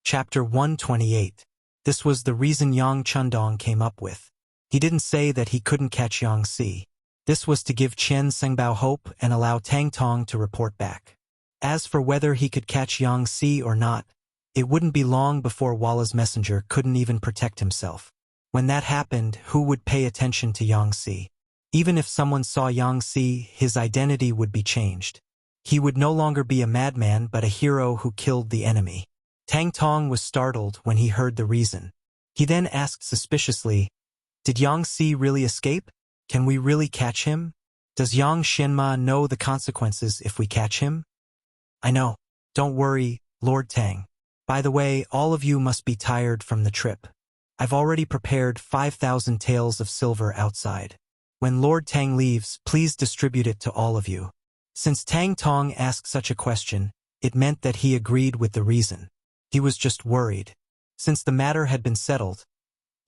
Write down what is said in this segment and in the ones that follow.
Chapter 128. This was the reason Yang Chundong came up with. He didn't say that he couldn't catch Yang Si. This was to give Qian Sengbao hope and allow Tang Tong to report back. As for whether he could catch Yang Si or not, it wouldn't be long before Walla's messenger couldn't even protect himself. When that happened, who would pay attention to Yang Si? Even if someone saw Yang Si, his identity would be changed. He would no longer be a madman but a hero who killed the enemy. Tang Tong was startled when he heard the reason. He then asked suspiciously, "Did Yang Si really escape? Can we really catch him? Does Yang Xianma know the consequences if we catch him?" "I know. Don't worry, Lord Tang. By the way, all of you must be tired from the trip. I've already prepared 5,000 taels of silver outside. When Lord Tang leaves, please distribute it to all of you." Since Tang Tong asked such a question, it meant that he agreed with the reason. He was just worried. Since the matter had been settled,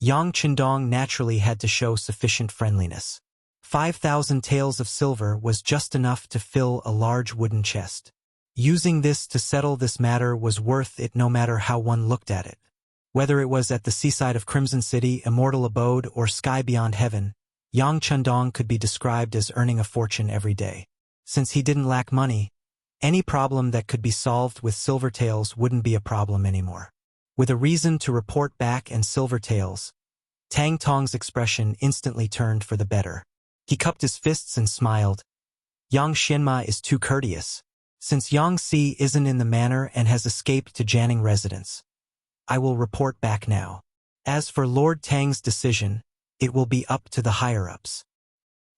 Yang Chundong naturally had to show sufficient friendliness. 5,000 taels of silver was just enough to fill a large wooden chest. Using this to settle this matter was worth it no matter how one looked at it. Whether it was at the seaside of Crimson City, Immortal Abode, or Sky Beyond Heaven, Yang Chundong could be described as earning a fortune every day. Since he didn't lack money, any problem that could be solved with silver taels wouldn't be a problem anymore. With a reason to report back and silver taels, Tang Tong's expression instantly turned for the better. He cupped his fists and smiled. Yang Xianma is too courteous. Since Yang Si isn't in the manor and has escaped to Jianing residence, I will report back now. As for Lord Tang's decision, it will be up to the higher-ups.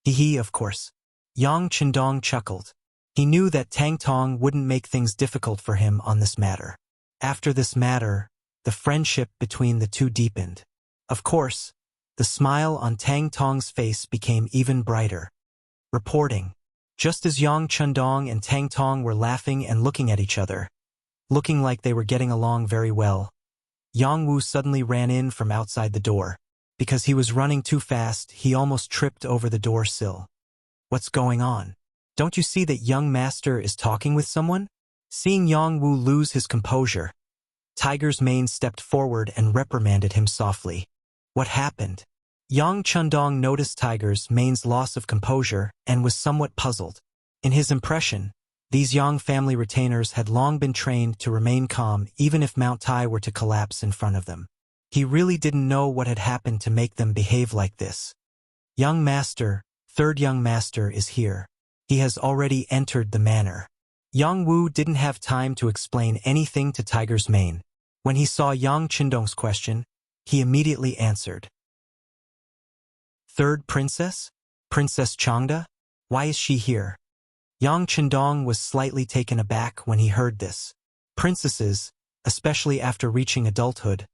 Hee, of course. Yang Chundong chuckled. He knew that Tang Tong wouldn't make things difficult for him on this matter. After this matter, the friendship between the two deepened. Of course, the smile on Tang Tong's face became even brighter. Reporting. Just as Yang Chundong and Tang Tong were laughing and looking at each other, looking like they were getting along very well, Yang Wu suddenly ran in from outside the door. Because he was running too fast, he almost tripped over the door sill. "What's going on? Don't you see that young master is talking with someone?" Seeing Yang Wu lose his composure, Tiger's Mane stepped forward and reprimanded him softly. "What happened?" Yang Chundong noticed Tiger's Mane's loss of composure and was somewhat puzzled. In his impression, these Yang family retainers had long been trained to remain calm even if Mount Tai were to collapse in front of them. He really didn't know what had happened to make them behave like this. "Young master, third young master is here. He has already entered the manor." Yang Wu didn't have time to explain anything to Tiger's Mane. When he saw Yang Chundong's question, he immediately answered. "Third princess? Princess Changda? Why is she here?" Yang Chundong was slightly taken aback when he heard this. Princesses, especially after reaching adulthood,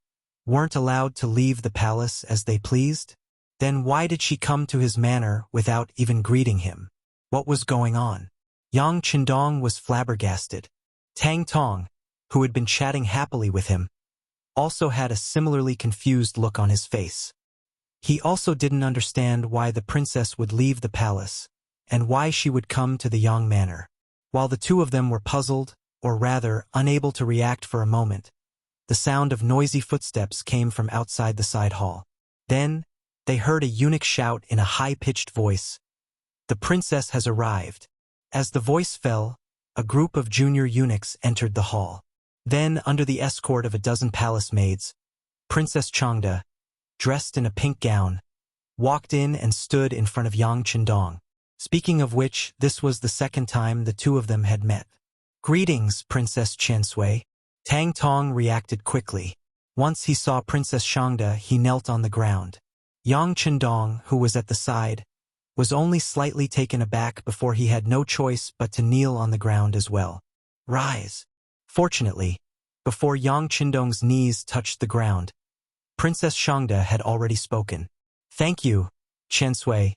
weren't allowed to leave the palace as they pleased. Then why did she come to his manor without even greeting him? What was going on? Yang Chundong was flabbergasted. Tang Tong, who had been chatting happily with him, also had a similarly confused look on his face. He also didn't understand why the princess would leave the palace, and why she would come to the Yang manor. While the two of them were puzzled, or rather, unable to react for a moment, the sound of noisy footsteps came from outside the side hall. Then, they heard a eunuch shout in a high-pitched voice, "The princess has arrived." As the voice fell, a group of junior eunuchs entered the hall. Then, under the escort of a dozen palace maids, Princess Changda, dressed in a pink gown, walked in and stood in front of Yang Chundong. Speaking of which, this was the second time the two of them had met. "Greetings, Princess Qiansui." Tang Tong reacted quickly. Once he saw Princess Changda, he knelt on the ground. Yang Chundong, who was at the side, was only slightly taken aback before he had no choice but to kneel on the ground as well. "Rise." Fortunately, before Yang Chundong's knees touched the ground, Princess Changda had already spoken. "Thank you, Qiansui."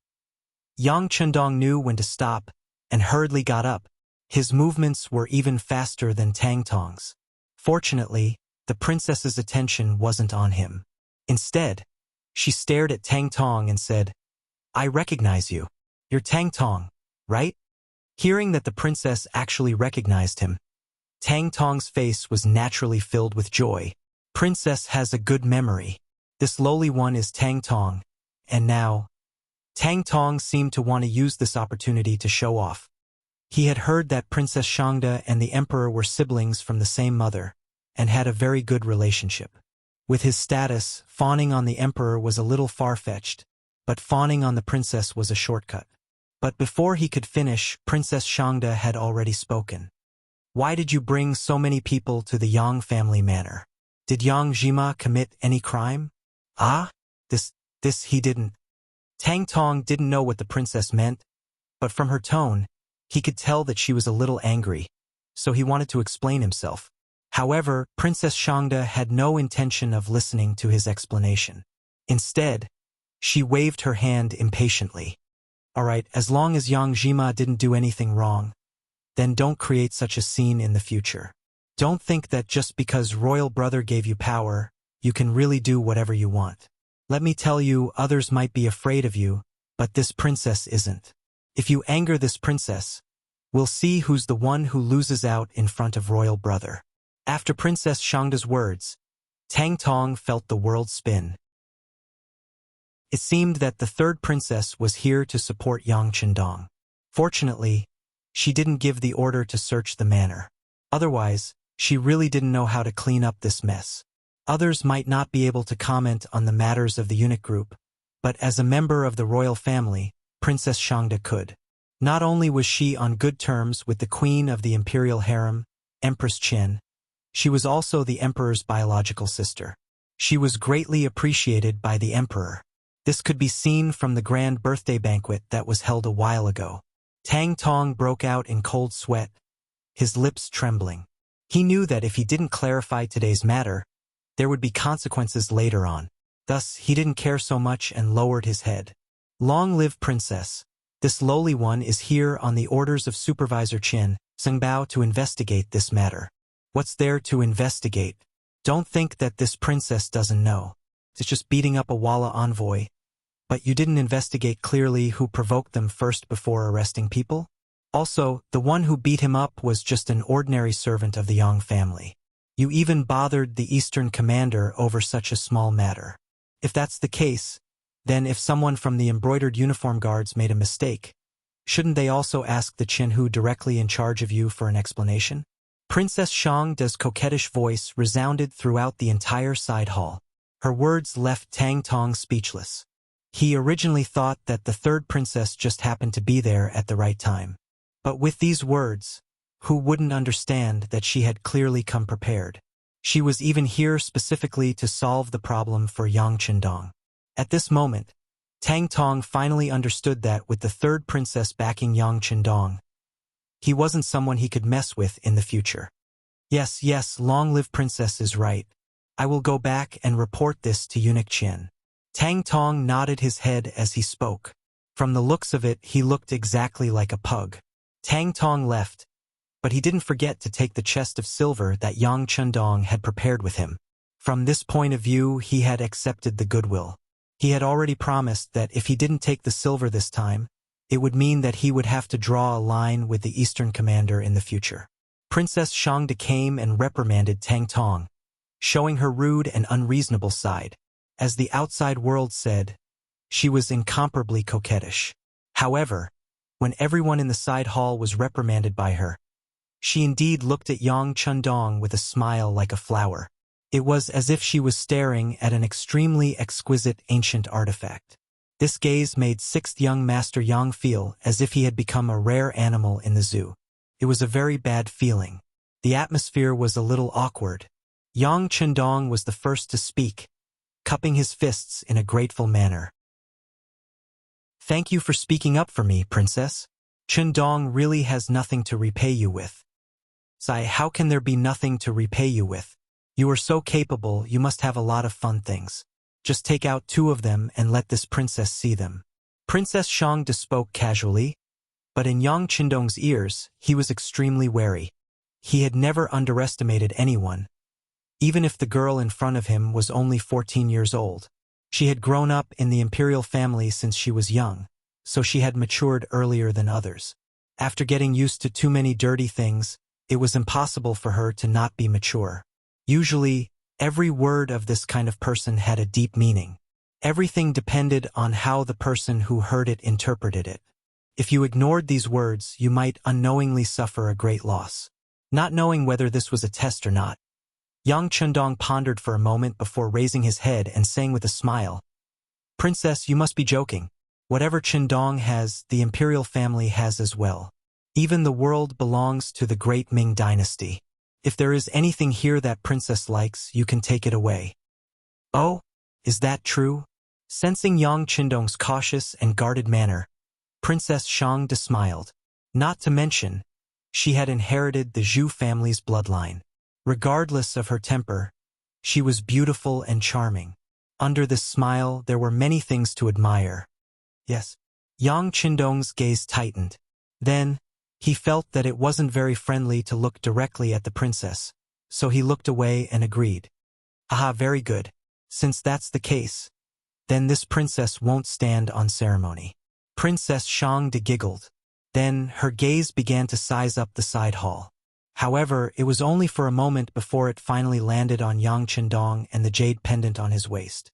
Yang Chundong knew when to stop and hurriedly got up. His movements were even faster than Tang Tong's. Fortunately, the princess's attention wasn't on him. Instead, she stared at Tang Tong and said, "I recognize you. You're Tang Tong, right?" Hearing that the princess actually recognized him, Tang Tong's face was naturally filled with joy. princess has a good memory. This lowly one is Tang Tong. And now, Tang Tong seemed to want to use this opportunity to show off. He had heard that Princess Shangda and the emperor were siblings from the same mother, and had a very good relationship. With his status, fawning on the emperor was a little far-fetched, but fawning on the princess was a shortcut. But before he could finish, Princess Shangda had already spoken. Why did you bring so many people to the Yang family manor? Did Yang Jima commit any crime? Ah? This he didn't. Tang Tong didn't know what the princess meant, but from her tone, he could tell that she was a little angry, so he wanted to explain himself. However, Princess Shangda had no intention of listening to his explanation. Instead, she waved her hand impatiently. All right, as long as Yang Jima didn't do anything wrong, then don't create such a scene in the future. Don't think that just because royal brother gave you power, you can really do whatever you want. Let me tell you, others might be afraid of you, but this princess isn't. If you anger this princess, we'll see who's the one who loses out in front of royal brother. After Princess Shangda's words, Tang Tong felt the world spin. It seemed that the third princess was here to support Yang Chendong. Fortunately, she didn't give the order to search the manor. Otherwise, she really didn't know how to clean up this mess. Others might not be able to comment on the matters of the eunuch group, but as a member of the royal family, Princess Shangda could. Not only was she on good terms with the queen of the imperial harem, Empress Qin, she was also the emperor's biological sister. She was greatly appreciated by the emperor. This could be seen from the grand birthday banquet that was held a while ago. Tang Tong broke out in cold sweat, his lips trembling. He knew that if he didn't clarify today's matter, there would be consequences later on. Thus, he didn't care so much and lowered his head. Long live Princess. This lowly one is here on the orders of Supervisor Qin Sengbao to investigate this matter. What's there to investigate? Don't think that this princess doesn't know. It's just beating up a Walla envoy. But you didn't investigate clearly who provoked them first before arresting people? Also, the one who beat him up was just an ordinary servant of the Yang family. You even bothered the Eastern commander over such a small matter. If that's the case, then if someone from the embroidered uniform guards made a mistake, shouldn't they also ask the Qinhu directly in charge of you for an explanation? Princess Shangda's coquettish voice resounded throughout the entire side hall. Her words left Tang Tong speechless. He originally thought that the third princess just happened to be there at the right time. But with these words, who wouldn't understand that she had clearly come prepared? She was even here specifically to solve the problem for Yang Chendong. At this moment, Tang Tong finally understood that with the third princess backing Yang Chendong, he wasn't someone he could mess with in the future. Yes, long live princess is right. I will go back and report this to eunuch Qin. Tang Tong nodded his head as he spoke. From the looks of it, he looked exactly like a pug. Tang Tong left, but he didn't forget to take the chest of silver that Yang Chendong had prepared with him. From this point of view, he had accepted the goodwill. He had already promised that if he didn't take the silver this time, it would mean that he would have to draw a line with the Eastern commander in the future. Princess Shangda came and reprimanded Tang Tong, showing her rude and unreasonable side. As the outside world said, she was incomparably coquettish. However, when everyone in the side hall was reprimanded by her, she indeed looked at Yang Chendong with a smile like a flower. It was as if she was staring at an extremely exquisite ancient artifact. This gaze made sixth young Master Yang feel as if he had become a rare animal in the zoo. It was a very bad feeling. The atmosphere was a little awkward. Yang Chendong was the first to speak, cupping his fists in a grateful manner. Thank you for speaking up for me, Princess. Chendong really has nothing to repay you with. Sai, how can there be nothing to repay you with? You are so capable, you must have a lot of fun things. Just take out 2 of them and let this princess see them. Princess Shangda spoke casually, but in Yang Chendong's ears, he was extremely wary. He had never underestimated anyone, even if the girl in front of him was only 14 years old. She had grown up in the imperial family since she was young, so she had matured earlier than others. After getting used to too many dirty things, it was impossible for her to not be mature. Usually, Every word of this kind of person had a deep meaning. Everything depended on how the person who heard it interpreted it. If you ignored these words, you might unknowingly suffer a great loss. Not knowing whether this was a test or not, Yang Chundong pondered for a moment before raising his head and saying with a smile, "Princess, you must be joking. Whatever Chundong has, the imperial family has as well. Even the world belongs to the great Ming dynasty. If there is anything here that princess likes, you can take it away." "Oh, is that true?" Sensing Yang Chundong's cautious and guarded manner, Princess Shangde smiled. Not to mention, she had inherited the Zhu family's bloodline. Regardless of her temper, she was beautiful and charming. Under this smile, there were many things to admire. Yes. Yang Chundong's gaze tightened. Then, he felt that it wasn't very friendly to look directly at the princess, so he looked away and agreed. "Aha, very good. Since that's the case, then this princess won't stand on ceremony." Princess Shangde giggled. Then, her gaze began to size up the side hall. However, it was only for a moment before it finally landed on Yang Chundong and the jade pendant on his waist.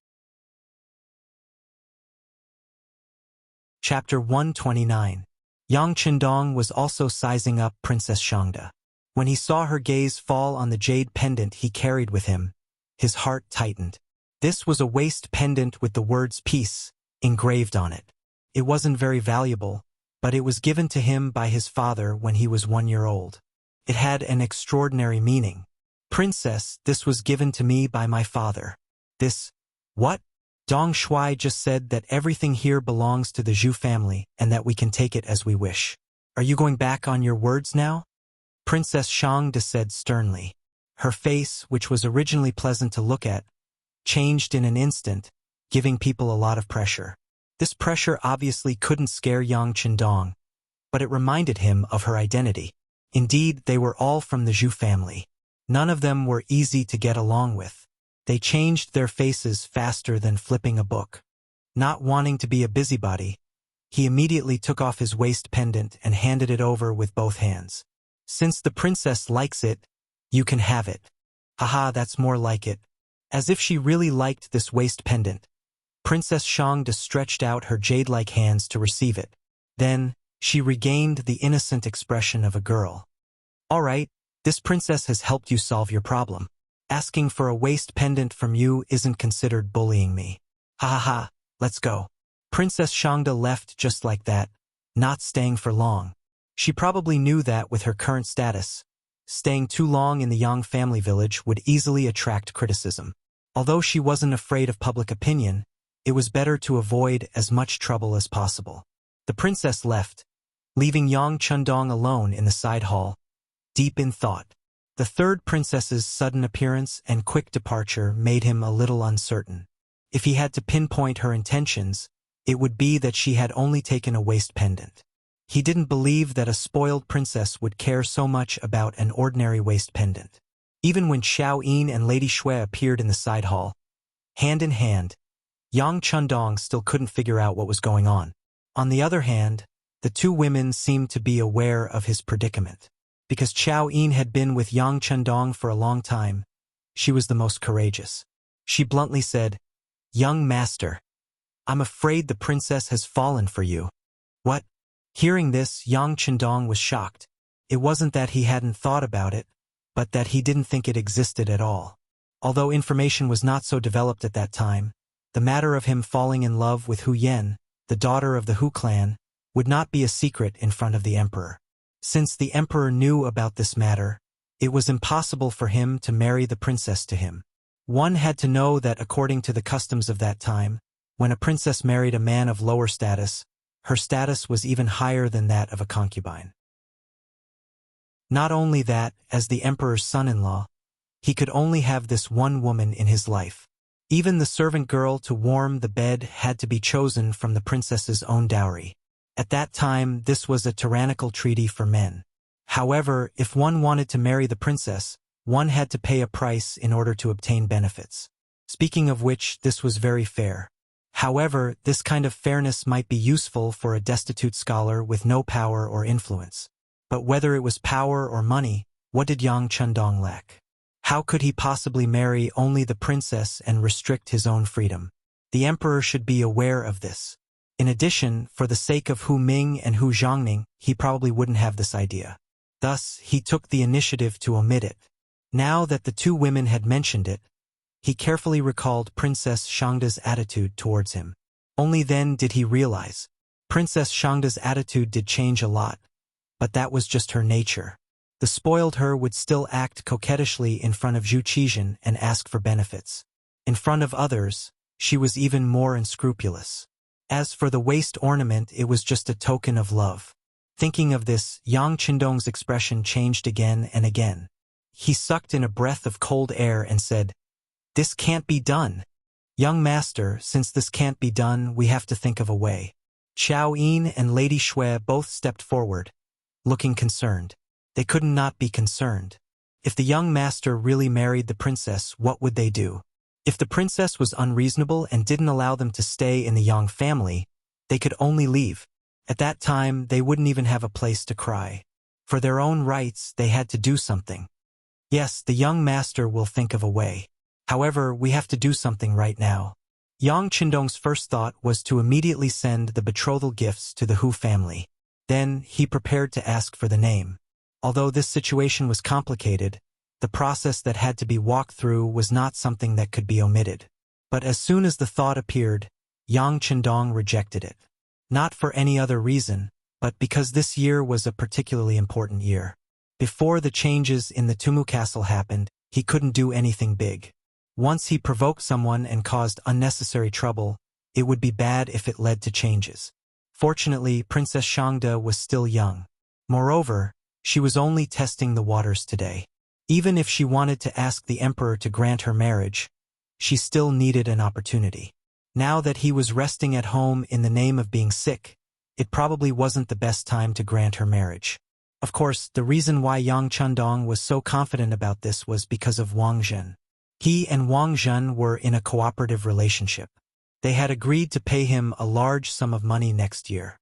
Chapter 129. Yang Chundong was also sizing up Princess Shangde. When he saw her gaze fall on the jade pendant he carried with him, his heart tightened. This was a waist pendant with the words peace engraved on it. It wasn't very valuable, but it was given to him by his father when he was 1 year old. It had an extraordinary meaning. "Princess, this was given to me by my father." "This, what?" Dong Shuai just said that everything here belongs to the Zhu family and that we can take it as we wish. "Are you going back on your words now?" Princess Shangde said sternly. Her face, which was originally pleasant to look at, changed in an instant, giving people a lot of pressure. This pressure obviously couldn't scare Yang Chundong, but it reminded him of her identity. Indeed, they were all from the Zhu family. None of them were easy to get along with. They changed their faces faster than flipping a book. Not wanting to be a busybody, he immediately took off his waist pendant and handed it over with both hands. "Since the princess likes it, you can have it." "Haha, that's more like it." As if she really liked this waist pendant, Princess Shangde stretched out her jade-like hands to receive it. Then, she regained the innocent expression of a girl. "All right, this princess has helped you solve your problem. Asking for a waist pendant from you isn't considered bullying me. Ha ha ha, let's go." Princess Shangde left just like that, not staying for long. She probably knew that with her current status, staying too long in the Yang family village would easily attract criticism. Although she wasn't afraid of public opinion, it was better to avoid as much trouble as possible. The princess left, leaving Yang Chundong alone in the side hall, deep in thought. The third princess's sudden appearance and quick departure made him a little uncertain. If he had to pinpoint her intentions, it would be that she had only taken a waist pendant. He didn't believe that a spoiled princess would care so much about an ordinary waist pendant. Even when Xiao Yin and Lady Shui appeared in the side hall, hand in hand, Yang Chundong still couldn't figure out what was going on. On the other hand, the two women seemed to be aware of his predicament. Because Xiao Yin had been with Yang Chundong for a long time, she was the most courageous. She bluntly said, "Young master, I'm afraid the princess has fallen for you." "What?" Hearing this, Yang Chundong was shocked. It wasn't that he hadn't thought about it, but that he didn't think it existed at all. Although information was not so developed at that time, the matter of him falling in love with Hu Yen, the daughter of the Hu clan, would not be a secret in front of the emperor. Since the emperor knew about this matter, it was impossible for him to marry the princess to him. One had to know that according to the customs of that time, when a princess married a man of lower status, her status was even higher than that of a concubine. Not only that, as the emperor's son-in-law, he could only have this one woman in his life. Even the servant girl to warm the bed had to be chosen from the princess's own dowry. At that time, this was a tyrannical treaty for men. However, if one wanted to marry the princess, one had to pay a price in order to obtain benefits. Speaking of which, this was very fair. However, this kind of fairness might be useful for a destitute scholar with no power or influence. But whether it was power or money, what did Yang Chundong lack? How could he possibly marry only the princess and restrict his own freedom? The emperor should be aware of this. In addition, for the sake of Hu Ming and Hu Zhongning, he probably wouldn't have this idea. Thus, he took the initiative to omit it. Now that the two women had mentioned it, he carefully recalled Princess Shangda's attitude towards him. Only then did he realize. Princess Shangda's attitude did change a lot, but that was just her nature. The spoiled her would still act coquettishly in front of Zhu Qizhen and ask for benefits. In front of others, she was even more unscrupulous. As for the waist ornament, it was just a token of love. Thinking of this, Yang Qindong's expression changed again and again. He sucked in a breath of cold air and said, "This can't be done. Young master, since this can't be done, we have to think of a way." Xiao Yin and Lady Shui both stepped forward, looking concerned. They could not be concerned. If the young master really married the princess, what would they do? If the princess was unreasonable and didn't allow them to stay in the Yang family, they could only leave. At that time, they wouldn't even have a place to cry. For their own rights, they had to do something. Yes, the young master will think of a way. However, we have to do something right now. Yang Qindong's first thought was to immediately send the betrothal gifts to the Hu family. Then, he prepared to ask for the name. Although this situation was complicated, the process that had to be walked through was not something that could be omitted. But as soon as the thought appeared, Yang Qindong rejected it. Not for any other reason, but because this year was a particularly important year. Before the changes in the Tumu Castle happened, he couldn't do anything big. Once he provoked someone and caused unnecessary trouble, it would be bad if it led to changes. Fortunately, Princess Shangda was still young. Moreover, she was only testing the waters today. Even if she wanted to ask the emperor to grant her marriage, she still needed an opportunity. Now that he was resting at home in the name of being sick, it probably wasn't the best time to grant her marriage. Of course, the reason why Yang Qindong was so confident about this was because of Wang Zhen. He and Wang Zhen were in a cooperative relationship. They had agreed to pay him a large sum of money next year.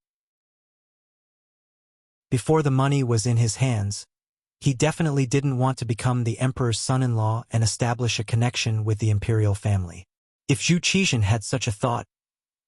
Before the money was in his hands, he definitely didn't want to become the emperor's son-in-law and establish a connection with the imperial family. If Zhu Qizhen had such a thought,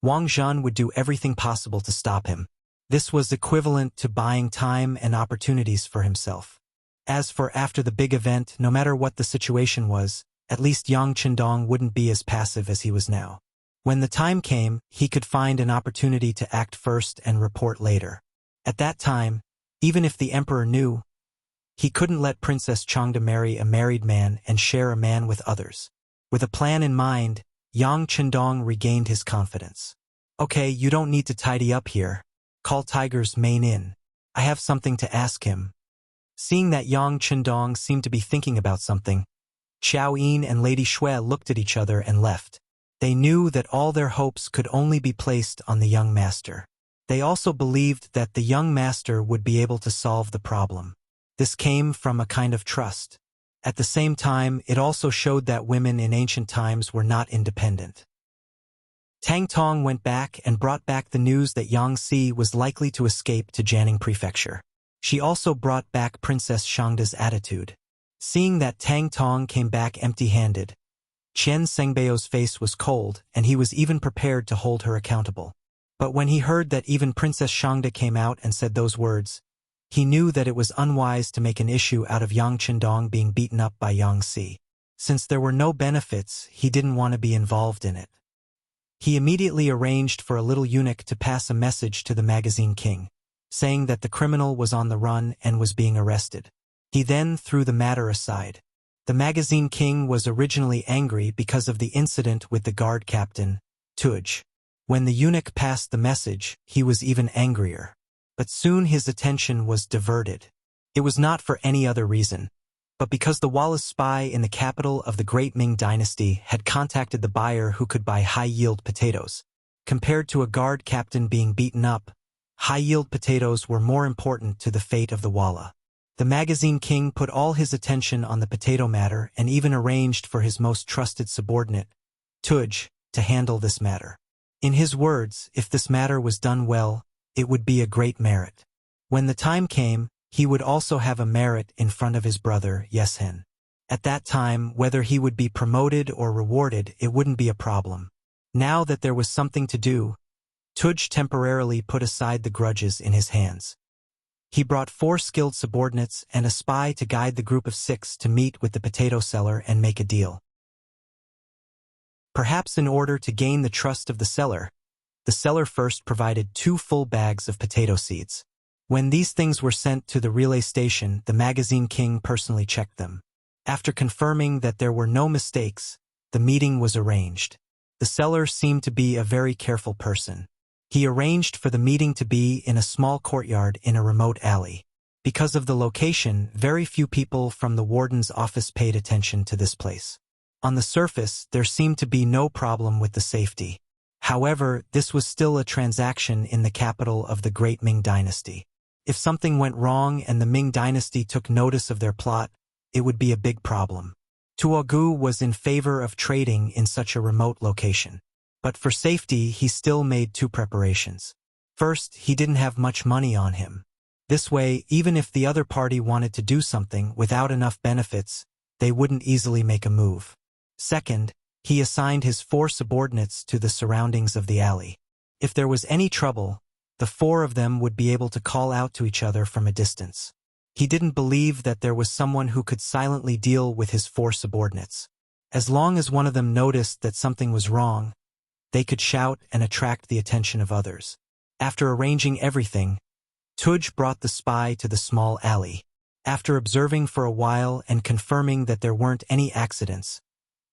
Wang Zhen would do everything possible to stop him. This was equivalent to buying time and opportunities for himself. As for after the big event, no matter what the situation was, at least Yang Qindong wouldn't be as passive as he was now. When the time came, he could find an opportunity to act first and report later. At that time, even if the emperor knew, he couldn't let Princess Changda marry a married man and share a man with others. With a plan in mind, Yang Qindong regained his confidence. "Okay, you don't need to tidy up here. Call Tiger's main inn. I have something to ask him." Seeing that Yang Qindong seemed to be thinking about something, Xiao Yin and Lady Shui looked at each other and left. They knew that all their hopes could only be placed on the young master. They also believed that the young master would be able to solve the problem. This came from a kind of trust. At the same time, it also showed that women in ancient times were not independent. Tang Tong went back and brought back the news that Yang Si was likely to escape to Jianing Prefecture. She also brought back Princess Shangda's attitude. Seeing that Tang Tong came back empty-handed, Qian Sengbao's face was cold, and he was even prepared to hold her accountable. But when he heard that even Princess Shangda came out and said those words, he knew that it was unwise to make an issue out of Yang Qindong being beaten up by Yang Si. Since there were no benefits, he didn't want to be involved in it. He immediately arranged for a little eunuch to pass a message to the magazine king, saying that the criminal was on the run and was being arrested. He then threw the matter aside. The magazine king was originally angry because of the incident with the guard captain, Tuj. When the eunuch passed the message, he was even angrier. But soon his attention was diverted. It was not for any other reason, but because the Wallace spy in the capital of the Great Ming Dynasty had contacted the buyer who could buy high-yield potatoes. Compared to a guard captain being beaten up, high-yield potatoes were more important to the fate of the Walla. The magazine king put all his attention on the potato matter and even arranged for his most trusted subordinate, Tuj, to handle this matter. In his words, if this matter was done well, it would be a great merit. When the time came, he would also have a merit in front of his brother, Yeshen. At that time, whether he would be promoted or rewarded, it wouldn't be a problem. Now that there was something to do, Tuj temporarily put aside the grudges in his hands. He brought 4 skilled subordinates and a spy to guide the group of 6 to meet with the potato seller and make a deal. Perhaps in order to gain the trust of the seller first provided 2 full bags of potato seeds. When these things were sent to the relay station, the magazine king personally checked them. After confirming that there were no mistakes, the meeting was arranged. The seller seemed to be a very careful person. He arranged for the meeting to be in a small courtyard in a remote alley. Because of the location, very few people from the warden's office paid attention to this place. On the surface, there seemed to be no problem with the safety. However, this was still a transaction in the capital of the Great Ming Dynasty. If something went wrong and the Ming Dynasty took notice of their plot, it would be a big problem. Tuogu was in favor of trading in such a remote location. But for safety, he still made 2 preparations. First, he didn't have much money on him. This way, even if the other party wanted to do something without enough benefits, they wouldn't easily make a move. Second, he assigned his 4 subordinates to the surroundings of the alley. If there was any trouble, the 4 of them would be able to call out to each other from a distance. He didn't believe that there was someone who could silently deal with his 4 subordinates. As long as one of them noticed that something was wrong, they could shout and attract the attention of others. After arranging everything, Tuj brought the spy to the small alley. After observing for a while and confirming that there weren't any accidents,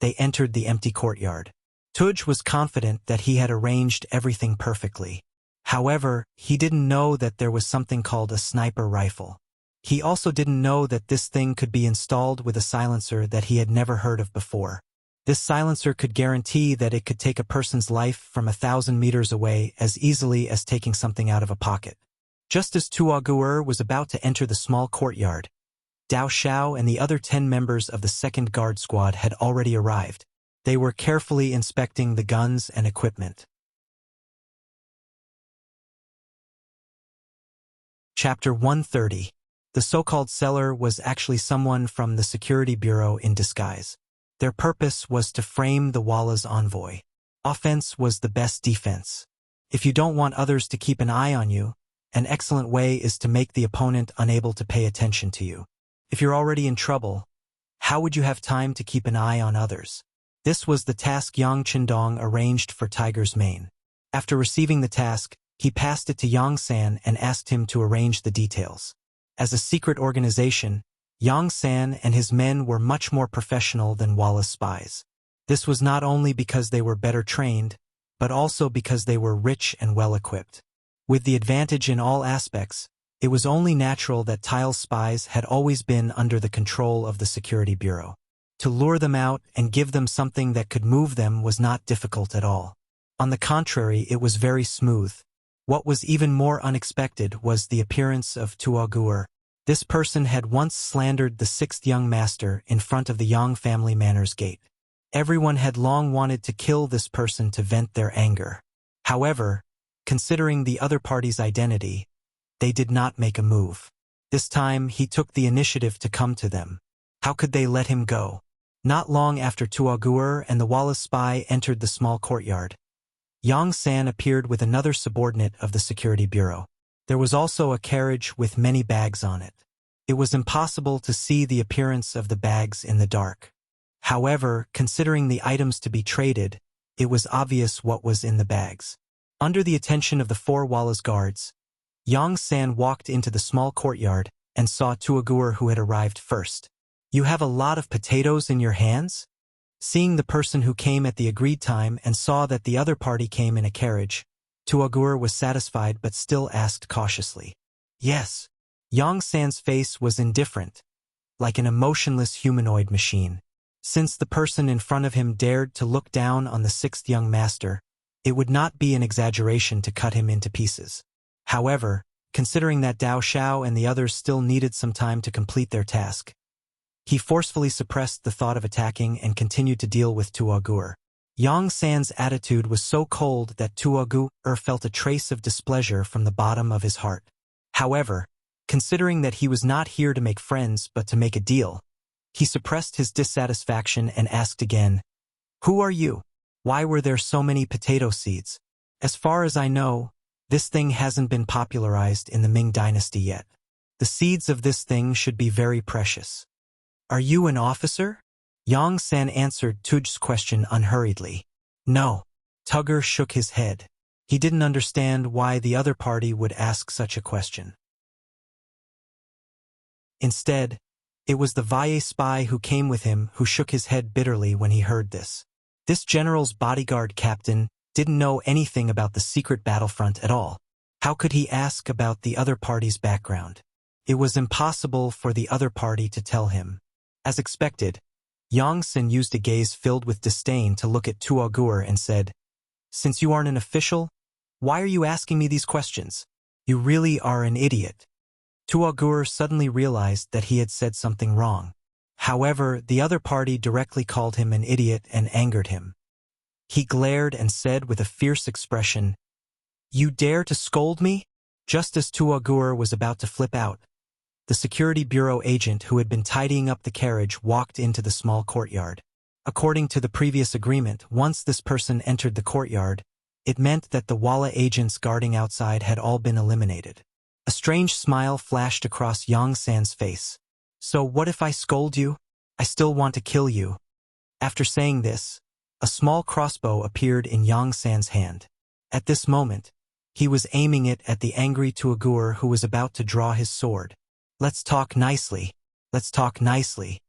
they entered the empty courtyard. Tuj was confident that he had arranged everything perfectly. However, he didn't know that there was something called a sniper rifle. He also didn't know that this thing could be installed with a silencer that he had never heard of before. This silencer could guarantee that it could take a person's life from 1,000 meters away as easily as taking something out of a pocket. Just as Tuogu was about to enter the small courtyard, Dao Xiao and the other 10 members of the 2nd Guard Squad had already arrived. They were carefully inspecting the guns and equipment. Chapter 130. The so-called seller was actually someone from the Security Bureau in disguise. Their purpose was to frame the Walla's envoy. Offense was the best defense. If you don't want others to keep an eye on you, an excellent way is to make the opponent unable to pay attention to you. If you're already in trouble, how would you have time to keep an eye on others? This was the task Yang Qindong arranged for Tiger's Mane. After receiving the task, he passed it to Yang San and asked him to arrange the details. As a secret organization, Yang San and his men were much more professional than Walla's spies. This was not only because they were better trained, but also because they were rich and well-equipped. With the advantage in all aspects, it was only natural that Tile's spies had always been under the control of the Security Bureau. To lure them out and give them something that could move them was not difficult at all. On the contrary, it was very smooth. What was even more unexpected was the appearance of Tuogu. This person had once slandered the 6th young master in front of the Yang family manor's gate. Everyone had long wanted to kill this person to vent their anger. However, considering the other party's identity, they did not make a move. This time, he took the initiative to come to them. How could they let him go? Not long after Tuogu and the Wallace spy entered the small courtyard, Yang San appeared with another subordinate of the Security Bureau. There was also a carriage with many bags on it. It was impossible to see the appearance of the bags in the dark. However, considering the items to be traded, it was obvious what was in the bags. Under the attention of the 4 Wallace guards, Yang San walked into the small courtyard and saw Tuogu who had arrived first. "You have a lot of potatoes in your hands?" Seeing the person who came at the agreed time and saw that the other party came in a carriage, Tuogu was satisfied but still asked cautiously. "Yes." Yang San's face was indifferent, like an emotionless humanoid machine. Since the person in front of him dared to look down on the 6th young master, it would not be an exaggeration to cut him into pieces. However, considering that Dao Xiao and the others still needed some time to complete their task, he forcefully suppressed the thought of attacking and continued to deal with Tuogu. Yang San's attitude was so cold that Tuogu felt a trace of displeasure from the bottom of his heart. However, considering that he was not here to make friends but to make a deal, He suppressed his dissatisfaction and asked again, "Who are you? Why were there so many potato seeds? As far as I know, this thing hasn't been popularized in the Ming dynasty yet. The seeds of this thing should be very precious." "Are you an officer?" Yang San answered Tuj's question unhurriedly. "No." Tugger shook his head. He didn't understand why the other party would ask such a question. Instead, it was the Valle spy who came with him who shook his head bitterly when he heard this. This general's bodyguard captain didn't know anything about the secret battlefront at all. How could he ask about the other party's background? It was impossible for the other party to tell him. As expected, Yang San used a gaze filled with disdain to look at Tuogur and said, "Since you aren't an official, why are you asking me these questions? You really are an idiot." Tuogur suddenly realized that he had said something wrong. However, the other party directly called him an idiot and angered him. He glared and said with a fierce expression, "You dare to scold me?" Just as Tuogur was about to flip out, the security bureau agent who had been tidying up the carriage walked into the small courtyard. According to the previous agreement, once this person entered the courtyard, it meant that the Walla agents guarding outside had all been eliminated. A strange smile flashed across Yang San's face. "So what if I scold you? I still want to kill you." After saying this, a small crossbow appeared in Yang San's hand. At this moment, he was aiming it at the angry Tuogur who was about to draw his sword. "Let's talk nicely. Let's talk nicely."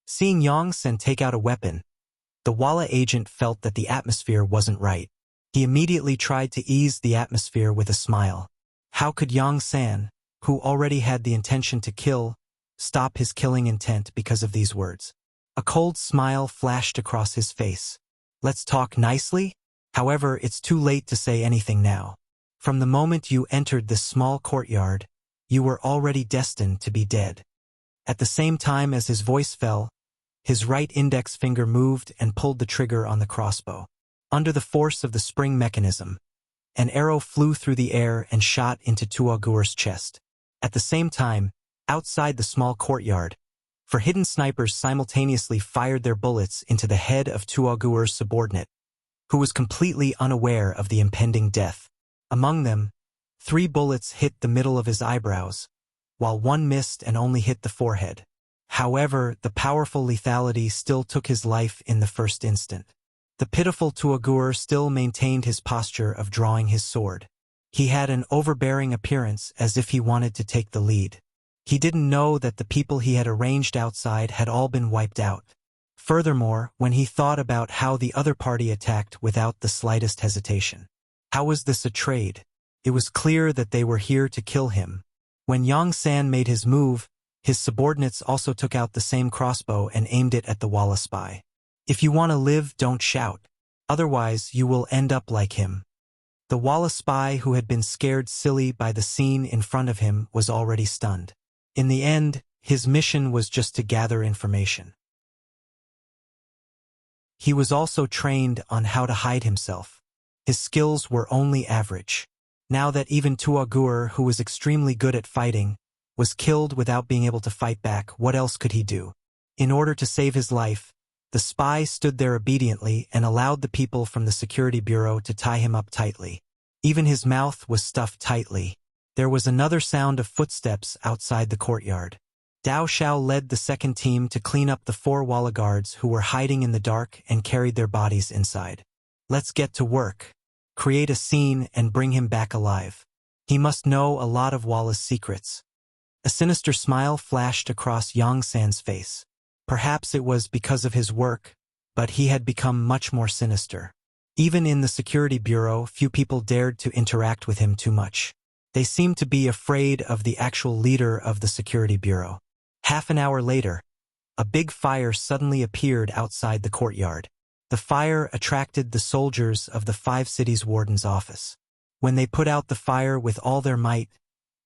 Seeing Yang San take out a weapon, the Walla agent felt that the atmosphere wasn't right. He immediately tried to ease the atmosphere with a smile. How could Yang San, who already had the intention to kill, stop his killing intent because of these words? A cold smile flashed across his face. "Let's talk nicely?" However, it's too late to say anything now. From the moment you entered this small courtyard, you were already destined to be dead. At the same time as his voice fell, his right index finger moved and pulled the trigger on the crossbow. Under the force of the spring mechanism, an arrow flew through the air and shot into Tuogur's chest. At the same time, outside the small courtyard, hidden snipers simultaneously fired their bullets into the head of Tuogur's subordinate, who was completely unaware of the impending death. Among them, 3 bullets hit the middle of his eyebrows, while one missed and only hit the forehead. However, the powerful lethality still took his life in the first instant. The pitiful Tuogur still maintained his posture of drawing his sword. He had an overbearing appearance as if he wanted to take the lead. He didn't know that the people he had arranged outside had all been wiped out. Furthermore, when he thought about how the other party attacked without the slightest hesitation. How was this a trade? It was clear that they were here to kill him. When Yang San made his move, his subordinates also took out the same crossbow and aimed it at the Walla spy. "If you want to live, don't shout. Otherwise, you will end up like him." The Walla spy, who had been scared silly by the scene in front of him, was already stunned. In the end, his mission was just to gather information. He was also trained on how to hide himself. His skills were only average. Now that even Tuogur, who was extremely good at fighting, was killed without being able to fight back, what else could he do? In order to save his life, the spy stood there obediently and allowed the people from the security bureau to tie him up tightly. Even his mouth was stuffed tightly. There was another sound of footsteps outside the courtyard. Dao Xiao led the second team to clean up the 4 Walla guards who were hiding in the dark and carried their bodies inside. "Let's get to work. Create a scene and bring him back alive. He must know a lot of Walla's secrets." A sinister smile flashed across Yang San's face. Perhaps it was because of his work, but he had become much more sinister. Even in the security bureau, few people dared to interact with him too much. They seemed to be afraid of the actual leader of the security bureau. Half an hour later, a big fire suddenly appeared outside the courtyard. The fire attracted the soldiers of the 5 cities warden's office. When they put out the fire with all their might,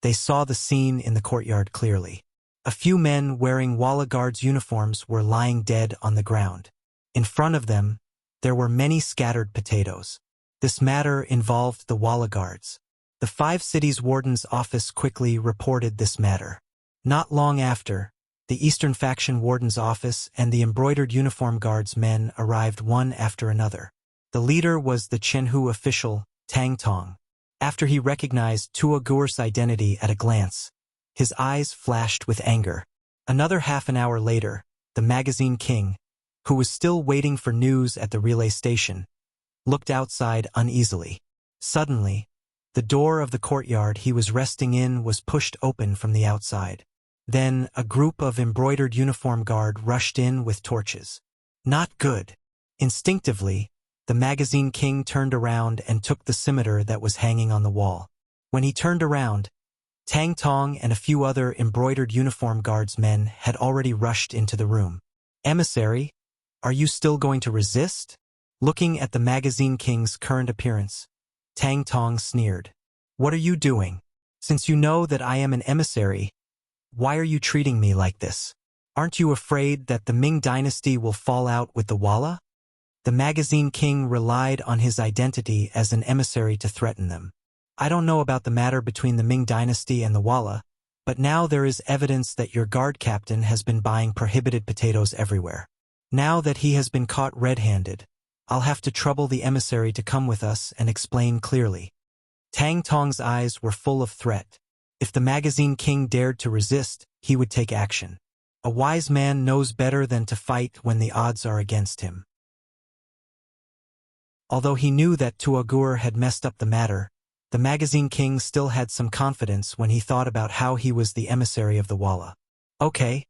they saw the scene in the courtyard clearly. A few men wearing Walla Guards uniforms were lying dead on the ground. In front of them, there were many scattered potatoes. This matter involved the Walla Guards. The 5 cities warden's office quickly reported this matter. Not long after, The Eastern Faction Warden's office and the embroidered uniform guards men arrived one after another. The leader was the Chenhu official, Tang Tong. After he recognized Tua Guer's identity at a glance, his eyes flashed with anger. Another half an hour later, the magazine king, who was still waiting for news at the relay station, looked outside uneasily. Suddenly, the door of the courtyard he was resting in was pushed open from the outside. Then a group of embroidered uniform guard rushed in with torches. Not good. Instinctively, the magazine king turned around and took the scimitar that was hanging on the wall. When he turned around, Tang Tong and a few other embroidered uniform guards men had already rushed into the room. "Emissary, are you still going to resist?" Looking at the magazine king's current appearance, Tang Tong sneered. "What are you doing? Since you know that I am an emissary, why are you treating me like this? Aren't you afraid that the Ming dynasty will fall out with the Walla?" The magazine king relied on his identity as an emissary to threaten them. "I don't know about the matter between the Ming dynasty and the Walla, but now there is evidence that your guard captain has been buying prohibited potatoes everywhere. Now that he has been caught red-handed, I'll have to trouble the emissary to come with us and explain clearly." Tang Tong's eyes were full of threat. If the magazine king dared to resist, he would take action. A wise man knows better than to fight when the odds are against him. Although he knew that Tua Guer had messed up the matter, the magazine king still had some confidence when he thought about how he was the emissary of the Walla. "Okay,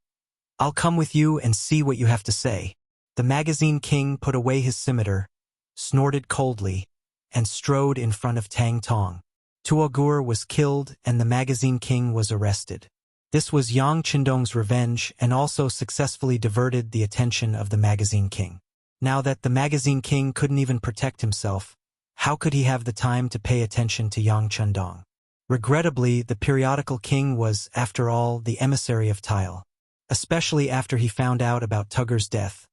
I'll come with you and see what you have to say." The magazine king put away his scimitar, snorted coldly, and strode in front of Tang Tong. Tua Guer was killed and the magazine king was arrested. This was Yang Qindong's revenge and also successfully diverted the attention of the magazine king. Now that the magazine king couldn't even protect himself, how could he have the time to pay attention to Yang Qindong? Regrettably, the periodical king was, after all, the emissary of Tile. Especially after he found out about Tugger's death.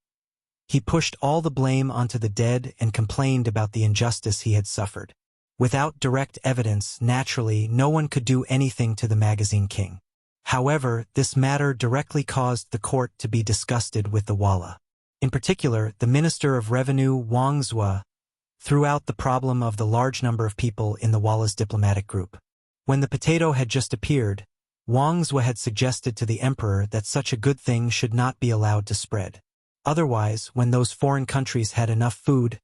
He pushed all the blame onto the dead and complained about the injustice he had suffered. Without direct evidence, naturally, no one could do anything to the magazine king. However, this matter directly caused the court to be disgusted with the Walla. In particular, the Minister of Revenue, Wang Zhua, threw out the problem of the large number of people in the Walla's diplomatic group. When the potato had just appeared, Wang Zhua had suggested to the emperor that such a good thing should not be allowed to spread. Otherwise, when those foreign countries had enough food,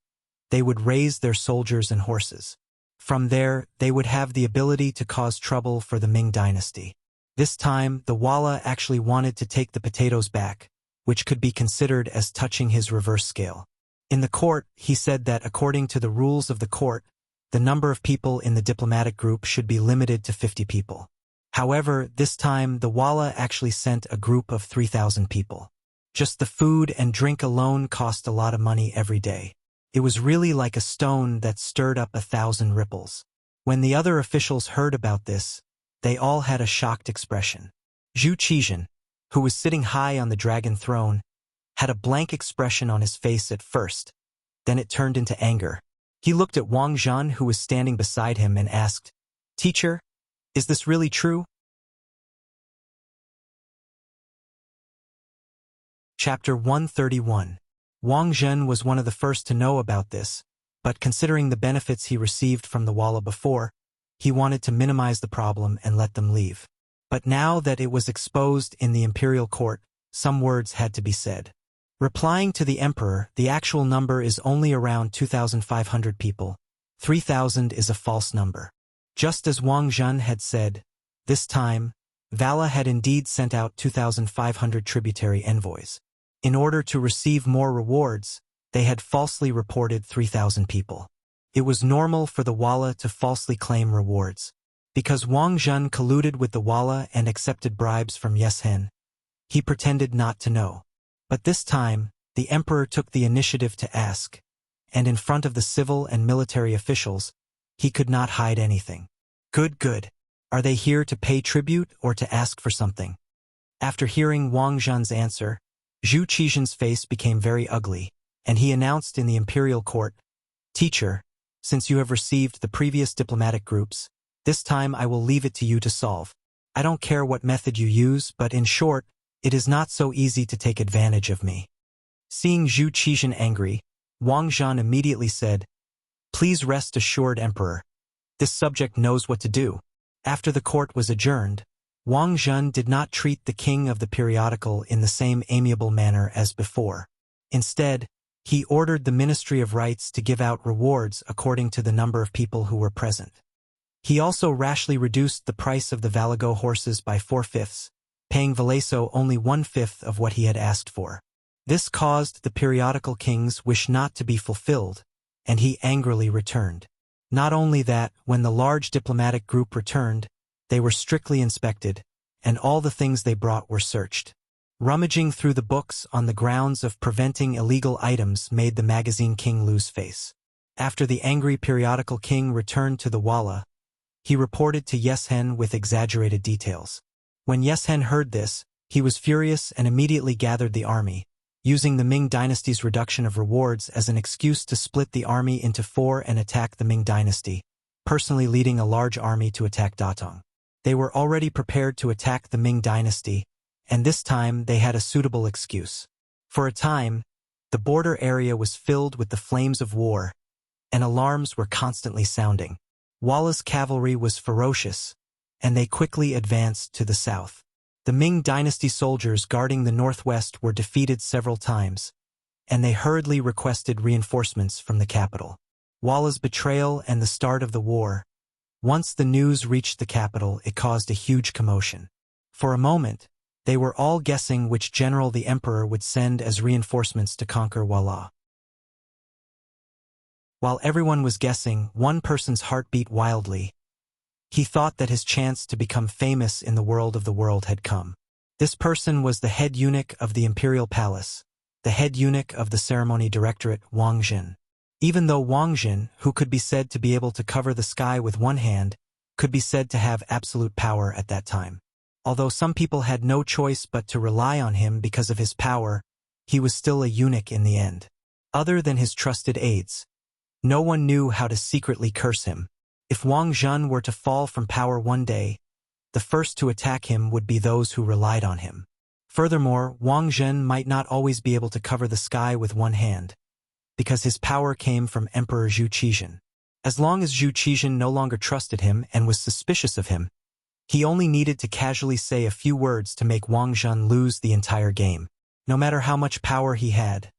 they would raise their soldiers and horses. From there, they would have the ability to cause trouble for the Ming dynasty. This time, the Walla actually wanted to take the potatoes back, which could be considered as touching his reverse scale. In the court, he said that according to the rules of the court, the number of people in the diplomatic group should be limited to 50 people. However, this time, the Walla actually sent a group of 3,000 people. Just the food and drink alone cost a lot of money every day. It was really like a stone that stirred up 1,000 ripples. When the other officials heard about this, they all had a shocked expression. Zhu Qizhen, who was sitting high on the dragon throne, had a blank expression on his face at first, then it turned into anger. He looked at Wang Zhan, who was standing beside him, and asked, "Teacher, is this really true?" Chapter 131. Wang Zhen was one of the first to know about this, but considering the benefits he received from the Walla before, he wanted to minimize the problem and let them leave. But now that it was exposed in the imperial court, some words had to be said. Replying to the emperor, the actual number is only around 2,500 people. 3,000 is a false number. Just as Wang Zhen had said, this time, Vala had indeed sent out 2,500 tributary envoys. In order to receive more rewards, they had falsely reported 3,000 people. It was normal for the Walla to falsely claim rewards. Because Wang Zhen colluded with the Walla and accepted bribes from Yeshen, he pretended not to know. But this time, the emperor took the initiative to ask, and in front of the civil and military officials, he could not hide anything. Good. Are they here to pay tribute or to ask for something? After hearing Wang Zhen's answer, Zhu Qizhen's face became very ugly, and he announced in the imperial court, "Teacher, since you have received the previous diplomatic groups, this time I will leave it to you to solve. I don't care what method you use, but in short, It is not so easy to take advantage of me." Seeing Zhu Qizhan angry, Wang Zhan immediately said, "Please rest assured, Emperor. This subject knows what to do." After the court was adjourned, Wang Zhan did not treat the king of the periodical in the same amiable manner as before. Instead, he ordered the Ministry of Rights to give out rewards according to the number of people who were present. He also rashly reduced the price of the Valago horses by 4/5, paying Valeso only 1/5 of what he had asked for. This caused the periodical king's wish not to be fulfilled, and he angrily returned. Not only that, when the large diplomatic group returned, they were strictly inspected, and all the things they brought were searched. Rummaging through the books on the grounds of preventing illegal items made the magazine king lose face. After the angry periodical king returned to the Walla, he reported to Yeshen with exaggerated details. When Yeshen heard this, he was furious and immediately gathered the army, using the Ming dynasty's reduction of rewards as an excuse to split the army into 4 and attack the Ming dynasty, personally leading a large army to attack Datong. They were already prepared to attack the Ming dynasty, and this time they had a suitable excuse. For a time, the border area was filled with the flames of war, and alarms were constantly sounding. Walla's cavalry was ferocious, and they quickly advanced to the south. The Ming dynasty soldiers guarding the northwest were defeated several times, and they hurriedly requested reinforcements from the capital. Walla's betrayal and the start of the war. Once the news reached the capital, it caused a huge commotion. For a moment, they were all guessing which general the emperor would send as reinforcements to conquer Walla. While everyone was guessing, one person's heart beat wildly. He thought that his chance to become famous in the world had come. This person was the head eunuch of the imperial palace, the head eunuch of the ceremony directorate, Wang Zhan. Even though Wang Zhan, who could be said to be able to cover the sky with one hand, could be said to have absolute power at that time. Although some people had no choice but to rely on him because of his power, he was still a eunuch in the end. Other than his trusted aides, no one knew how to secretly curse him. If Wang Zhan were to fall from power one day, the first to attack him would be those who relied on him. Furthermore, Wang Zhan might not always be able to cover the sky with one hand, because his power came from Emperor Zhu Qizhan. As long as Zhu Qizhan no longer trusted him and was suspicious of him, he only needed to casually say a few words to make Wang Zhan lose the entire game. No matter how much power he had,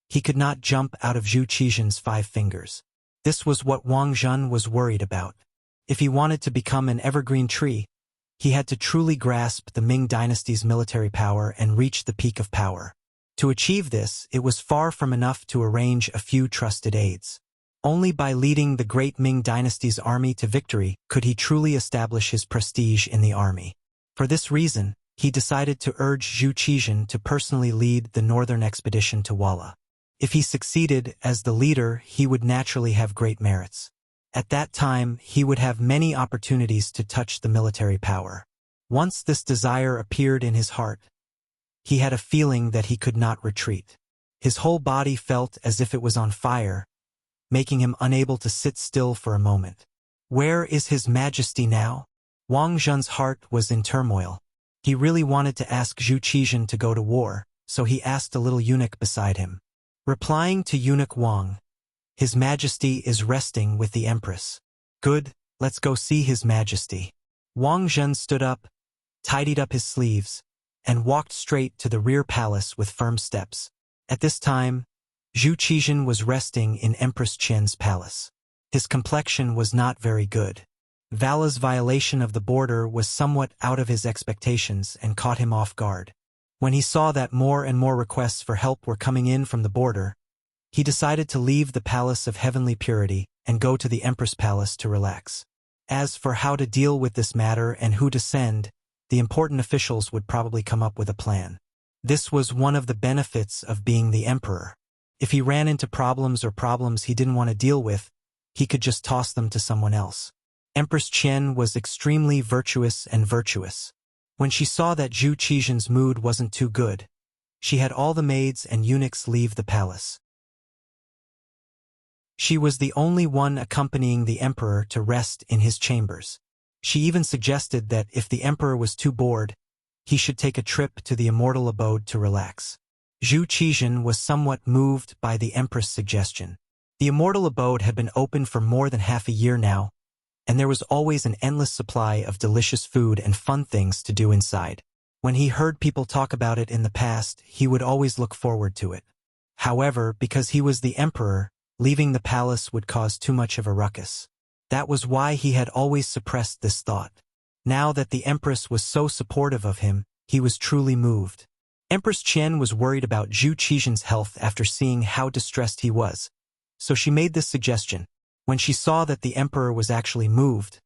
he could not jump out of Zhu Qizhan's 5 fingers. This was what Wang Zhan was worried about. If he wanted to become an evergreen tree, he had to truly grasp the Ming dynasty's military power and reach the peak of power. To achieve this, it was far from enough to arrange a few trusted aides. Only by leading the great Ming dynasty's army to victory could he truly establish his prestige in the army. For this reason, he decided to urge Zhu Qizhan to personally lead the northern expedition to Walla. If he succeeded as the leader, he would naturally have great merits. At that time, he would have many opportunities to touch the military power. Once this desire appeared in his heart, he had a feeling that he could not retreat. His whole body felt as if it was on fire, making him unable to sit still for a moment. Where is His Majesty now? Wang Zhan's heart was in turmoil. He really wanted to ask Zhu Qizhan to go to war, so he asked a little eunuch beside him. Replying to eunuch Wang, "His Majesty is resting with the Empress." "Good, let's go see His Majesty." Wang Zhan stood up, tidied up his sleeves, and walked straight to the rear palace with firm steps. At this time, Zhu Qizhan was resting in Empress Qian's palace. His complexion was not very good. Vala's violation of the border was somewhat out of his expectations and caught him off guard. When he saw that more and more requests for help were coming in from the border, he decided to leave the Palace of Heavenly Purity and go to the Empress Palace to relax. As for how to deal with this matter and who to send, the important officials would probably come up with a plan. This was one of the benefits of being the emperor. If he ran into problems he didn't want to deal with, he could just toss them to someone else. Empress Qian was extremely virtuous. When she saw that Zhu Qizhan's mood wasn't too good, she had all the maids and eunuchs leave the palace. She was the only one accompanying the emperor to rest in his chambers. She even suggested that if the emperor was too bored, he should take a trip to the immortal abode to relax. Zhu Qizhen was somewhat moved by the Empress' suggestion. The immortal abode had been open for more than half a year now, and there was always an endless supply of delicious food and fun things to do inside. When he heard people talk about it in the past, he would always look forward to it. However, because he was the emperor, leaving the palace would cause too much of a ruckus. That was why he had always suppressed this thought. Now that the Empress was so supportive of him, he was truly moved. Empress Qian was worried about Zhu Qizhen's health after seeing how distressed he was, so she made this suggestion. When she saw that the emperor was actually moved,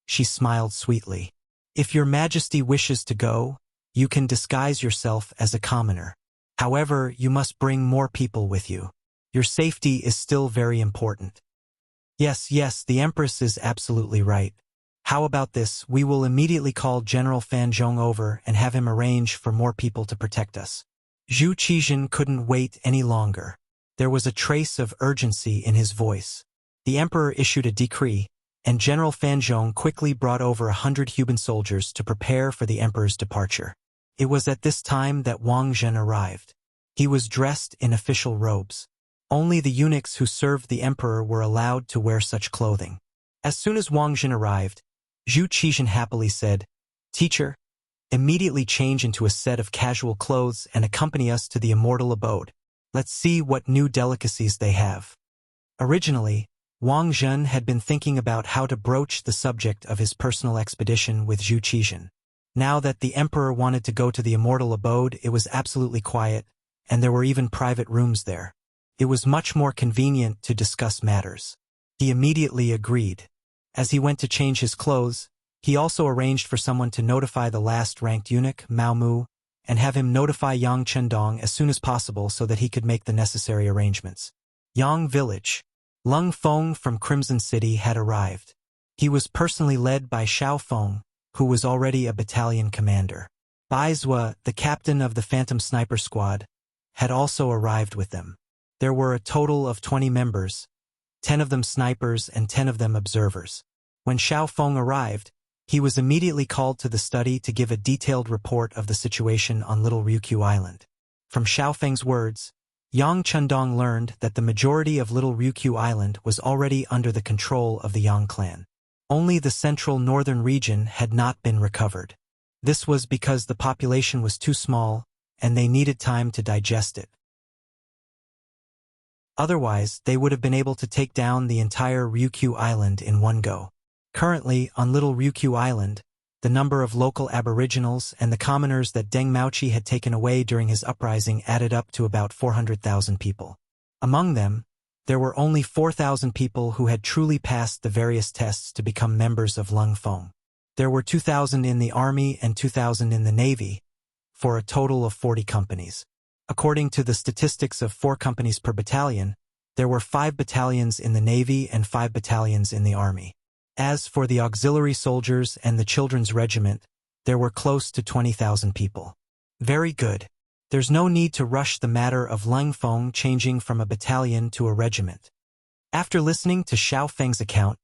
she smiled sweetly. If your majesty wishes to go, you can disguise yourself as a commoner. However, you must bring more people with you. Your safety is still very important. Yes, the Empress is absolutely right. How about this? We will immediately call General Fan Zhong over and have him arrange for more people to protect us. Zhu Qizhen couldn't wait any longer. There was a trace of urgency in his voice. The emperor issued a decree, and General Fan Zhong quickly brought over 100 human soldiers to prepare for the emperor's departure. It was at this time that Wang Zhen arrived. He was dressed in official robes. Only the eunuchs who served the emperor were allowed to wear such clothing. As soon as Wang Zhen arrived, Zhu Qizhen happily said, "Teacher, immediately change into a set of casual clothes and accompany us to the immortal abode. Let's see what new delicacies they have." Originally, Wang Zhen had been thinking about how to broach the subject of his personal expedition with Zhu Qizhen. Now that the emperor wanted to go to the immortal abode, it was absolutely quiet, and there were even private rooms there. It was much more convenient to discuss matters. He immediately agreed. As he went to change his clothes, he also arranged for someone to notify the last-ranked eunuch, Mao Mu, and have him notify Yang Chendong as soon as possible so that he could make the necessary arrangements. Yang Village. Lung Feng from Crimson City had arrived. He was personally led by Xiao Feng, who was already a battalion commander. Bai Zua, the captain of the Phantom Sniper Squad, had also arrived with them. There were a total of 20 members, 10 of them snipers and 10 of them observers. When Xiao Feng arrived, he was immediately called to the study to give a detailed report of the situation on Little Ryukyu Island. From Xiao Feng's words, Yang Chendong learned that the majority of Little Ryukyu Island was already under the control of the Yang clan. Only the central northern region had not been recovered. This was because the population was too small, and they needed time to digest it. Otherwise, they would have been able to take down the entire Ryukyu Island in one go. Currently, on Little Ryukyu Island, the number of local aboriginals and the commoners that Deng Maoqi had taken away during his uprising added up to about 400,000 people. Among them, there were only 4,000 people who had truly passed the various tests to become members of Lung Feng. There were 2,000 in the army and 2,000 in the navy, for a total of 40 companies. According to the statistics of 4 companies per battalion, there were 5 battalions in the navy and 5 battalions in the army. As for the auxiliary soldiers and the children's regiment, there were close to 20,000 people. Very good. There's no need to rush the matter of Lung Feng changing from a battalion to a regiment. After listening to Xiao Feng's account,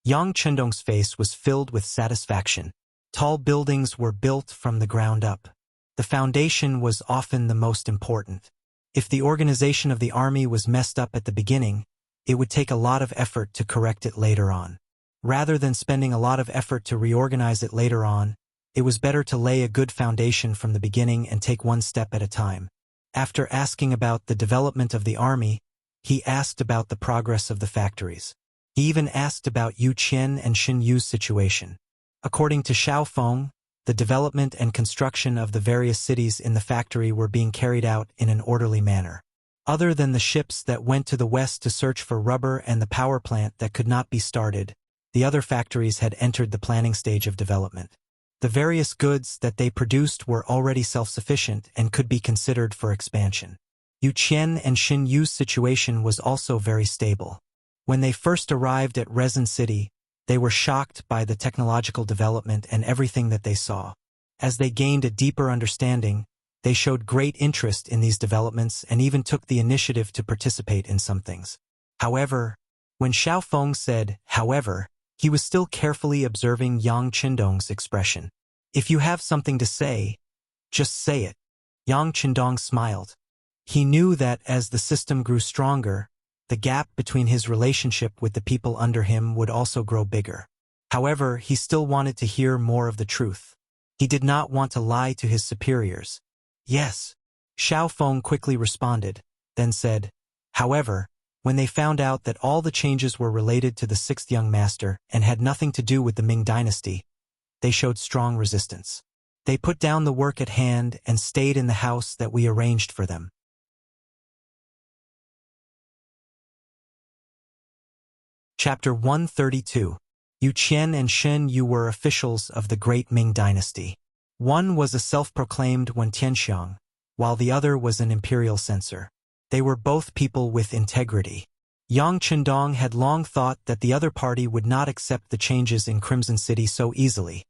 Yang Chendong's face was filled with satisfaction. Tall buildings were built from the ground up. The foundation was often the most important. If the organization of the army was messed up at the beginning, it would take a lot of effort to correct it later on. Rather than spending a lot of effort to reorganize it later on, it was better to lay a good foundation from the beginning and take one step at a time. After asking about the development of the army, he asked about the progress of the factories. He even asked about Yu Qian and Xin Yu's situation. According to Xiao Feng, the development and construction of the various cities in the factory were being carried out in an orderly manner. Other than the ships that went to the west to search for rubber and the power plant that could not be started, the other factories had entered the planning stage of development. The various goods that they produced were already self-sufficient and could be considered for expansion. Yu Qian and Xin Yu's situation was also very stable. When they first arrived at Resin City, they were shocked by the technological development and everything that they saw. As they gained a deeper understanding, they showed great interest in these developments and even took the initiative to participate in some things. However, when Xiao Feng said, however, he was still carefully observing Yang Chendong's expression. If you have something to say, Just say it. Yang Qindong smiled. He knew that as the system grew stronger, the gap between his relationship with the people under him would also grow bigger. However, he still wanted to hear more of the truth. He did not want to lie to his superiors. Yes. Xiao Feng quickly responded, then said, however, when they found out that all the changes were related to the sixth young master and had nothing to do with the Ming dynasty, they showed strong resistance. They put down the work at hand and stayed in the house that we arranged for them. Chapter 132. Yu Qian and Shen Yu were officials of the great Ming dynasty. One was a self-proclaimed Wen Tianxiang, while the other was an imperial censor. They were both people with integrity. Yang Qindong had long thought that the other party would not accept the changes in Crimson City so easily,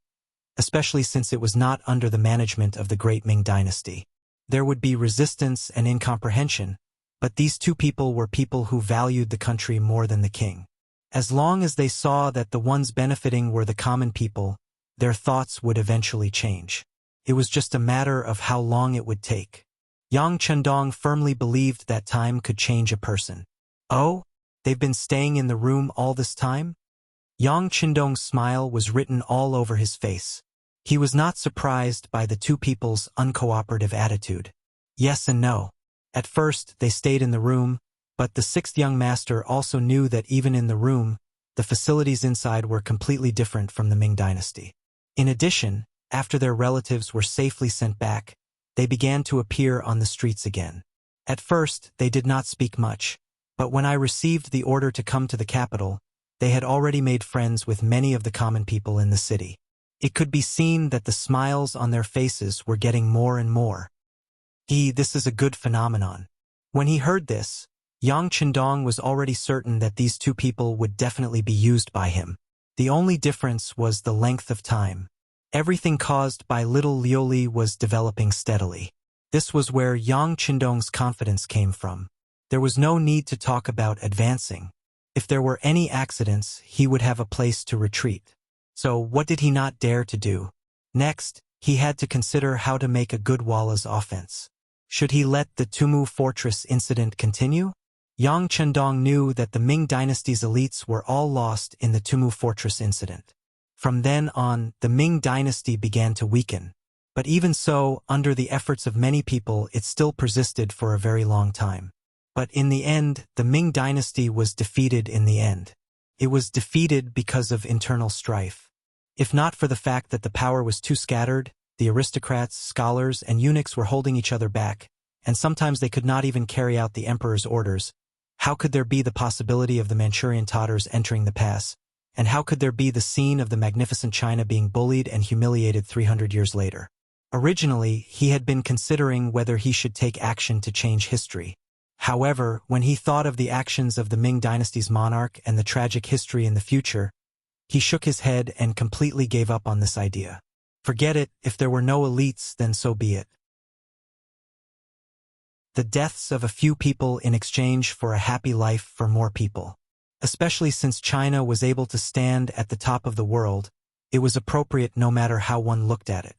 especially since it was not under the management of the great Ming dynasty. There would be resistance and incomprehension, but these two people were people who valued the country more than the king. As long as they saw that the ones benefiting were the common people, their thoughts would eventually change. It was just a matter of how long it would take. Yang Qindong firmly believed that time could change a person. Oh, they've been staying in the room all this time? Yang Qindong's smile was written all over his face. He was not surprised by the two people's uncooperative attitude. Yes and no. At first, they stayed in the room, but the sixth young master also knew that even in the room, the facilities inside were completely different from the Ming dynasty. In addition, after their relatives were safely sent back, they began to appear on the streets again. At first, they did not speak much, but when I received the order to come to the capital, they had already made friends with many of the common people in the city. It could be seen that the smiles on their faces were getting more and more. This is a good phenomenon. When he heard this, Yang Qindong was already certain that these two people would definitely be used by him. The only difference was the length of time. Everything caused by little Liuli was developing steadily. This was where Yang Qindong's confidence came from. There was no need to talk about advancing. If there were any accidents, he would have a place to retreat. So what did he not dare to do? Next, he had to consider how to make a good Walla's offense. Should he let the Tumu Fortress incident continue? Yang Qindong knew that the Ming dynasty's elites were all lost in the Tumu Fortress incident. From then on, the Ming dynasty began to weaken. But even so, under the efforts of many people, it still persisted for a very long time. But in the end, the Ming dynasty was defeated in the end. It was defeated because of internal strife. If not for the fact that the power was too scattered, the aristocrats, scholars, and eunuchs were holding each other back, and sometimes they could not even carry out the emperor's orders, how could there be the possibility of the Manchurian Tatars entering the pass? And how could there be the scene of the magnificent China being bullied and humiliated 300 years later? Originally, he had been considering whether he should take action to change history. However, when he thought of the actions of the Ming dynasty's monarch and the tragic history in the future, he shook his head and completely gave up on this idea. Forget it, if there were no elites, then so be it. The deaths of a few people in exchange for a happy life for more people. Especially since China was able to stand at the top of the world, it was appropriate no matter how one looked at it.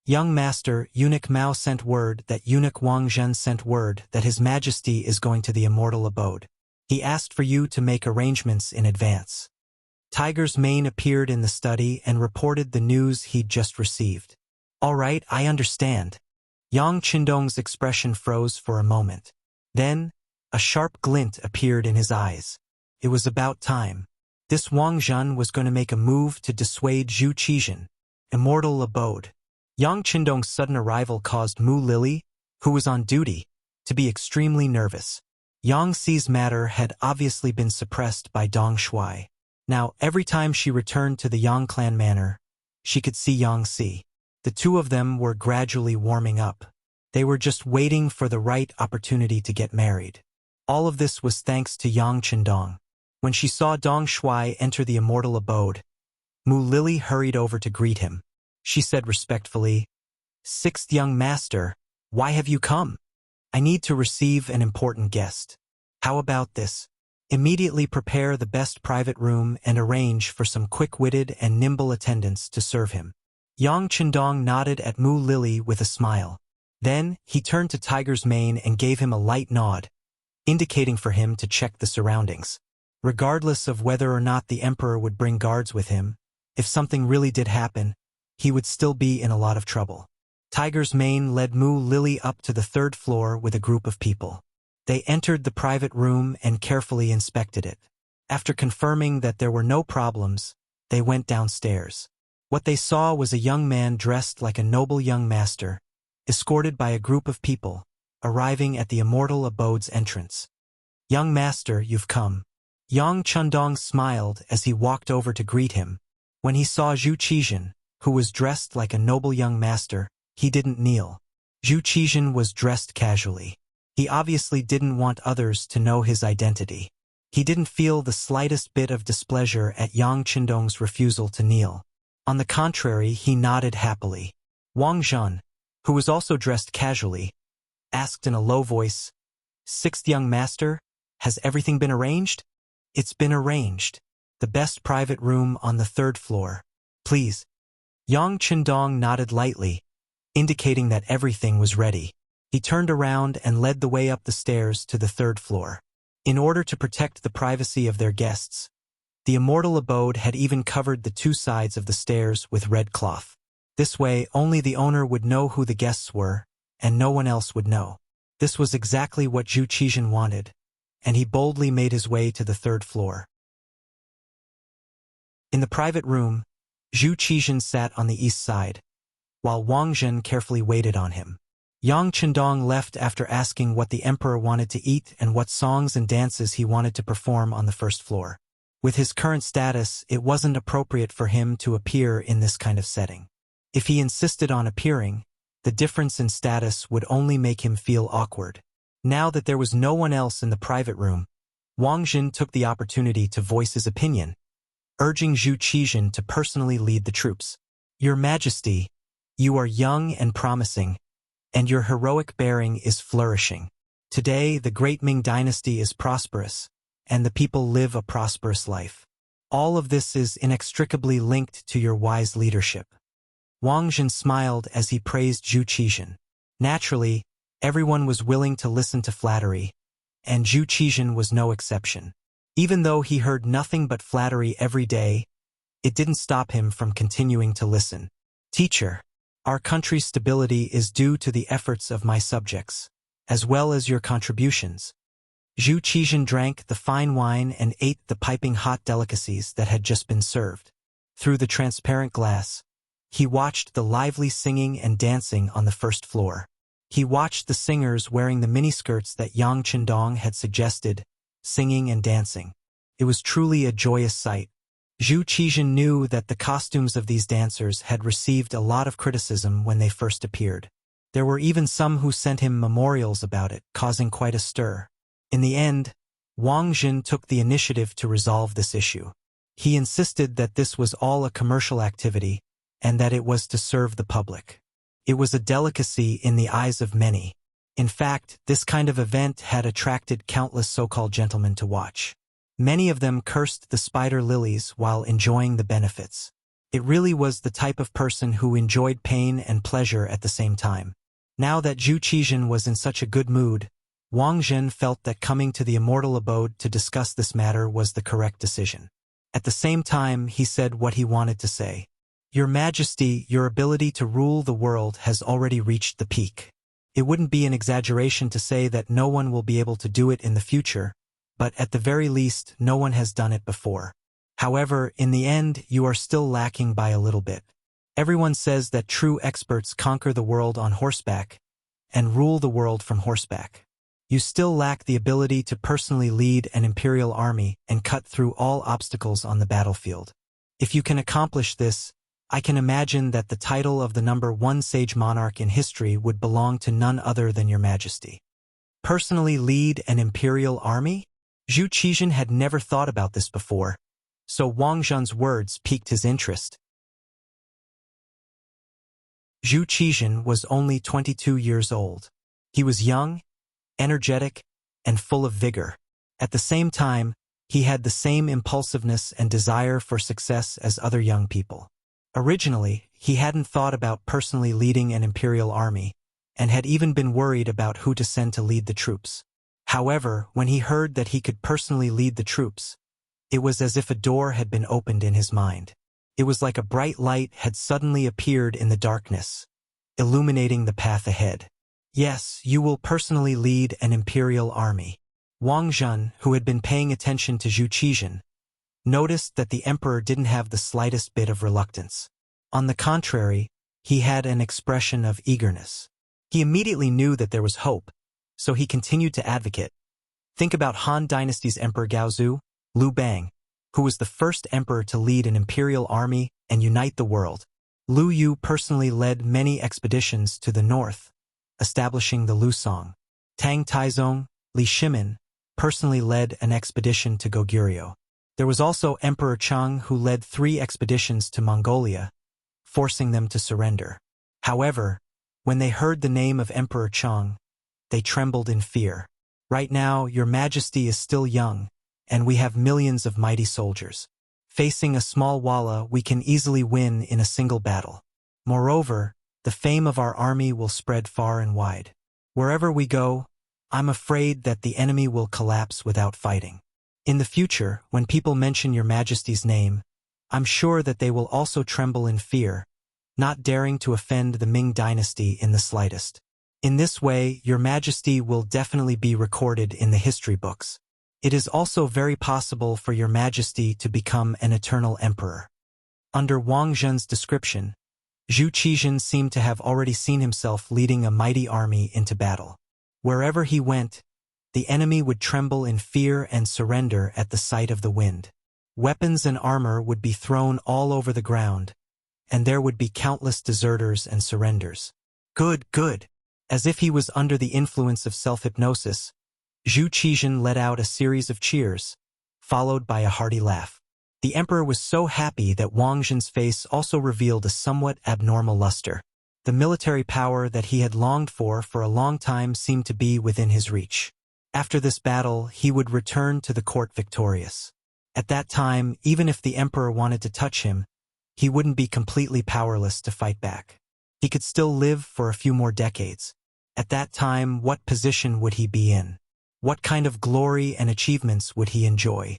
Young Master, Eunuch Mao sent word that Eunuch Wang Zhen sent word that His Majesty is going to the immortal abode. He asked for you to make arrangements in advance. Tiger's Mane appeared in the study and reported the news he'd just received. All right, I understand. Yang Qindong's expression froze for a moment. Then, a sharp glint appeared in his eyes. It was about time. This Wang Zhen was going to make a move to dissuade Zhu Qizhen. Immortal abode. Yang Qindong's sudden arrival caused Mu Lily, who was on duty, to be extremely nervous. Yang Xi's matter had obviously been suppressed by Dong Shuai. Now, every time she returned to the Yang clan manor, she could see Yang Xi. The two of them were gradually warming up. They were just waiting for the right opportunity to get married. All of this was thanks to Yang Qindong. When she saw Dong Shuai enter the immortal abode, Mu Lily hurried over to greet him. She said respectfully, "Sixth young master, why have you come? I need to receive an important guest. How about this? Immediately prepare the best private room and arrange for some quick-witted and nimble attendants to serve him." Yang Chendong nodded at Mu Lily with a smile. Then, he turned to Tiger's Mane and gave him a light nod, indicating for him to check the surroundings. Regardless of whether or not the Emperor would bring guards with him, if something really did happen, he would still be in a lot of trouble. Tiger's Mane led Mu Lily up to the 3rd floor with a group of people. They entered the private room and carefully inspected it. After confirming that there were no problems, they went downstairs. What they saw was a young man dressed like a noble young master, escorted by a group of people, arriving at the Immortal Abode's entrance. "Young master, you've come." Yang Chendong smiled as he walked over to greet him. When he saw Zhu Qizhen, who was dressed like a noble young master, he didn't kneel. Zhu Qizhen was dressed casually. He obviously didn't want others to know his identity. He didn't feel the slightest bit of displeasure at Yang Chendong's refusal to kneel. On the contrary, he nodded happily. Wang Zhen, who was also dressed casually, asked in a low voice, "Sixth young master, has everything been arranged?" "It's been arranged. The best private room on the 3rd floor. Please." Yang Chendong nodded lightly, indicating that everything was ready. He turned around and led the way up the stairs to the 3rd floor. In order to protect the privacy of their guests, the Immortal Abode had even covered the 2 sides of the stairs with red cloth. This way, only the owner would know who the guests were, and no one else would know. This was exactly what Zhu Qizhen wanted, and he boldly made his way to the 3rd floor. In the private room, Zhu Qizhen sat on the east side, while Wang Zhen carefully waited on him. Yang Chendong left after asking what the Emperor wanted to eat and what songs and dances he wanted to perform on the 1st floor. With his current status, it wasn't appropriate for him to appear in this kind of setting. If he insisted on appearing, the difference in status would only make him feel awkward. Now that there was no one else in the private room, Wang Zhen took the opportunity to voice his opinion, urging Zhu Qizhen to personally lead the troops. "Your Majesty, you are young and promising, and your heroic bearing is flourishing. Today, the great Ming dynasty is prosperous, and the people live a prosperous life. All of this is inextricably linked to your wise leadership." Wang Zhen smiled as he praised Zhu Qizhen. Naturally, everyone was willing to listen to flattery, and Zhu Qizhen was no exception. Even though he heard nothing but flattery every day, it didn't stop him from continuing to listen. "Teacher, our country's stability is due to the efforts of my subjects, as well as your contributions." Zhu Qizhen drank the fine wine and ate the piping hot delicacies that had just been served. Through the transparent glass, he watched the lively singing and dancing on the 1st floor. He watched the singers wearing the miniskirts that Yang Chendong had suggested, singing and dancing. It was truly a joyous sight. Zhu Qizhen knew that the costumes of these dancers had received a lot of criticism when they first appeared. There were even some who sent him memorials about it, causing quite a stir. In the end, Wang Zhen took the initiative to resolve this issue. He insisted that this was all a commercial activity, and that it was to serve the public. It was a delicacy in the eyes of many. In fact, this kind of event had attracted countless so-called gentlemen to watch. Many of them cursed the spider lilies while enjoying the benefits. It really was the type of person who enjoyed pain and pleasure at the same time. Now that Zhu Qizhen was in such a good mood, Wang Zhen felt that coming to the Immortal Abode to discuss this matter was the correct decision. At the same time, he said what he wanted to say. "Your Majesty, your ability to rule the world has already reached the peak. It wouldn't be an exaggeration to say that no one will be able to do it in the future, but at the very least, no one has done it before. However, in the end, you are still lacking by a little bit. Everyone says that true experts conquer the world on horseback and rule the world from horseback. You still lack the ability to personally lead an imperial army and cut through all obstacles on the battlefield. If you can accomplish this, I can imagine that the title of the #1 sage monarch in history would belong to none other than your Majesty." Personally lead an imperial army? Zhu Qizhen had never thought about this before, so Wang Zhen's words piqued his interest. Zhu Qizhen was only 22 years old. He was young, energetic, and full of vigor. At the same time, he had the same impulsiveness and desire for success as other young people. Originally, He hadn't thought about personally leading an imperial army, and had even been worried about who to send to lead the troops. However, when he heard that he could personally lead the troops, it was as if a door had been opened in his mind. It was like a bright light had suddenly appeared in the darkness, illuminating the path ahead. Yes, you will personally lead an imperial army. Wang Zhen, who had been paying attention to Zhu Qizhen, noticed that the emperor didn't have the slightest bit of reluctance. On the contrary, he had an expression of eagerness. He immediately knew that there was hope, so he continued to advocate. Think about Han Dynasty's Emperor Gaozu, Liu Bang, who was the first emperor to lead an imperial army and unite the world. Liu Yu personally led many expeditions to the north, establishing the Liu Song. Tang Taizong, Li Shimin, personally led an expedition to Goguryeo. There was also Emperor Chang, who led 3 expeditions to Mongolia, forcing them to surrender. However, when they heard the name of Emperor Chang, they trembled in fear. Right now, your majesty is still young, and we have millions of mighty soldiers. Facing a small walla, we can easily win in a single battle. Moreover, the fame of our army will spread far and wide. Wherever we go, I'm afraid that the enemy will collapse without fighting. In the future, when people mention your majesty's name, I'm sure that they will also tremble in fear, not daring to offend the Ming dynasty in the slightest. In this way, your majesty will definitely be recorded in the history books. It is also very possible for your majesty to become an eternal emperor. Under Wang Zhen's description, Zhu Qizhen seemed to have already seen himself leading a mighty army into battle. Wherever he went, the enemy would tremble in fear and surrender at the sight of the wind. Weapons and armor would be thrown all over the ground, and there would be countless deserters and surrenders. Good, good. As if he was under the influence of self-hypnosis, Zhu Qizhen let out a series of cheers, followed by a hearty laugh. The emperor was so happy that Wang Zhen's face also revealed a somewhat abnormal luster. The military power that he had longed for a long time seemed to be within his reach. After this battle, he would return to the court victorious. At that time, even if the emperor wanted to touch him, he wouldn't be completely powerless to fight back. He could still live for a few more decades. At that time, what position would he be in? What kind of glory and achievements would he enjoy?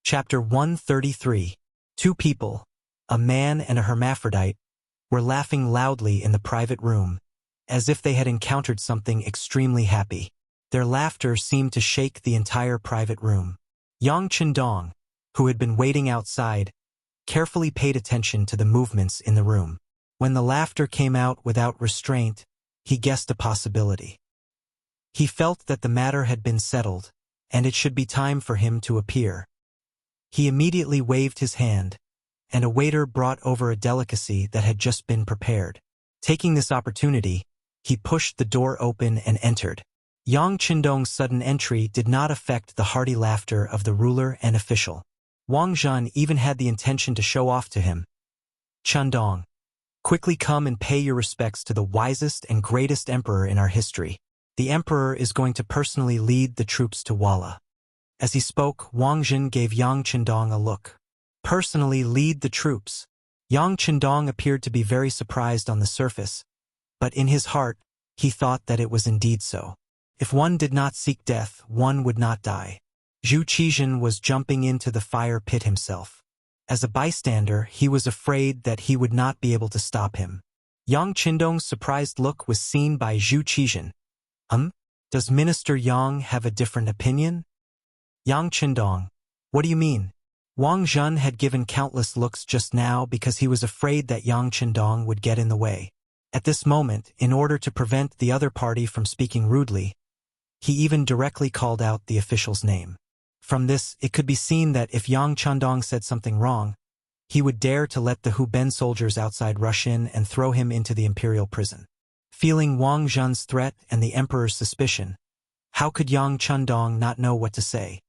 Chapter 133. 2 people, a man and a hermaphrodite, were laughing loudly in the private room, as if they had encountered something extremely happy. Their laughter seemed to shake the entire private room. Yang Qindong, who had been waiting outside, carefully paid attention to the movements in the room. When the laughter came out without restraint, he guessed a possibility. He felt that the matter had been settled, and it should be time for him to appear. He immediately waved his hand, and a waiter brought over a delicacy that had just been prepared. Taking this opportunity, he pushed the door open and entered. Yang Qindong's sudden entry did not affect the hearty laughter of the ruler and official. Wang Zhen even had the intention to show off to him. Qindong, quickly come and pay your respects to the wisest and greatest emperor in our history. The emperor is going to personally lead the troops to Walla. As he spoke, Wang Zhen gave Yang Qindong a look. Personally lead the troops. Yang Qindong appeared to be very surprised on the surface, but in his heart, he thought that it was indeed so. If one did not seek death, one would not die. Zhu Qizhen was jumping into the fire pit himself. As a bystander, he was afraid that he would not be able to stop him. Yang Qindong's surprised look was seen by Zhu Qizhen. Does Minister Yang have a different opinion? Yang Qindong, what do you mean? Wang Zhen had given countless looks just now because he was afraid that Yang Qindong would get in the way. At this moment, in order to prevent the other party from speaking rudely, he even directly called out the official's name. From this, it could be seen that if Yang Qindong said something wrong, he would dare to let the Hu Ben soldiers outside rush in and throw him into the imperial prison. Feeling Wang Zhen's threat and the emperor's suspicion, how could Yang Qindong not know what to say?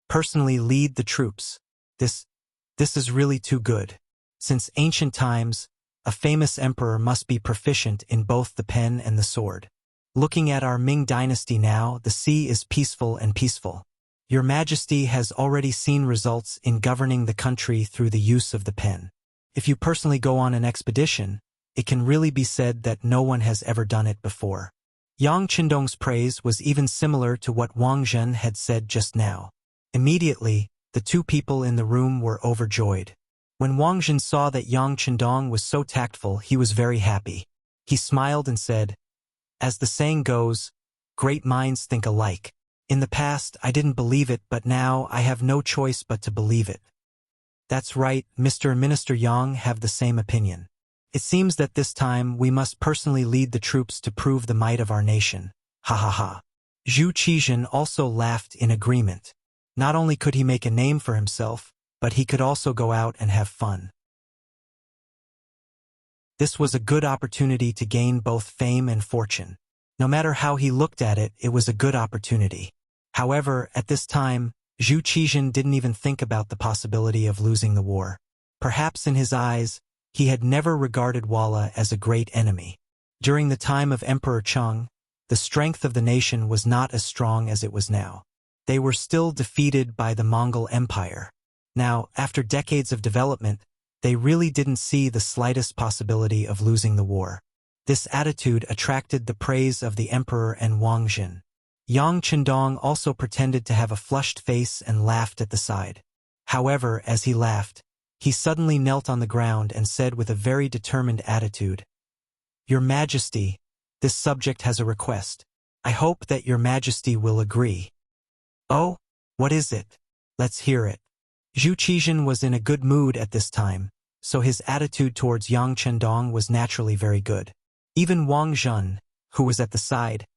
Personally lead the troops. This is really too good. Since ancient times, a famous emperor must be proficient in both the pen and the sword. Looking at our Ming dynasty now, the sea is peaceful and peaceful. Your Majesty has already seen results in governing the country through the use of the pen. If you personally go on an expedition, it can really be said that no one has ever done it before. Yang Qindong's praise was even similar to what Wang Zhen had said just now. Immediately, the two people in the room were overjoyed. When Wang Zhen saw that Yang Qindong was so tactful, he was very happy. He smiled and said, "As the saying goes, great minds think alike. In the past, I didn't believe it, but now I have no choice but to believe it." That's right, Mr. and Minister Yang have the same opinion. It seems that this time we must personally lead the troops to prove the might of our nation. Ha ha ha. Zhu Qizhen also laughed in agreement. Not only could he make a name for himself, but he could also go out and have fun. This was a good opportunity to gain both fame and fortune. No matter how he looked at it, it was a good opportunity. However, at this time, Zhu Qizhen didn't even think about the possibility of losing the war. Perhaps in his eyes, he had never regarded Walla as a great enemy. During the time of Emperor Cheng, the strength of the nation was not as strong as it was now. They were still defeated by the Mongol Empire. Now, after decades of development, they really didn't see the slightest possibility of losing the war. This attitude attracted the praise of the emperor and Wang Zhen. Yang Qindong also pretended to have a flushed face and laughed at the side. However, as he laughed, he suddenly knelt on the ground and said with a very determined attitude, "Your Majesty, this subject has a request. I hope that Your Majesty will agree." "Oh, what is it? Let's hear it." Zhu Qizhen was in a good mood at this time, so his attitude towards Yang Qindong was naturally very good. Even Wang Zhen, who was at the side,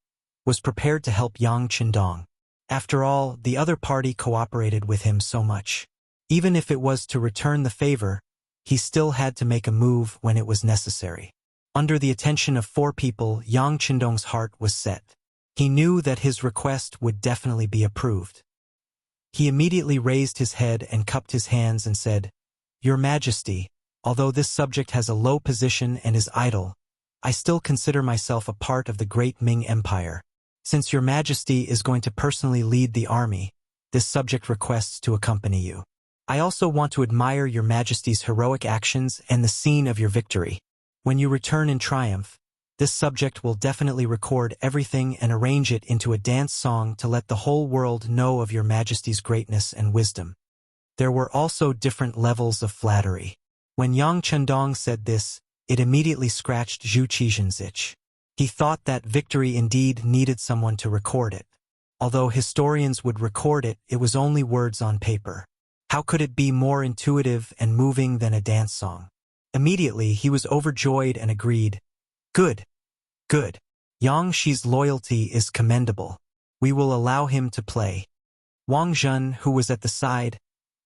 was prepared to help Yang Qindong. After all, the other party cooperated with him so much. Even if it was to return the favor, he still had to make a move when it was necessary. Under the attention of 4 people, Yang Qindong's heart was set. He knew that his request would definitely be approved. He immediately raised his head and cupped his hands and said, "Your Majesty, although this subject has a low position and is idle, I still consider myself a part of the great Ming Empire. Since Your Majesty is going to personally lead the army, this subject requests to accompany you. I also want to admire Your Majesty's heroic actions and the scene of your victory. When you return in triumph, this subject will definitely record everything and arrange it into a dance song to let the whole world know of Your Majesty's greatness and wisdom." There were also different levels of flattery. When Yang Qindong said this, it immediately scratched Zhu Qizhen's itch. He thought that victory indeed needed someone to record it. Although historians would record it, it was only words on paper. How could it be more intuitive and moving than a dance song? Immediately, he was overjoyed and agreed, "Good, good. Yang Shi's loyalty is commendable. We will allow him to play." Wang Zhen, who was at the side,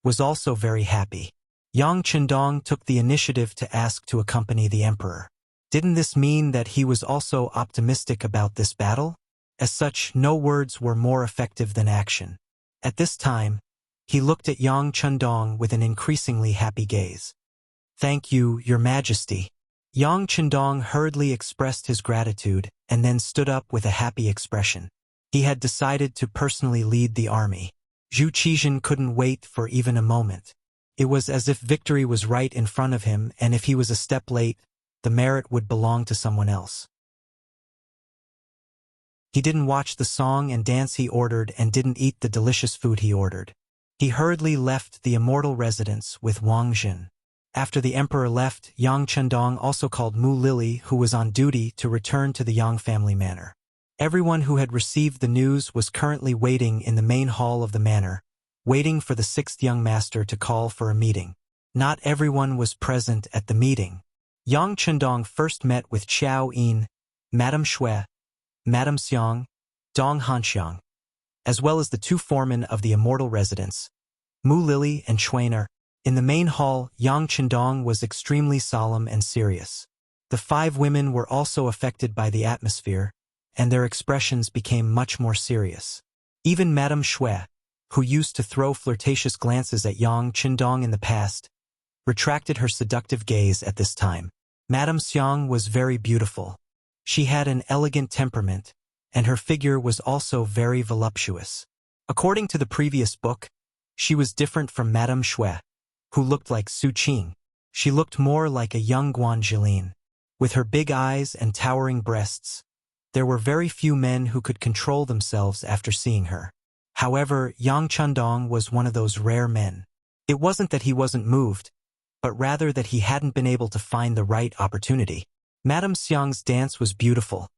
was also very happy. Yang Qindong took the initiative to ask to accompany the emperor. Didn't this mean that he was also optimistic about this battle? As such, no words were more effective than action. At this time, he looked at Yang Qindong with an increasingly happy gaze. "Thank you, Your Majesty." Yang Qindong hurriedly expressed his gratitude and then stood up with a happy expression. He had decided to personally lead the army. Zhu Qizhen couldn't wait for even a moment. It was as if victory was right in front of him, and if he was a step late, the merit would belong to someone else. He didn't watch the song and dance he ordered and didn't eat the delicious food he ordered. He hurriedly left the immortal residence with Wang Zhen. After the emperor left, Yang Qindong also called Mu Lili, who was on duty, to return to the Yang family manor. Everyone who had received the news was currently waiting in the main hall of the manor, waiting for the 6th young master to call for a meeting. Not everyone was present at the meeting. Yang Qindong first met with Qiao Yin, Madame Shui, Madame Xiang, Dong Hanxiang, as well as the 2 foremen of the immortal residence, Mu Lili and Chuaner. In the main hall, Yang Qindong was extremely solemn and serious. The 5 women were also affected by the atmosphere, and their expressions became much more serious. Even Madame Shui, who used to throw flirtatious glances at Yang Qindong in the past, retracted her seductive gaze at this time. Madame Xiang was very beautiful. She had an elegant temperament, and her figure was also very voluptuous. According to the previous book, she was different from Madame Shui, who looked like Su Qing. She looked more like a young Guanjilin. With her big eyes and towering breasts, there were very few men who could control themselves after seeing her. However, Yang Chandong was one of those rare men. It wasn't that he wasn't moved, but rather that he hadn't been able to find the right opportunity. Madame Xiang's dance was beautiful,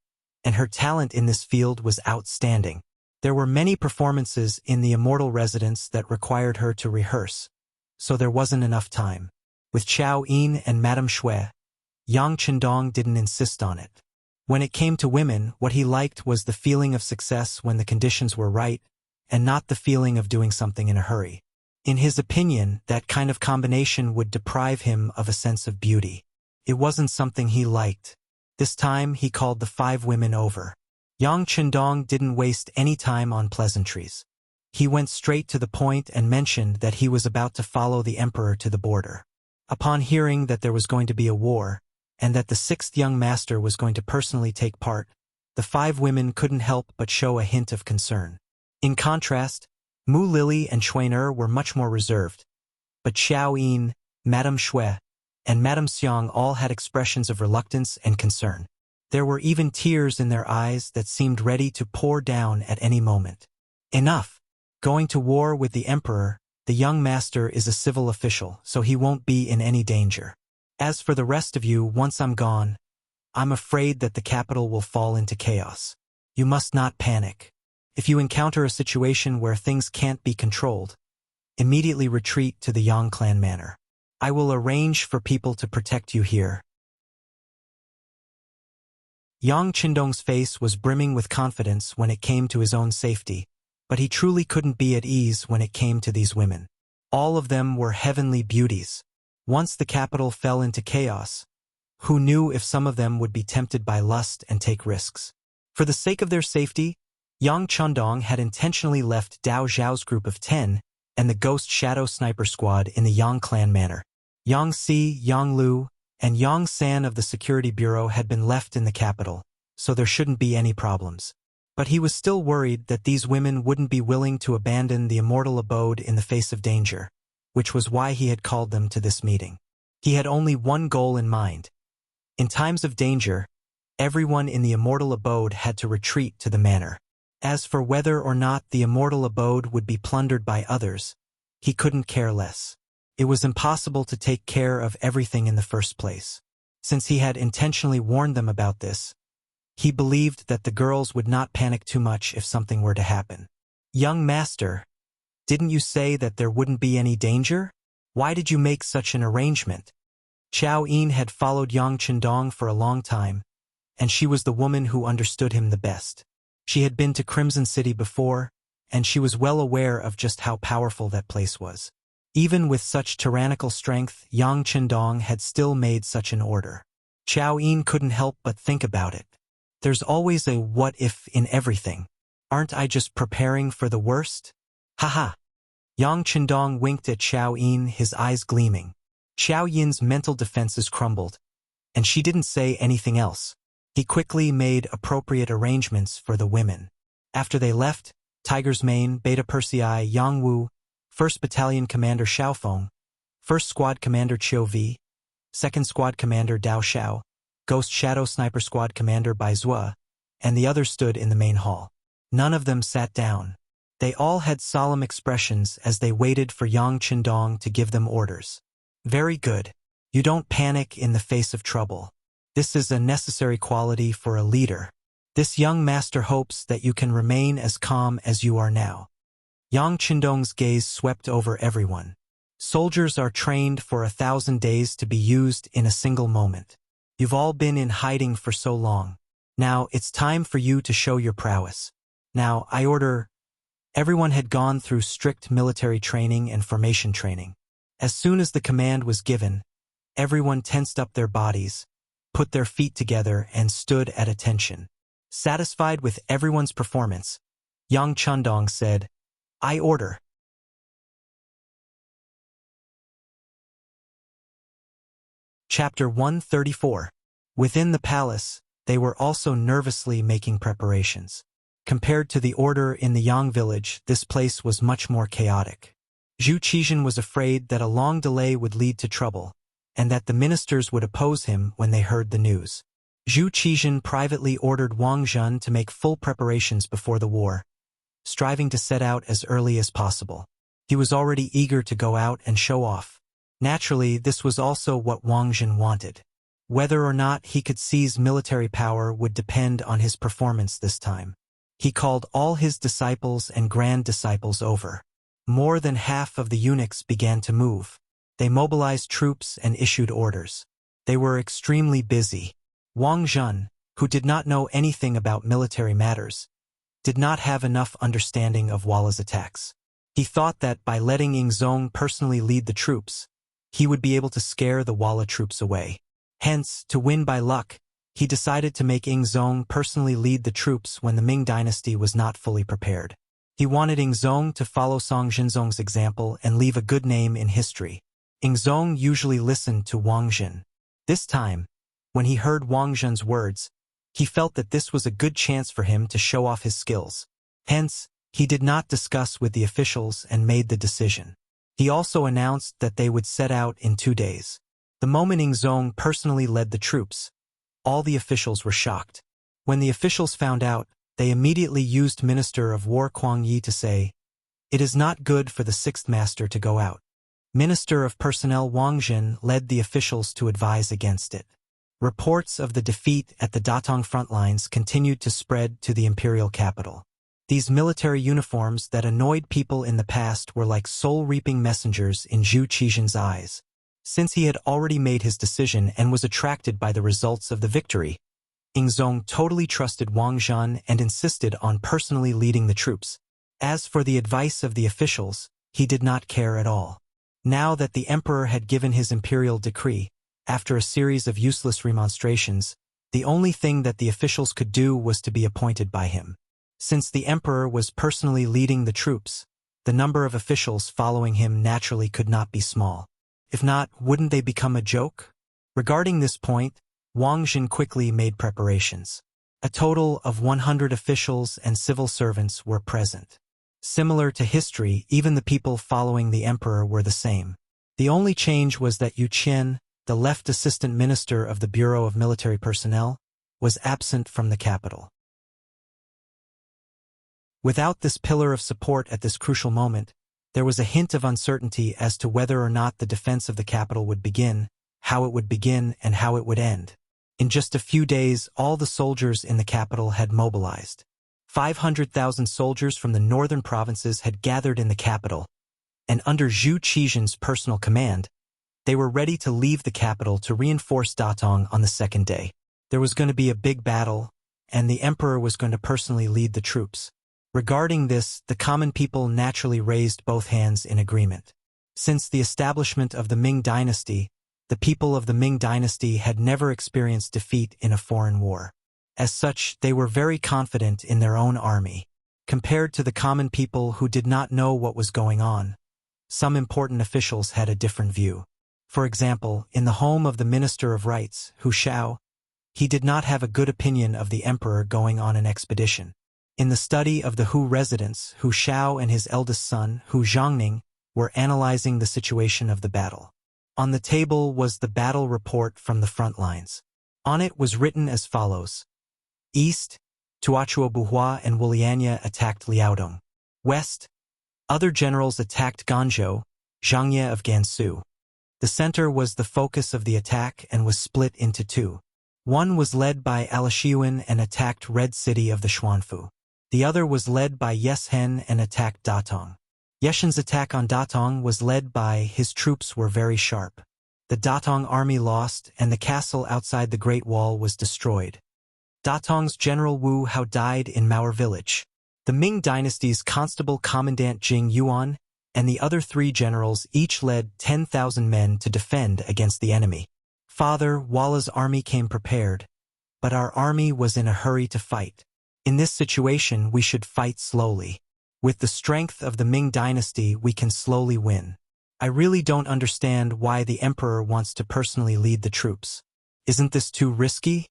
and her talent in this field was outstanding. There were many performances in the immortal residence that required her to rehearse, so there wasn't enough time. With Chao Yin and Madame Shui, Yang Chandong didn't insist on it. When it came to women, what he liked was the feeling of success when the conditions were right, and not the feeling of doing something in a hurry. In his opinion, that kind of combination would deprive him of a sense of beauty. It wasn't something he liked. This time, he called the 5 women over. Yang Chandong didn't waste any time on pleasantries. He went straight to the point and mentioned that he was about to follow the emperor to the border. Upon hearing that there was going to be a war, and that the 6th young master was going to personally take part, the 5 women couldn't help but show a hint of concern. In contrast, Mu Lily and Chuan were much more reserved, but Xiao Yin, Madame Shui, and Madame Xiang all had expressions of reluctance and concern. There were even tears in their eyes that seemed ready to pour down at any moment. Enough! Going to war with the emperor, the young master is a civil official, so he won't be in any danger. As for the rest of you, once I'm gone, I'm afraid that the capital will fall into chaos. You must not panic. If you encounter a situation where things can't be controlled, immediately retreat to the Yang clan manor. I will arrange for people to protect you here. Yang Chandong's face was brimming with confidence when it came to his own safety, but he truly couldn't be at ease when it came to these women. All of them were heavenly beauties. Once the capital fell into chaos, who knew if some of them would be tempted by lust and take risks? For the sake of their safety, Yang Chandong had intentionally left Dao Zhao's group of 10 and the Ghost Shadow Sniper Squad in the Yang clan manor. Yang Si, Yang Lu, and Yang San of the Security Bureau had been left in the capital, so there shouldn't be any problems. But he was still worried that these women wouldn't be willing to abandon the immortal abode in the face of danger, which was why he had called them to this meeting. He had only one goal in mind. In times of danger, everyone in the immortal abode had to retreat to the manor. As for whether or not the immortal abode would be plundered by others, he couldn't care less. It was impossible to take care of everything in the first place. Since he had intentionally warned them about this, he believed that the girls would not panic too much if something were to happen. Young master, didn't you say that there wouldn't be any danger? Why did you make such an arrangement? Chao Yin had followed Yang Chandong for a long time, and she was the woman who understood him the best. She had been to Crimson City before, and she was well aware of just how powerful that place was. Even with such tyrannical strength, Yang Chandong had still made such an order. Chao Yin couldn't help but think about it. There's always a what-if in everything. Aren't I just preparing for the worst? Haha. Yang Chandong winked at Chao Yin, his eyes gleaming. Chao Yin's mental defenses crumbled, and she didn't say anything else. He quickly made appropriate arrangements for the women. After they left, Tiger's Mane, Beta Persei, Yang Wu, 1st Battalion Commander Xiaofeng, 1st Squad Commander Qiu Vi, 2nd Squad Commander Dao Xiao, Ghost Shadow Sniper Squad Commander Bai Zua, and the others stood in the main hall. None of them sat down. They all had solemn expressions as they waited for Yang Chandong to give them orders. Very good. You don't panic in the face of trouble. This is a necessary quality for a leader. This young master hopes that you can remain as calm as you are now. Yang Chandong's gaze swept over everyone. Soldiers are trained for 1,000 days to be used in a single moment. You've all been in hiding for so long. Now it's time for you to show your prowess. Now I order. Everyone had gone through strict military training and formation training. As soon as the command was given, everyone tensed up their bodies, put their feet together, and stood at attention. Satisfied with everyone's performance, Yang Chandong said, I order. Chapter 134. Within the palace, they were also nervously making preparations. Compared to the order in the Yang village, this place was much more chaotic. Zhu Qizhen was afraid that a long delay would lead to trouble, and that the ministers would oppose him when they heard the news. Zhu Qizhen privately ordered Wang Zhen to make full preparations before the war, striving to set out as early as possible. He was already eager to go out and show off. Naturally, this was also what Wang Zhen wanted. Whether or not he could seize military power would depend on his performance this time. He called all his disciples and grand disciples over. More than half of the eunuchs began to move. They mobilized troops and issued orders. They were extremely busy. Wang Zhen, who did not know anything about military matters, did not have enough understanding of Walla's attacks. He thought that by letting Ying Zong personally lead the troops, he would be able to scare the Walla troops away. Hence, to win by luck, he decided to make Ying Zong personally lead the troops when the Ming dynasty was not fully prepared. He wanted Ying Zong to follow Song Jinzong's example and leave a good name in history. Ying Zong usually listened to Wang Zhen. This time, when he heard Wang Zhen's words, he felt that this was a good chance for him to show off his skills. Hence, he did not discuss with the officials and made the decision. He also announced that they would set out in 2 days. The moment Ying Zong personally led the troops, all the officials were shocked. When the officials found out, they immediately used Minister of War Kuang Yi to say, "It is not good for the sixth master to go out." Minister of Personnel Wang Zhen led the officials to advise against it. Reports of the defeat at the Datong front lines continued to spread to the imperial capital. These military uniforms that annoyed people in the past were like soul-reaping messengers in Zhu Qizhen's eyes. Since he had already made his decision and was attracted by the results of the victory, Ying Zong totally trusted Wang Zhen and insisted on personally leading the troops. As for the advice of the officials, he did not care at all. Now that the emperor had given his imperial decree, after a series of useless remonstrations, the only thing that the officials could do was to be appointed by him. Since the emperor was personally leading the troops, the number of officials following him naturally could not be small. If not, wouldn't they become a joke? Regarding this point, Wang Zhen quickly made preparations. A total of 100 officials and civil servants were present. Similar to history, even the people following the emperor were the same. The only change was that Yu Qian, the left assistant minister of the Bureau of Military Personnel, was absent from the capital. Without this pillar of support at this crucial moment, there was a hint of uncertainty as to whether or not the defense of the capital would begin, how it would begin, and how it would end. In just a few days, all the soldiers in the capital had mobilized. 500,000 soldiers from the northern provinces had gathered in the capital, and under Zhu Qizhen's personal command, they were ready to leave the capital to reinforce Datong on the second day. There was going to be a big battle, and the emperor was going to personally lead the troops. Regarding this, the common people naturally raised both hands in agreement. Since the establishment of the Ming dynasty, the people of the Ming dynasty had never experienced defeat in a foreign war. As such, they were very confident in their own army. Compared to the common people who did not know what was going on, some important officials had a different view. For example, in the home of the Minister of Rights, Hu Shao, he did not have a good opinion of the emperor going on an expedition. In the study of the Hu residence, Hu Shao and his eldest son, Hu Zhongning, were analyzing the situation of the battle. On the table was the battle report from the front lines. On it was written as follows. East, Tuachuo Buhua and Wulianya attacked Liaodong. West, other generals attacked Ganzhou, Zhangye of Gansu. The center was the focus of the attack and was split into two. One was led by Alishiwen and attacked Red City of the Xuanfu. The other was led by Yeshen and attacked Datong. Yeshen's attack on Datong was led by his troops were very sharp. The Datong army lost and the castle outside the Great Wall was destroyed. Datong's General Wu Hao died in Maor village. The Ming dynasty's constable commandant Jing Yuan and the other 3 generals each led 10,000 men to defend against the enemy. Father, Walla's army came prepared, but our army was in a hurry to fight. In this situation, we should fight slowly. With the strength of the Ming dynasty, we can slowly win. I really don't understand why the emperor wants to personally lead the troops. Isn't this too risky?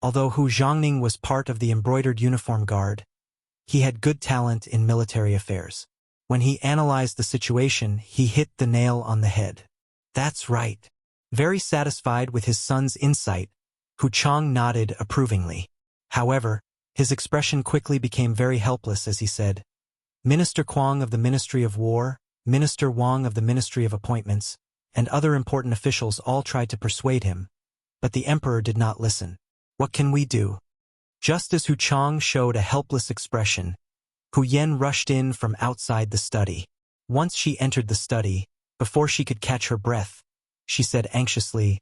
Although Hu Zhongning was part of the embroidered uniform guard, He had good talent in military affairs. When he analyzed the situation, he hit the nail on the head. That's right. Very satisfied with his son's insight, Hu Chang nodded approvingly. However, his expression quickly became very helpless as he said, Minister Kwang of the Ministry of War, Minister Wang of the Ministry of Appointments, and other important officials all tried to persuade him, but the emperor did not listen. What can we do? Just as Hu Chang showed a helpless expression, Hu Yen rushed in from outside the study. Once she entered the study, before she could catch her breath, she said anxiously,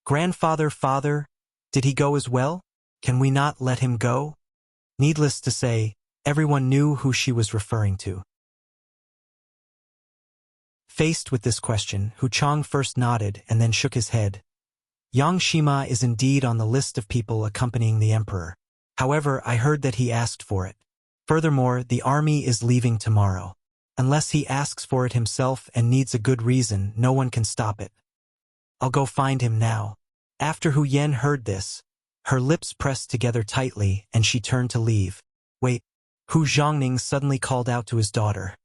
Grandfather, father, did he go as well? Can we not let him go? Needless to say, everyone knew who she was referring to. Faced with this question, Hu Chang first nodded and then shook his head. Yang Shima is indeed on the list of people accompanying the emperor. However, I heard that he asked for it. Furthermore, the army is leaving tomorrow. Unless he asks for it himself and needs a good reason, no one can stop it. I'll go find him now. After Hu Yen heard this, her lips pressed together tightly and she turned to leave. Wait, Hu Zhongning suddenly called out to his daughter.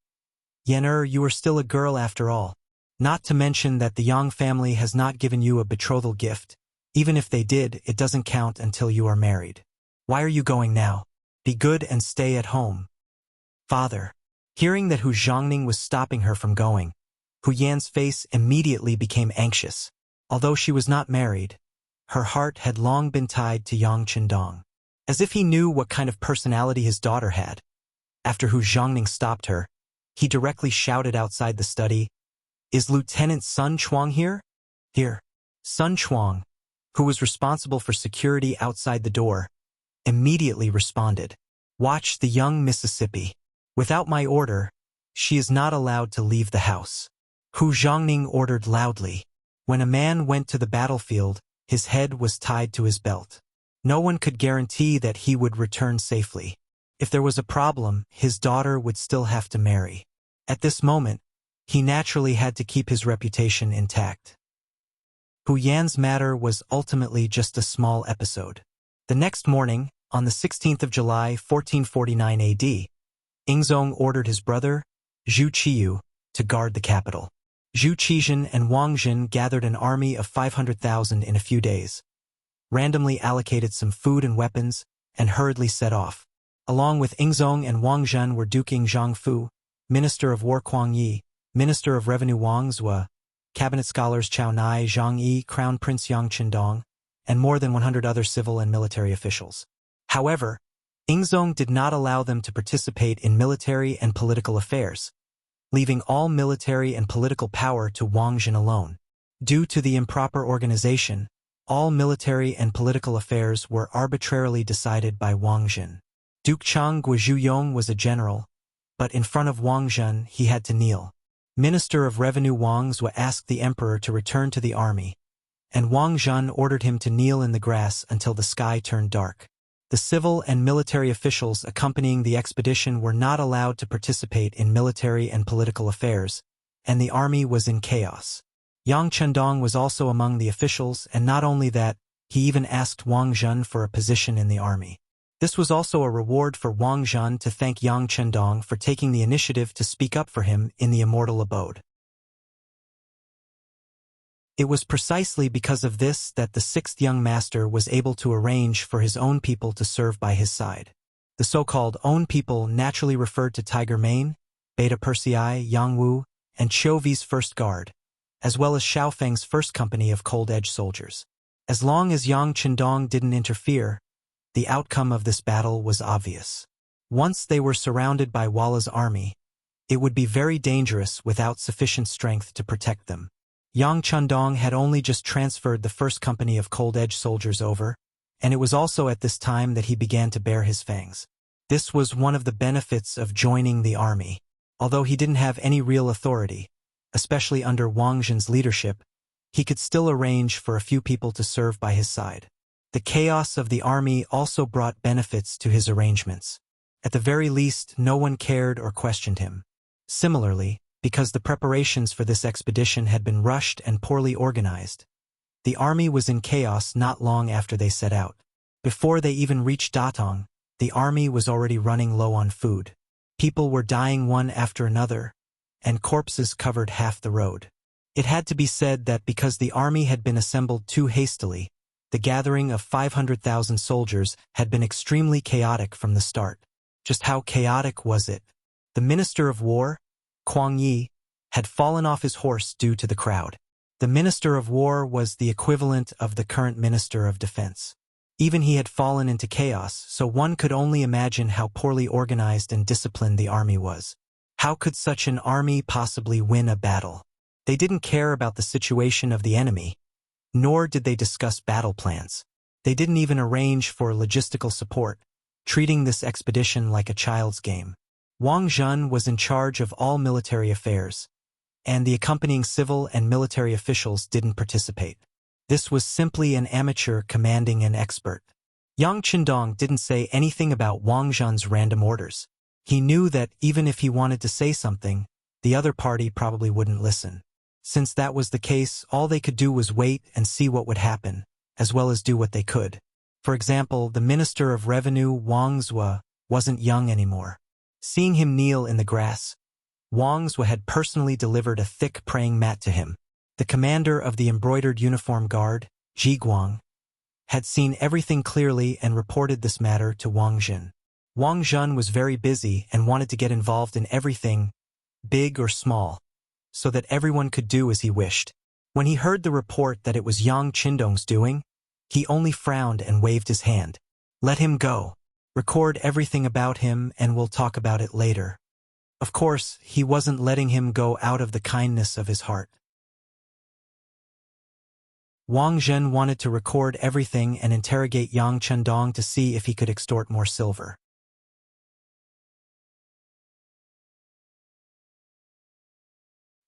Yen-er, you are still a girl after all. Not to mention that the Yang family has not given you a betrothal gift. Even if they did, it doesn't count until you are married. Why are you going now? Be good and stay at home. Father. Hearing that Hu Zhongning was stopping her from going, Hu Yan's face immediately became anxious. Although she was not married, her heart had long been tied to Yang Qindong. As if he knew what kind of personality his daughter had. After Hu Zhongning stopped her, he directly shouted outside the study, Is Lieutenant Sun Chuang here? Here. Sun Chuang, who was responsible for security outside the door, immediately responded, Watch the young Mississippi. Without my order, she is not allowed to leave the house. Hu Zhongning ordered loudly. When a man went to the battlefield, his head was tied to his belt. No one could guarantee that he would return safely. If there was a problem, his daughter would still have to marry. At this moment, he naturally had to keep his reputation intact. Hu Yan's matter was ultimately just a small episode. The next morning, on the 16th of July, 1449 AD, Ingzong ordered his brother, Zhu Qiyu, to guard the capital. Zhu Qizhen and Wang Jin gathered an army of 500,000 in a few days, randomly allocated some food and weapons, and hurriedly set off. Along with Ingzong and Wang Zhen were Duking Zhang Fu, Minister of War Kuang Yi, Minister of Revenue Wang Zhua, Cabinet Scholars Chao Nai Zhang Yi, Crown Prince Yang Qindong, and more than 100 other civil and military officials. However, Ingzong did not allow them to participate in military and political affairs, leaving all military and political power to Wang Jin alone. Due to the improper organization, all military and political affairs were arbitrarily decided by Wang Jin. Duke Chang Guizhuyong was a general, but in front of Wang Jin he had to kneel. Minister of Revenue Wang Zhua asked the emperor to return to the army, and Wang Jin ordered him to kneel in the grass until the sky turned dark. The civil and military officials accompanying the expedition were not allowed to participate in military and political affairs, and the army was in chaos. Yang Qindong was also among the officials, and not only that, he even asked Wang Jin for a position in the army. This was also a reward for Wang Jin to thank Yang Qindong for taking the initiative to speak up for him in the immortal abode. It was precisely because of this that the sixth young master was able to arrange for his own people to serve by his side. The so-called own people naturally referred to Tiger Mane, Beta Persei, Yang Wu, and Qiu Vi's first guard, as well as Xiaofeng's first company of cold-edge soldiers. As long as Yang Qindong didn't interfere, the outcome of this battle was obvious. Once they were surrounded by Walla's army, it would be very dangerous without sufficient strength to protect them. Yang Qindong had only just transferred the first company of cold-edge soldiers over, and it was also at this time that he began to bare his fangs. This was one of the benefits of joining the army. Although he didn't have any real authority, especially under Wang Jin's leadership, he could still arrange for a few people to serve by his side. The chaos of the army also brought benefits to his arrangements. At the very least, no one cared or questioned him. Similarly, because the preparations for this expedition had been rushed and poorly organized, the army was in chaos not long after they set out. Before they even reached Datong, The army was already running low on food. People were dying one after another, and corpses covered half the road. It had to be said that because the army had been assembled too hastily, the gathering of 500,000 soldiers had been extremely chaotic from the start. Just how chaotic was it? The Minister of War, Kuang Yi, had fallen off his horse due to the crowd. The Minister of War was the equivalent of the current Minister of Defense. Even he had fallen into chaos, so one could only imagine how poorly organized and disciplined the army was. How could such an army possibly win a battle? They didn't care about the situation of the enemy, nor did they discuss battle plans. They didn't even arrange for logistical support, treating this expedition like a child's game. Wang Zhen was in charge of all military affairs, and the accompanying civil and military officials didn't participate. This was simply an amateur commanding an expert. Yang Qindong didn't say anything about Wang Zhen's random orders. He knew that even if he wanted to say something, the other party probably wouldn't listen. Since that was the case, all they could do was wait and see what would happen, as well as do what they could. For example, the Minister of Revenue, Wang Zhua, wasn't young anymore. Seeing him kneel in the grass, Wang Zhua had personally delivered a thick praying mat to him. The commander of the embroidered uniform guard, Ji Guang, had seen everything clearly and reported this matter to Wang Zhen. Wang Zhen was very busy and wanted to get involved in everything, big or small, so that everyone could do as he wished. When he heard the report that it was Yang Qindong's doing, he only frowned and waved his hand. Let him go. Record everything about him and we'll talk about it later. Of course, he wasn't letting him go out of the kindness of his heart. Wang Zhen wanted to record everything and interrogate Yang Qindong to see if he could extort more silver.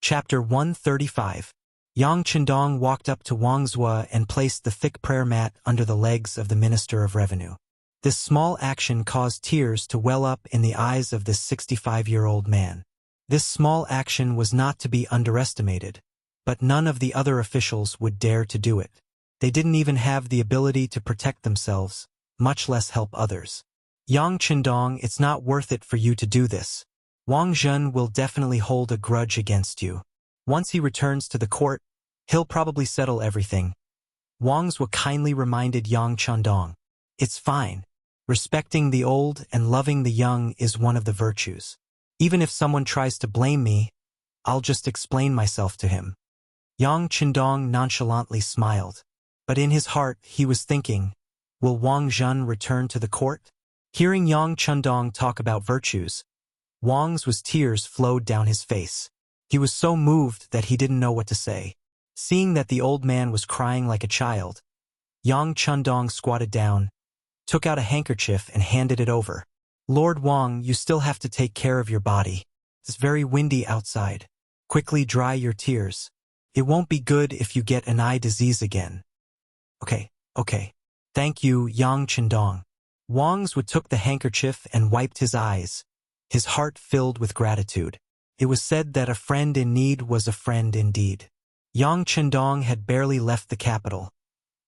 Chapter 135. Yang Qindong walked up to Wang Zhua and placed the thick prayer mat under the legs of the Minister of Revenue. This small action caused tears to well up in the eyes of this 65-year-old man. This small action was not to be underestimated, but none of the other officials would dare to do it. They didn't even have the ability to protect themselves, much less help others. Yang Qindong, it's not worth it for you to do this. Wang Zhen will definitely hold a grudge against you. Once he returns to the court, he'll probably settle everything. Wang Zhua kindly reminded Yang Qindong. It's fine. Respecting the old and loving the young is one of the virtues. Even if someone tries to blame me, I'll just explain myself to him. Yang Qindong nonchalantly smiled, but in his heart he was thinking, will Wang Zhen return to the court? Hearing Yang Qindong talk about virtues, Wang Zhua's tears flowed down his face. He was so moved that he didn't know what to say. Seeing that the old man was crying like a child, Yang Qindong squatted down, took out a handkerchief and handed it over. Lord Wang, you still have to take care of your body. It's very windy outside. Quickly dry your tears. It won't be good if you get an eye disease again. Okay. Thank you, Yang Qindong. Wang Zhua took the handkerchief and wiped his eyes, his heart filled with gratitude. It was said that a friend in need was a friend indeed. Yang Qindong had barely left the capital,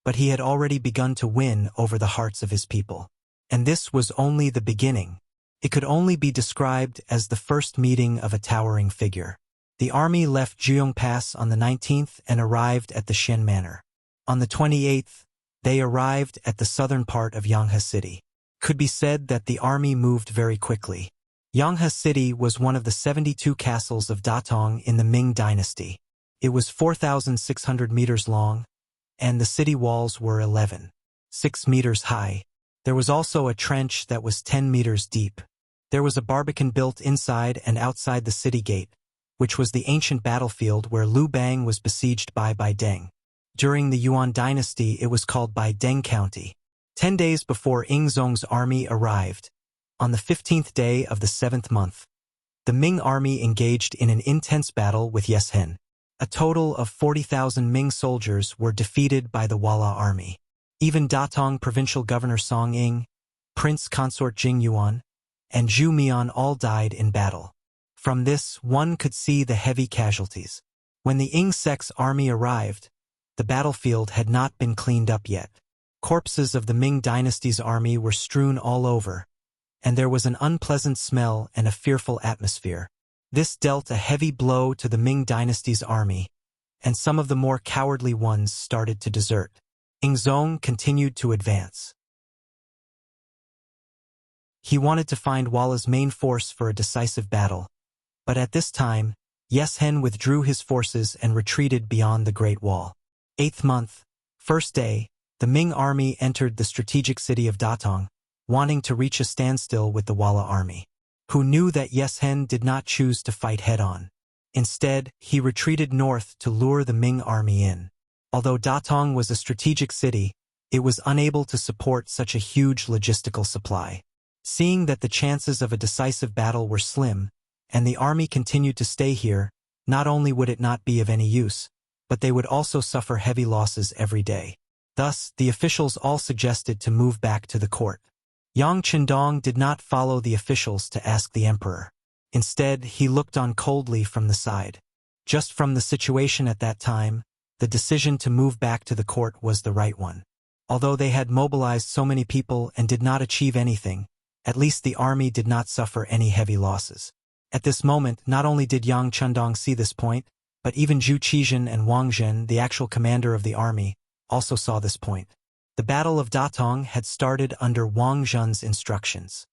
but he had already begun to win over the hearts of his people. And this was only the beginning. It could only be described as the first meeting of a towering figure. The army left Jiong Pass on the 19th and arrived at the Shen Manor. On the 28th, they arrived at the southern part of Yanghe City. Could be said that the army moved very quickly. Yanghe City was one of the 72 castles of Datong in the Ming dynasty. It was 4,600 meters long, and the city walls were 11.6 meters high. There was also a trench that was 10 meters deep. There was a barbican built inside and outside the city gate, which was the ancient battlefield where Liu Bang was besieged by Bai Deng. During the Yuan dynasty, it was called Bai Deng County. 10 days before Ingzong's army arrived, on the 15th day of the 7th month, the Ming army engaged in an intense battle with Yeshen. A total of 40,000 Ming soldiers were defeated by the Wala army. Even Datong provincial governor Song Ying, prince consort Jing Yuan, and Zhu Mian all died in battle. From this, one could see the heavy casualties. When the Ying sect's army arrived, the battlefield had not been cleaned up yet. Corpses of the Ming dynasty's army were strewn all over, and there was an unpleasant smell and a fearful atmosphere. This dealt a heavy blow to the Ming dynasty's army, and some of the more cowardly ones started to desert. Ingzong continued to advance. He wanted to find Walla's main force for a decisive battle, but at this time, Yeshen withdrew his forces and retreated beyond the Great Wall. 8th month, first day, the Ming army entered the strategic city of Datong, wanting to reach a standstill with the Walla army, who knew that Yeshen did not choose to fight head-on. Instead, he retreated north to lure the Ming army in. Although Datong was a strategic city, it was unable to support such a huge logistical supply. Seeing that the chances of a decisive battle were slim, and the army continued to stay here, not only would it not be of any use, but they would also suffer heavy losses every day. Thus, the officials all suggested to move back to the court. Yang Qindong did not follow the officials to ask the emperor. Instead, he looked on coldly from the side. Just from the situation at that time, the decision to move back to the court was the right one. Although they had mobilized so many people and did not achieve anything, at least the army did not suffer any heavy losses. At this moment, not only did Yang Qindong see this point, but even Zhu Qizhen and Wang Zhen, the actual commander of the army, also saw this point. The Battle of Datong had started under Wang Zhen's instructions.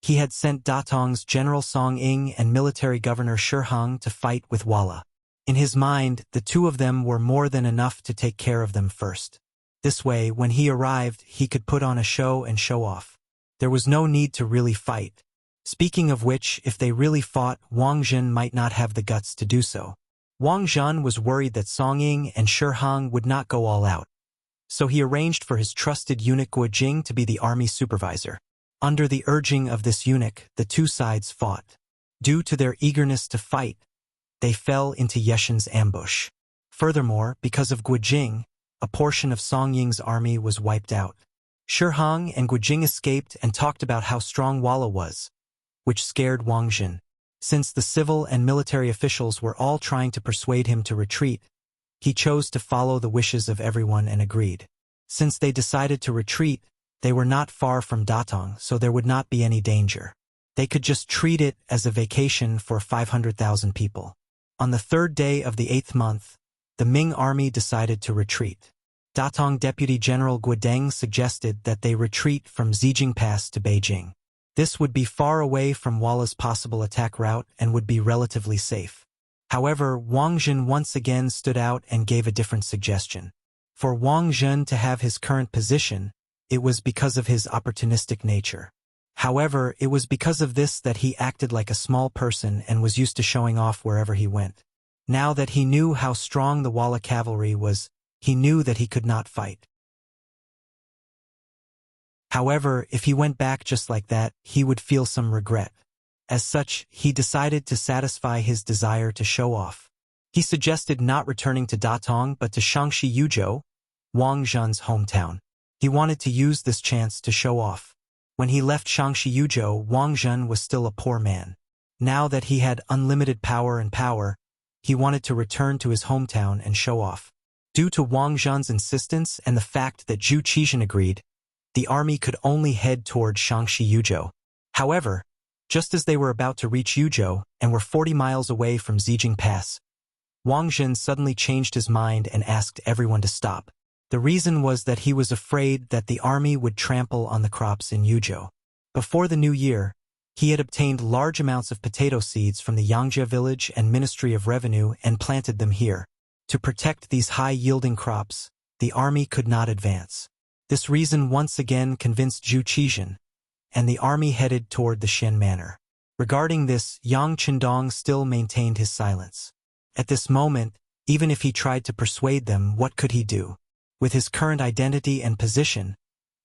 He had sent Datong's General Song Ying and military governor Shi Hang to fight with Walla. In his mind, the two of them were more than enough to take care of them first. This way, when he arrived, he could put on a show and show off. There was no need to really fight. Speaking of which, if they really fought, Wang Zhen might not have the guts to do so. Wang Zhen was worried that Song Ying and Shi Hang would not go all out, so he arranged for his trusted eunuch Guo Jing to be the army supervisor. Under the urging of this eunuch, the two sides fought. Due to their eagerness to fight, they fell into Yeshen's ambush. Furthermore, because of Guo Jing, a portion of Song Ying's army was wiped out. Shi Hang and Guo Jing escaped and talked about how strong Walla was, which scared Wang Zhen. Since the civil and military officials were all trying to persuade him to retreat, he chose to follow the wishes of everyone and agreed. Since they decided to retreat, they were not far from Datong, so there would not be any danger. They could just treat it as a vacation for 500,000 people. On the 3rd day of the 8th month, the Ming army decided to retreat. Datong Deputy General Guo Deng suggested that they retreat from Zijing Pass to Beijing. This would be far away from Walla's possible attack route and would be relatively safe. However, Wang Zhen once again stood out and gave a different suggestion. For Wang Zhen to have his current position, it was because of his opportunistic nature. However, it was because of this that he acted like a small person and was used to showing off wherever he went. Now that he knew how strong the Walla cavalry was, he knew that he could not fight. However, if he went back just like that, he would feel some regret. As such, he decided to satisfy his desire to show off. He suggested not returning to Datong but to Shangxi Yuzhou, Wang Zhen's hometown. He wanted to use this chance to show off. When he left Shangxi Yuzhou, Wang Zhen was still a poor man. Now that he had unlimited power, he wanted to return to his hometown and show off. Due to Wang Zhen's insistence and the fact that Zhu Qizhen agreed, the army could only head toward Shangxi Yuzhou. However, just as they were about to reach Yuzhou and were 40 miles away from Zijing Pass, Wang Zhen suddenly changed his mind and asked everyone to stop. The reason was that he was afraid that the army would trample on the crops in Yuzhou. Before the new year, he had obtained large amounts of potato seeds from the Yangjia village and Ministry of Revenue and planted them here. To protect these high-yielding crops, the army could not advance. This reason once again convinced Zhu Qizhen, and the army headed toward the Shen Manor. Regarding this, Yang Qindong still maintained his silence. At this moment, even if he tried to persuade them, what could he do? With his current identity and position,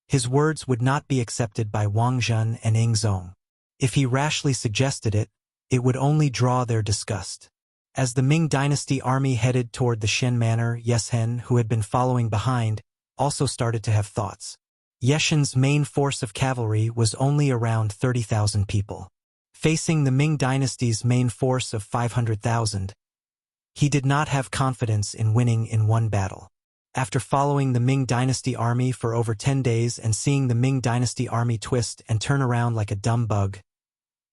his words would not be accepted by Wang Zhen and Ingzong. If he rashly suggested it, it would only draw their disgust. As the Ming dynasty army headed toward the Shen Manor, Yeshen, who had been following behind, also started to have thoughts. Yeshen's main force of cavalry was only around 30,000 people. Facing the Ming dynasty's main force of 500,000, he did not have confidence in winning in one battle. After following the Ming Dynasty army for over 10 days and seeing the Ming Dynasty army twist and turn around like a dumb bug,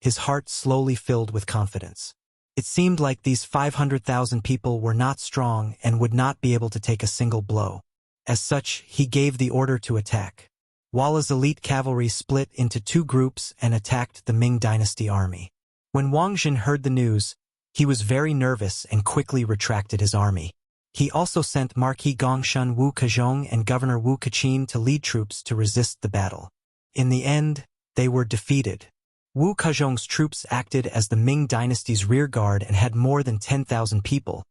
his heart slowly filled with confidence. It seemed like these 500,000 people were not strong and would not be able to take a single blow. As such, he gave the order to attack. Walla's elite cavalry split into 2 groups and attacked the Ming Dynasty army. When Wang Jin heard the news, he was very nervous and quickly retracted his army. He also sent Marquis Gongshun Wu Kazhong and Governor Wu Kaqin to lead troops to resist the battle. In the end, they were defeated. Wu Kazhong's troops acted as the Ming Dynasty's rear guard and had more than 10,000 people,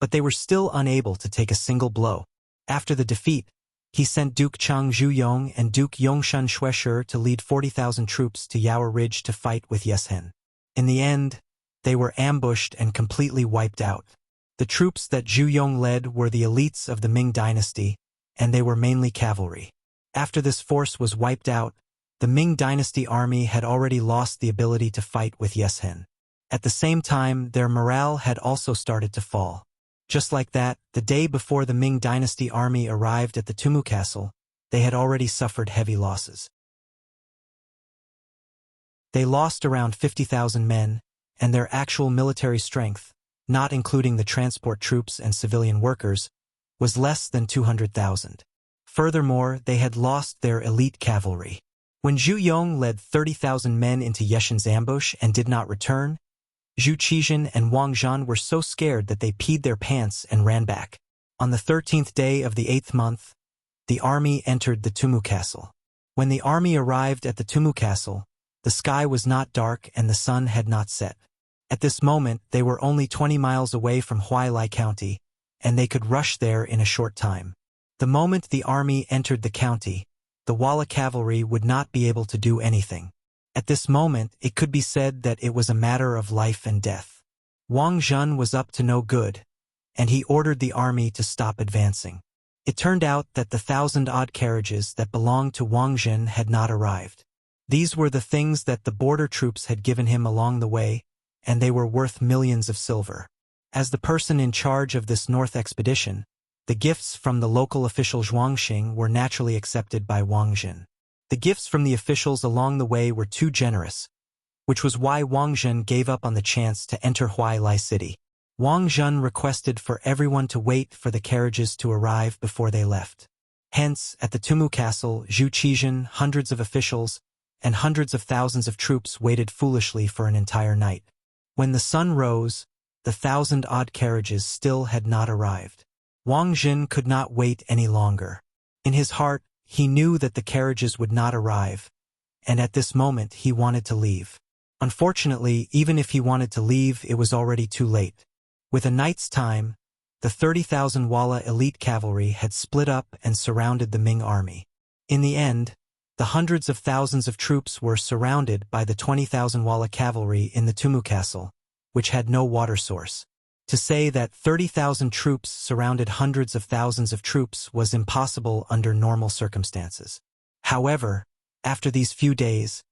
but they were still unable to take a single blow. After the defeat, he sent Duke Chang Zhuyong and Duke Yongshan Xueshi to lead 40,000 troops to Yaowa Ridge to fight with Yeshen. In the end, they were ambushed and completely wiped out. The troops that Zhuyong led were the elites of the Ming Dynasty, and they were mainly cavalry. After this force was wiped out, the Ming Dynasty army had already lost the ability to fight with Yeshen. At the same time, their morale had also started to fall. Just like that, the day before the Ming Dynasty army arrived at the Tumu Castle, they had already suffered heavy losses. They lost around 50,000 men, and their actual military strength, not including the transport troops and civilian workers, was less than 200,000. Furthermore, they had lost their elite cavalry. When Zhu Yong led 30,000 men into Yeshen's ambush and did not return, Zhu Qizhen and Wang Zhan were so scared that they peed their pants and ran back. On the 13th day of the 8th month, the army entered the Tumu Castle. When the army arrived at the Tumu Castle, the sky was not dark and the sun had not set. At this moment, they were only 20 miles away from Huailai County, and they could rush there in a short time. The moment the army entered the county, the Walla cavalry would not be able to do anything. At this moment, it could be said that it was a matter of life and death. Wang Zhan was up to no good, and he ordered the army to stop advancing. It turned out that the 1,000-odd carriages that belonged to Wang Zhan had not arrived. These were the things that the border troops had given him along the way, and they were worth millions of silver. As the person in charge of this north expedition, the gifts from the local official Zhuangxing were naturally accepted by Wang Zhan. The gifts from the officials along the way were too generous, which was why Wang Zhan gave up on the chance to enter Huailai City. Wang Zhan requested for everyone to wait for the carriages to arrive before they left. Hence, at the Tumu Castle, Zhu Qizhen, hundreds of officials, and hundreds of thousands of troops waited foolishly for an entire night. When the sun rose, the 1,000-odd carriages still had not arrived. Wang Zhan could not wait any longer. In his heart, he knew that the carriages would not arrive, and at this moment he wanted to leave. Unfortunately, even if he wanted to leave, it was already too late. With a night's time, the 30,000 Walla elite cavalry had split up and surrounded the Ming army. In the end, the hundreds of thousands of troops were surrounded by the 20,000 Walla cavalry in the Tumu Castle, which had no water source. To say that 30,000 troops surrounded hundreds of thousands of troops was impossible under normal circumstances. However, after these few days,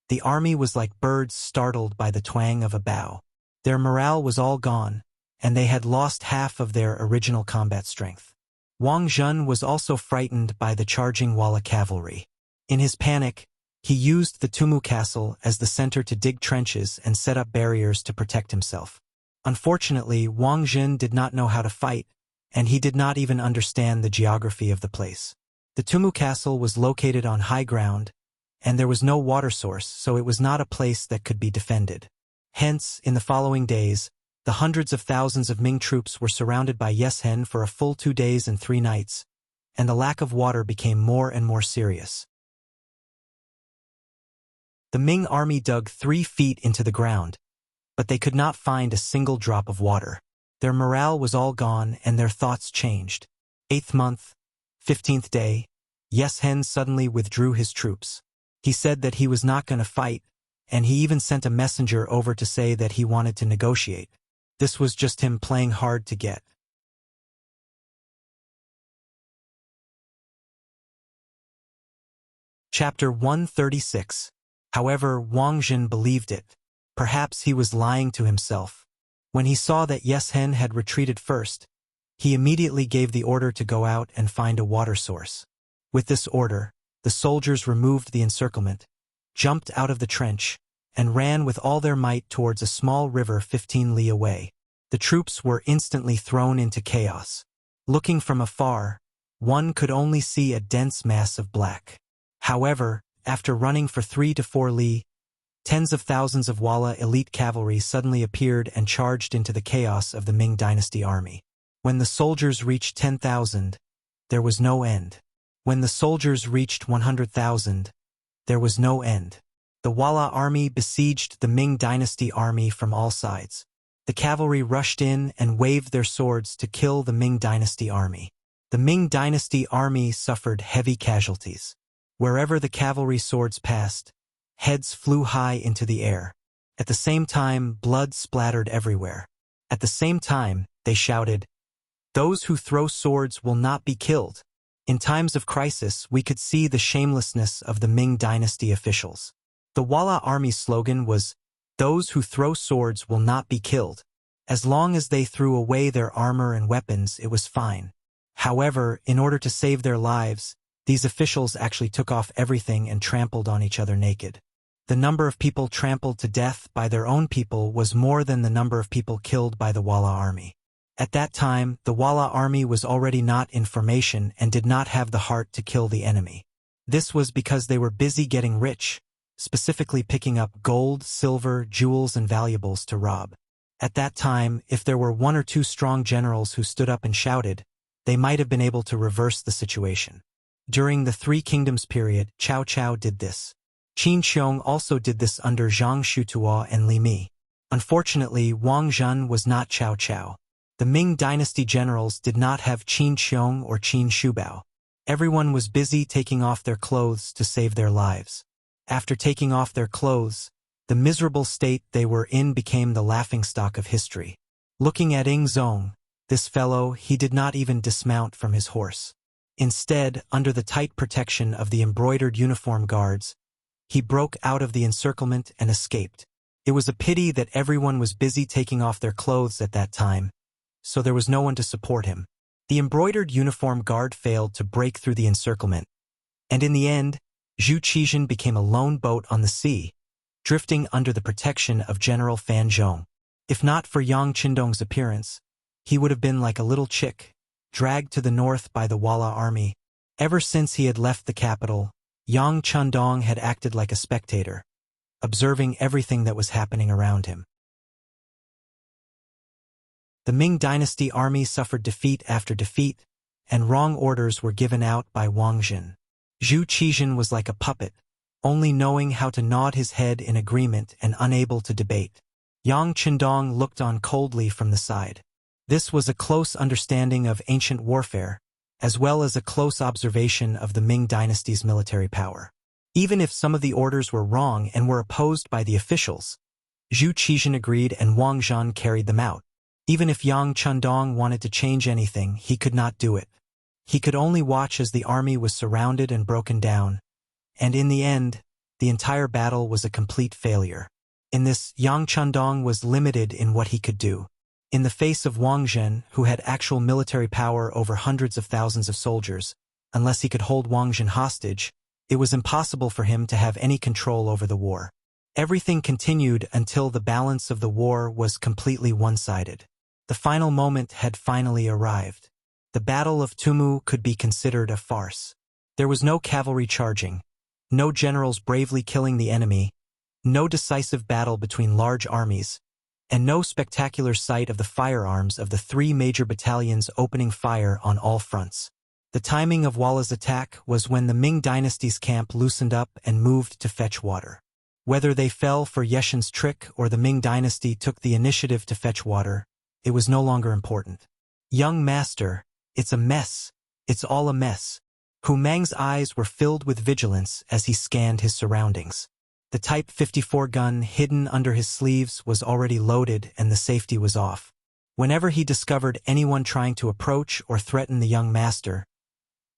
the army was like birds startled by the twang of a bow. Their morale was all gone, and they had lost half of their original combat strength. Wang Zhan was also frightened by the charging Walla cavalry. In his panic, he used the Tumu Castle as the center to dig trenches and set up barriers to protect himself. Unfortunately, Wang Zhan did not know how to fight, and he did not even understand the geography of the place. The Tumu Castle was located on high ground, and there was no water source, so it was not a place that could be defended. Hence, in the following days, the hundreds of thousands of Ming troops were surrounded by Yeshen for a full 2 days and 3 nights, and the lack of water became more and more serious. The Ming army dug 3 feet into the ground, but they could not find a single drop of water. Their morale was all gone and their thoughts changed. 8th month, 15th day, Yeshen suddenly withdrew his troops. He said that he was not going to fight, and he even sent a messenger over to say that he wanted to negotiate. This was just him playing hard to get. Chapter 136. However, Wang Zhan believed it. Perhaps he was lying to himself. When he saw that Yeshen had retreated first, He immediately gave the order to go out and find a water source. With this order, the soldiers removed the encirclement, jumped out of the trench, and ran with all their might towards a small river 15 li away. The troops were instantly thrown into chaos. Looking from afar, one could only see a dense mass of black. However, after running for 3 to 4 li, tens of thousands of Walla elite cavalry suddenly appeared and charged into the chaos of the Ming Dynasty army. When the soldiers reached 10,000, there was no end. When the soldiers reached 100,000, there was no end. The Walla army besieged the Ming Dynasty army from all sides. The cavalry rushed in and waved their swords to kill the Ming Dynasty army. The Ming Dynasty army suffered heavy casualties. Wherever the cavalry swords passed, heads flew high into the air. At the same time, blood splattered everywhere. At the same time, they shouted, "Those who throw swords will not be killed." In times of crisis, we could see the shamelessness of the Ming Dynasty officials. The Walla army's slogan was, "Those who throw swords will not be killed." As long as they threw away their armor and weapons, it was fine. However, in order to save their lives, these officials actually took off everything and trampled on each other naked. The number of people trampled to death by their own people was more than the number of people killed by the Walla army. At that time, the Walla army was already not in formation and did not have the heart to kill the enemy. This was because they were busy getting rich, specifically picking up gold, silver, jewels, and valuables to rob. At that time, if there were 1 or 2 strong generals who stood up and shouted, they might have been able to reverse the situation. During the Three Kingdoms period, Cao Cao did this. Qin Xiong also did this under Zhang Shutuo and Li Mi. Unfortunately, Wang Zhen was not Cao Cao. The Ming Dynasty generals did not have Qin Xiong or Qin Shubao. Everyone was busy taking off their clothes to save their lives. After taking off their clothes, the miserable state they were in became the laughingstock of history. Looking at Ing Zong, this fellow, he did not even dismount from his horse. Instead, under the tight protection of the embroidered uniform guards, he broke out of the encirclement and escaped. It was a pity that everyone was busy taking off their clothes at that time, so there was no one to support him. The embroidered uniform guard failed to break through the encirclement, and in the end, Zhu Qizhen became a lone boat on the sea, drifting under the protection of General Fan Zhong. If not for Yang Qindong's appearance, he would have been like a little chick, dragged to the north by the Walla army. Ever since he had left the capital, Yang Qindong had acted like a spectator, observing everything that was happening around him. The Ming Dynasty army suffered defeat after defeat, and wrong orders were given out by Wang Zhen. Zhu Qizhen was like a puppet, only knowing how to nod his head in agreement and unable to debate. Yang Qindong looked on coldly from the side. This was a close understanding of ancient warfare, as well as a close observation of the Ming Dynasty's military power. Even if some of the orders were wrong and were opposed by the officials, Zhu Qizhen agreed and Wang Zhen carried them out. Even if Yang Qindong wanted to change anything, he could not do it. He could only watch as the army was surrounded and broken down, and in the end, the entire battle was a complete failure. In this, Yang Qindong was limited in what he could do. In the face of Wang Zhen, who had actual military power over hundreds of thousands of soldiers, unless he could hold Wang Zhen hostage, it was impossible for him to have any control over the war. Everything continued until the balance of the war was completely one-sided. The final moment had finally arrived. The Battle of Tumu could be considered a farce. There was no cavalry charging, no generals bravely killing the enemy, no decisive battle between large armies, and no spectacular sight of the firearms of the 3 major battalions opening fire on all fronts. The timing of Walla's attack was when the Ming Dynasty's camp loosened up and moved to fetch water. Whether they fell for Yeshen's trick or the Ming Dynasty took the initiative to fetch water, it was no longer important. "Young master, it's a mess. It's all a mess." Hu Mang's eyes were filled with vigilance as he scanned his surroundings. The Type 54 gun hidden under his sleeves was already loaded and the safety was off. Whenever he discovered anyone trying to approach or threaten the young master,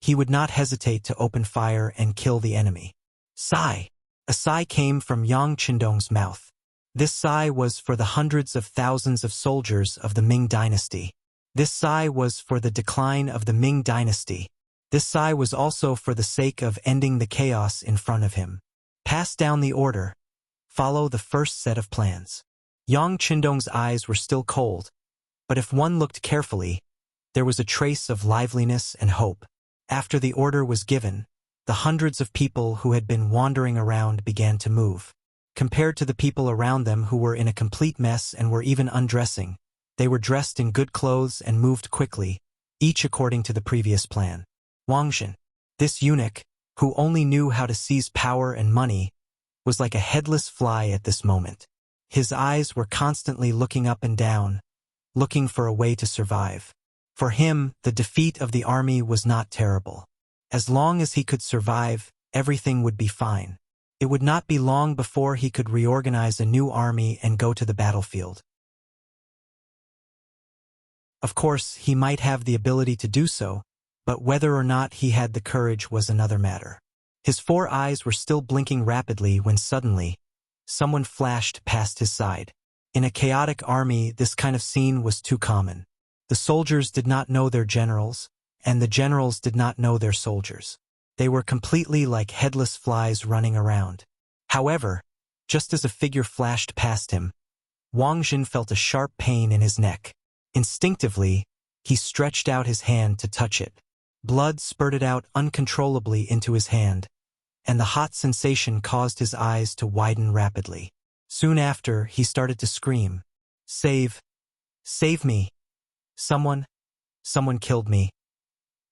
he would not hesitate to open fire and kill the enemy. Sigh! A sigh came from Yang Qindong's mouth. This sigh was for the hundreds of thousands of soldiers of the Ming Dynasty. This sigh was for the decline of the Ming dynasty. This sigh was also for the sake of ending the chaos in front of him. Pass down the order. Follow the first set of plans. Yang Qindong's eyes were still cold, but if one looked carefully, there was a trace of liveliness and hope. After the order was given, the hundreds of people who had been wandering around began to move. Compared to the people around them who were in a complete mess and were even undressing, they were dressed in good clothes and moved quickly, each according to the previous plan. Wang Zhen, this eunuch, who only knew how to seize power and money, was like a headless fly at this moment. His eyes were constantly looking up and down, looking for a way to survive. For him, the defeat of the army was not terrible. As long as he could survive, everything would be fine. It would not be long before he could reorganize a new army and go to the battlefield. Of course, he might have the ability to do so, but whether or not he had the courage was another matter. His 4 eyes were still blinking rapidly when suddenly, someone flashed past his side. In a chaotic army, this kind of scene was too common. The soldiers did not know their generals, and the generals did not know their soldiers. They were completely like headless flies running around. However, just as a figure flashed past him, Wang Zhen felt a sharp pain in his neck. Instinctively, he stretched out his hand to touch it. Blood spurted out uncontrollably into his hand, and the hot sensation caused his eyes to widen rapidly. Soon after, he started to scream, "Save! Save me! Someone killed me."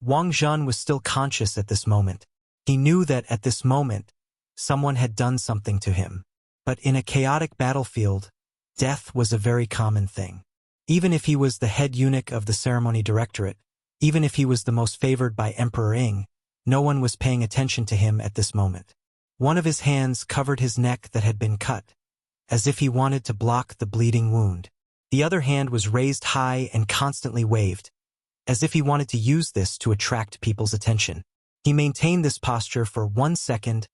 Wang Zhen was still conscious at this moment. He knew that at this moment, someone had done something to him. But in a chaotic battlefield, death was a very common thing. Even if he was the head eunuch of the ceremony directorate, even if he was the most favored by Emperor Ying, no one was paying attention to him at this moment. One of his hands covered his neck that had been cut, as if he wanted to block the bleeding wound. The other hand was raised high and constantly waved, as if he wanted to use this to attract people's attention. He maintained this posture for 1 second,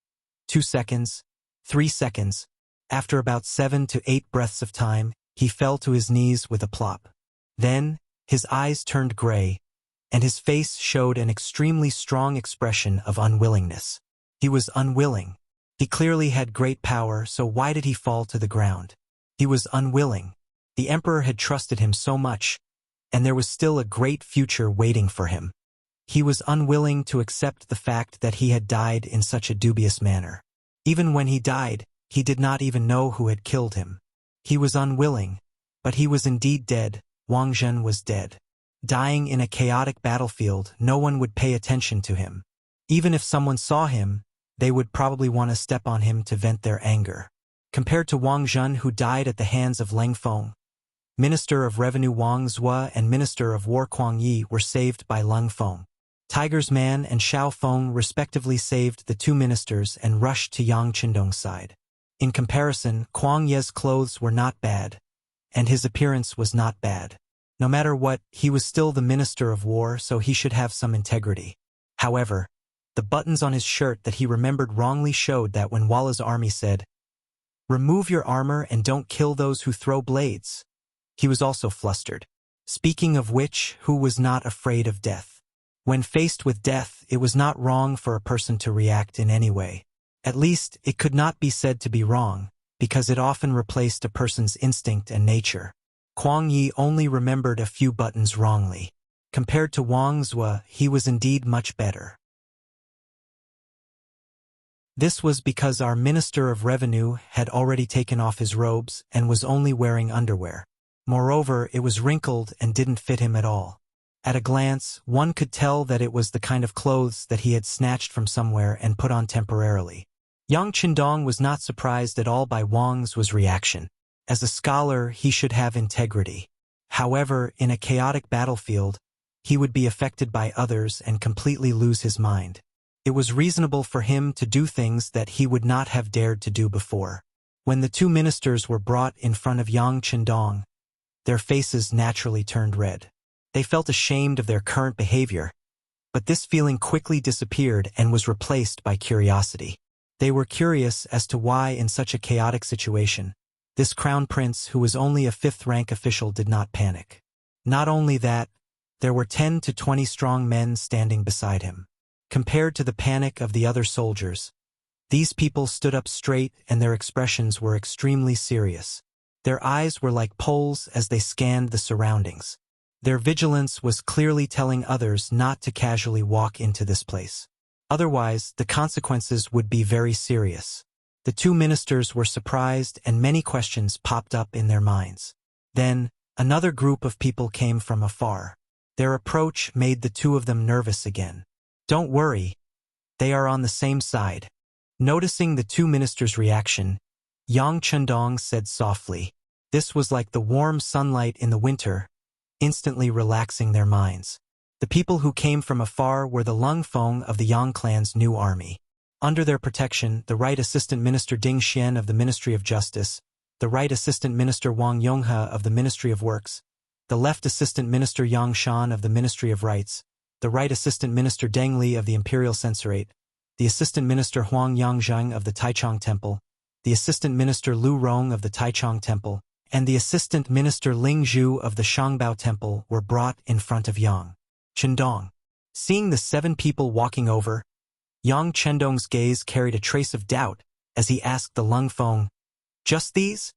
2 seconds, 3 seconds. After about 7 to 8 breaths of time, he fell to his knees with a plop. Then, his eyes turned gray, and his face showed an extremely strong expression of unwillingness. He was unwilling. He clearly had great power, so why did he fall to the ground? He was unwilling. The emperor had trusted him so much, and there was still a great future waiting for him. He was unwilling to accept the fact that he had died in such a dubious manner. Even when he died, he did not even know who had killed him. He was unwilling, but he was indeed dead. Wang Zhen was dead. Dying in a chaotic battlefield, no one would pay attention to him. Even if someone saw him, they would probably want to step on him to vent their anger. Compared to Wang Zhen, who died at the hands of Leng Feng, Minister of Revenue Wang Zhua and Minister of War Kuang Yi were saved by Leng Feng. Tiger's Man and Xiao Feng respectively saved the 2 ministers and rushed to Yang Qindong's side. In comparison, Kuang Ye's clothes were not bad, and his appearance was not bad. No matter what, he was still the Minister of War, so he should have some integrity. However, the buttons on his shirt that he remembered wrongly showed that when Walla's army said, "Remove your armor and don't kill those who throw blades," he was also flustered. Speaking of which, who was not afraid of death? When faced with death, it was not wrong for a person to react in any way. At least, it could not be said to be wrong, because it often replaced a person's instinct and nature. Kuang Yi only remembered a few buttons wrongly. Compared to Wang Zhua, he was indeed much better. This was because our Minister of Revenue had already taken off his robes and was only wearing underwear. Moreover, it was wrinkled and didn't fit him at all. At a glance, one could tell that it was the kind of clothes that he had snatched from somewhere and put on temporarily. Yang Qindong was not surprised at all by Wang Zhua's reaction. As a scholar, he should have integrity. However, in a chaotic battlefield, he would be affected by others and completely lose his mind. It was reasonable for him to do things that he would not have dared to do before. When the 2 ministers were brought in front of Yang Qindong, their faces naturally turned red. They felt ashamed of their current behavior, but this feeling quickly disappeared and was replaced by curiosity. They were curious as to why, in such a chaotic situation, this crown prince, who was only a 5th-rank official, did not panic. Not only that, There were 10 to 20 strong men standing beside him. Compared to the panic of the other soldiers, these people stood up straight and their expressions were extremely serious. Their eyes were like poles as they scanned the surroundings. Their vigilance was clearly telling others not to casually walk into this place. Otherwise, the consequences would be very serious. The two ministers were surprised and many questions popped up in their minds. Then, another group of people came from afar. Their approach made the two of them nervous again. "Don't worry. They are on the same side." Noticing the two ministers' reaction, Yang Chendong said softly. This was like the warm sunlight in the winter, instantly relaxing their minds. The people who came from afar were the Lung Feng of the Yang clan's new army. Under their protection, the Right Assistant Minister Ding Xian of the Ministry of Justice, the Right Assistant Minister Wang Yonghe of the Ministry of Works, the Left Assistant Minister Yang Shan of the Ministry of Rights, the Right Assistant Minister Deng Li of the Imperial Censorate, the Assistant Minister Huang Yangzheng of the Taichung Temple, the Assistant Minister Lu Rong of the Taichung Temple, and the Assistant Minister Ling Zhu of the Shangbao Temple were brought in front of Yang Chendong. Seeing the 7 people walking over, Yang Chendong's gaze carried a trace of doubt as he asked the Lung Feng, "Just these?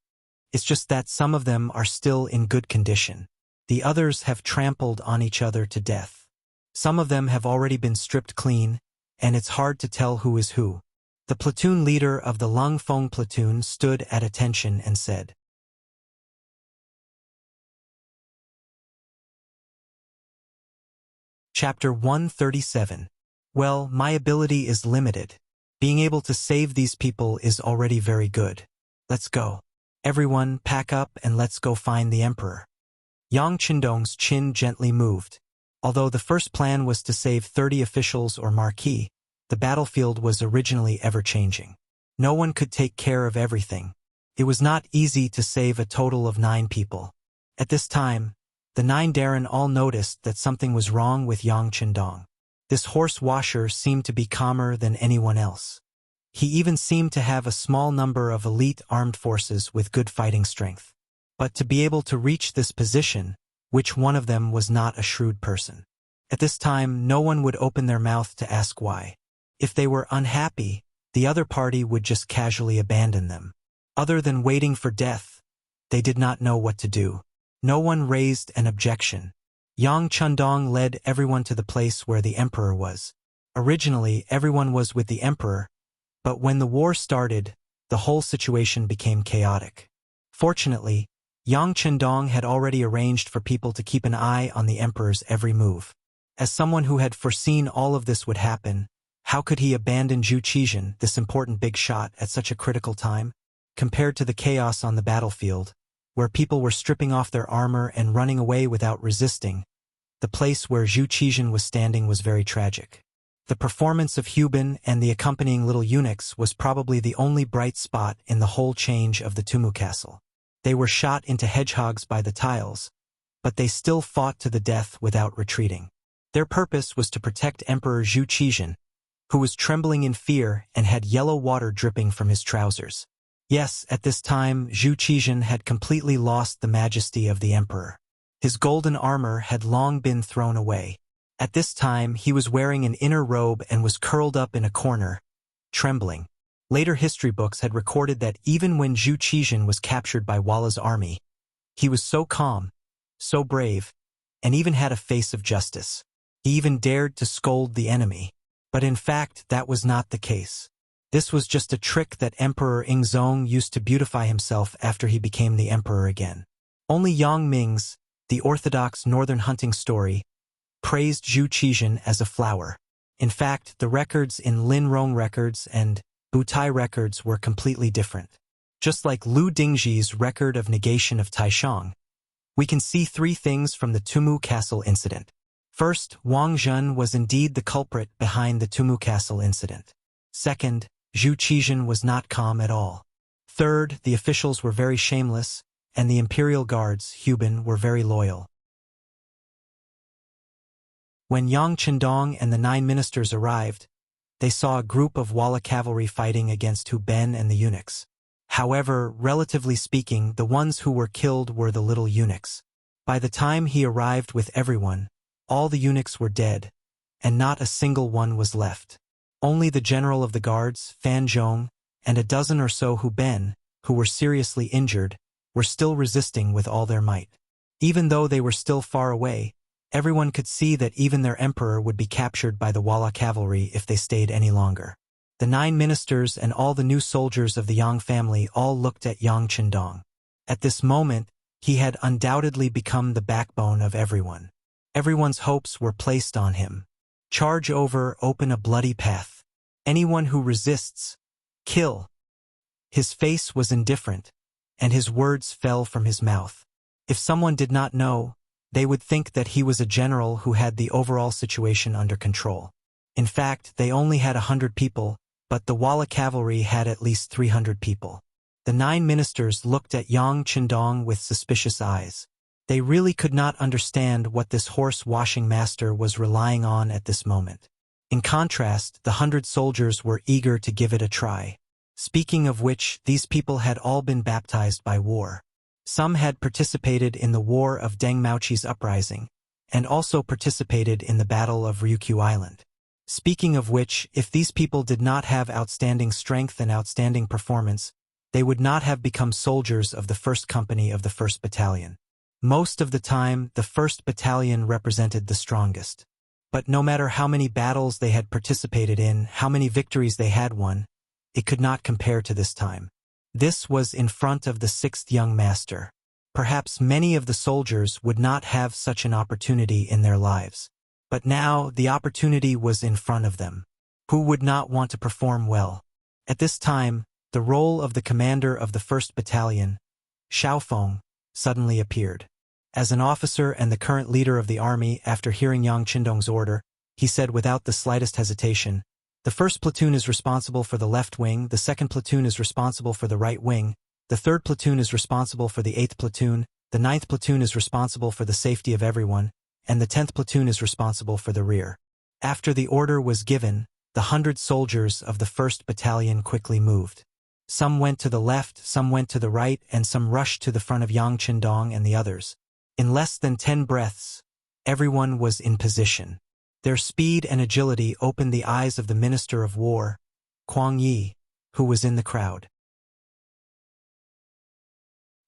It's just that some of them are still in good condition. The others have trampled on each other to death. Some of them have already been stripped clean, and it's hard to tell who is who." The platoon leader of the Lung Feng platoon stood at attention and said, Chapter 137. Well, my ability is limited. Being able to save these people is already very good. Let's go. Everyone, pack up and let's go find the emperor. Yang Chendong's chin gently moved. Although the first plan was to save 30 officials or marquis, the battlefield was originally ever-changing. No one could take care of everything. It was not easy to save a total of 9 people. At this time, the 9 Darren all noticed that something was wrong with Yang Chendong. This horse washer seemed to be calmer than anyone else. He even seemed to have a small number of elite armed forces with good fighting strength. But to be able to reach this position, which one of them was not a shrewd person? At this time, no one would open their mouth to ask why. If they were unhappy, the other party would just casually abandon them. Other than waiting for death, they did not know what to do. No one raised an objection. Yang Chendong led everyone to the place where the emperor was. Originally, everyone was with the emperor, but when the war started, the whole situation became chaotic. Fortunately, Yang Chendong had already arranged for people to keep an eye on the emperor's every move. As someone who had foreseen all of this would happen, how could he abandon Zhu Qizhen, this important big shot, at such a critical time? Compared to the chaos on the battlefield, where people were stripping off their armor and running away without resisting, the place where Zhu Qizhen was standing was very tragic. The performance of Hubin and the accompanying little eunuchs was probably the only bright spot in the whole change of the Tumu castle. They were shot into hedgehogs by the tiles, but they still fought to the death without retreating. Their purpose was to protect Emperor Zhu Qizhen, who was trembling in fear and had yellow water dripping from his trousers. Yes, at this time, Zhu Qizhen had completely lost the majesty of the emperor. His golden armor had long been thrown away. At this time, he was wearing an inner robe and was curled up in a corner, trembling. Later history books had recorded that even when Zhu Qizhen was captured by Walla's army, he was so calm, so brave, and even had a face of justice. He even dared to scold the enemy. But in fact, that was not the case. This was just a trick that Emperor Yingzong used to beautify himself after he became the emperor again. Only Yang Ming's, the orthodox northern hunting story, praised Zhu Qizhen as a flower. In fact, the records in Lin Rong records and Butai records were completely different. Just like Lu Dingzhi's record of negation of Taishang, we can see 3 things from the Tumu Castle incident. First, Wang Zhen was indeed the culprit behind the Tumu Castle incident. Second, Zhu Qizhen was not calm at all. Third, the officials were very shameless, and the imperial guards, Hubin, were very loyal. When Yang Chendong and the 9 ministers arrived, they saw a group of Walla cavalry fighting against Hu Ben and the eunuchs. However, relatively speaking, the ones who were killed were the little eunuchs. By the time he arrived with everyone, All the eunuchs were dead, and not a single one was left. Only the general of the guards, Fan Zhong, and a dozen or so who were seriously injured, were still resisting with all their might. Even though they were still far away, everyone could see that even their emperor would be captured by the Walla cavalry if they stayed any longer. The 9 ministers and all the new soldiers of the Yang family all looked at Yang Chendong. At this moment, he had undoubtedly become the backbone of everyone. Everyone's hopes were placed on him. Charge over, open a bloody path. Anyone who resists, kill. His face was indifferent, and his words fell from his mouth. If someone did not know, they would think that he was a general who had the overall situation under control. In fact, they only had 100 people, but the Walla cavalry had at least 300 people. The 9 ministers looked at Yang Chendong with suspicious eyes. They really could not understand what this horse-washing master was relying on at this moment. In contrast, the 100 soldiers were eager to give it a try. Speaking of which, these people had all been baptized by war. Some had participated in the War of Deng Maoqi's uprising, and also participated in the Battle of Ryukyu Island. Speaking of which, if these people did not have outstanding strength and outstanding performance, they would not have become soldiers of the 1st Company of the 1st Battalion. Most of the time, the 1st Battalion represented the strongest. But no matter how many battles they had participated in, how many victories they had won, it could not compare to this time. This was in front of the 6th young master. Perhaps many of the soldiers would not have such an opportunity in their lives. But now, the opportunity was in front of them. Who would not want to perform well? At this time, the role of the commander of the 1st Battalion, Xiaofeng, suddenly appeared. As an officer and the current leader of the army, after hearing Yang Chendong's order, he said without the slightest hesitation, "The 1st platoon is responsible for the left wing, the 2nd platoon is responsible for the right wing, the 3rd platoon is responsible for the 8th platoon, the 9th platoon is responsible for the safety of everyone, and the 10th platoon is responsible for the rear." After the order was given, the 100 soldiers of the 1st Battalion quickly moved. Some went to the left, some went to the right, and some rushed to the front of Yang Chendong and the others. In less than 10 breaths, everyone was in position. Their speed and agility opened the eyes of the Minister of War, Kuang Yi, who was in the crowd.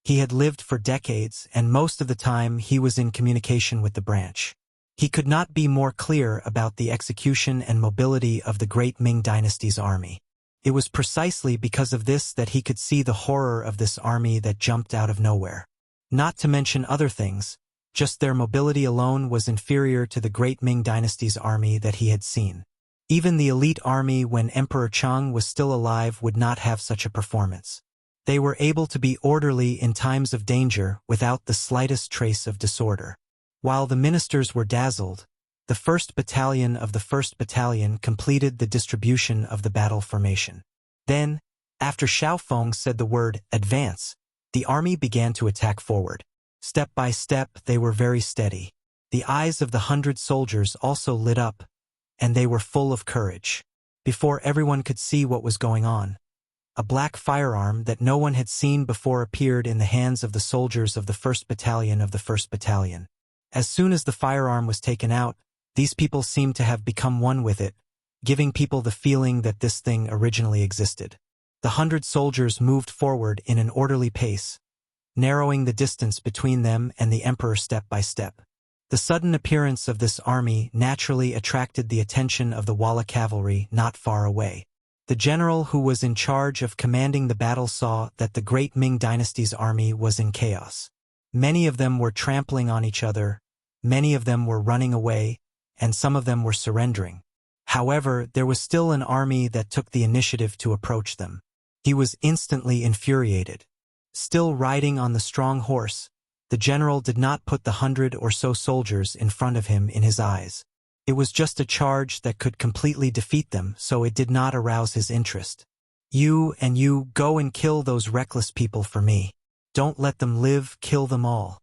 He had lived for decades, and most of the time he was in communication with the branch. He could not be more clear about the execution and mobility of the great Ming dynasty's army. It was precisely because of this that he could see the horror of this army that jumped out of nowhere. Not to mention other things, just their mobility alone was inferior to the great Ming dynasty's army that he had seen. Even the elite army when Emperor Cheng was still alive would not have such a performance. They were able to be orderly in times of danger without the slightest trace of disorder. While the ministers were dazzled, the 1st Battalion of the 1st Battalion completed the distribution of the battle formation. Then, after Xiaofeng said the word "advance," the army began to attack forward. Step by step, they were very steady. The eyes of the 100 soldiers also lit up, and they were full of courage. Before everyone could see what was going on, a black firearm that no one had seen before appeared in the hands of the soldiers of the 1st Battalion of the 1st Battalion. As soon as the firearm was taken out, these people seemed to have become one with it, giving people the feeling that this thing originally existed. The 100 soldiers moved forward in an orderly pace, narrowing the distance between them and the emperor step by step. The sudden appearance of this army naturally attracted the attention of the Walla cavalry not far away. The general who was in charge of commanding the battle saw that the great Ming dynasty's army was in chaos. Many of them were trampling on each other, many of them were running away, and some of them were surrendering. However, there was still an army that took the initiative to approach them. He was instantly infuriated. Still riding on the strong horse, the general did not put the 100 or so soldiers in front of him in his eyes. It was just a charge that could completely defeat them, so it did not arouse his interest. "You and you go and kill those reckless people for me. Don't let them live, kill them all."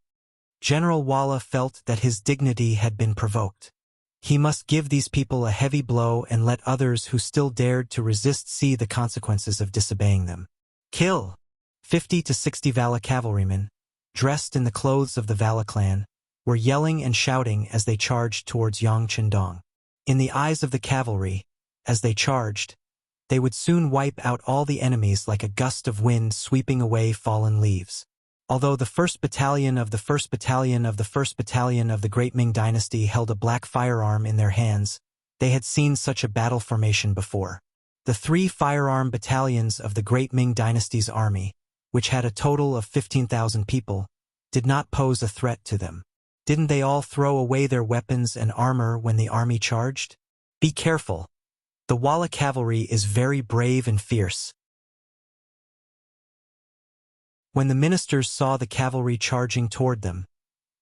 General Walla felt that his dignity had been provoked. He must give these people a heavy blow and let others who still dared to resist see the consequences of disobeying them. Kill! 50 to 60 Vala cavalrymen, dressed in the clothes of the Vala clan, were yelling and shouting as they charged towards Yang Chendong. In the eyes of the cavalry, as they charged, they would soon wipe out all the enemies like a gust of wind sweeping away fallen leaves. Although the 1st Battalion of the 1st Battalion of the 1st Battalion of the Great Ming Dynasty held a black firearm in their hands, they had seen such a battle formation before. The 3 firearm battalions of the Great Ming Dynasty's army, which had a total of 15,000 people, did not pose a threat to them. Didn't they all throw away their weapons and armor when the army charged? Be careful. The Walla cavalry is very brave and fierce. When the ministers saw the cavalry charging toward them,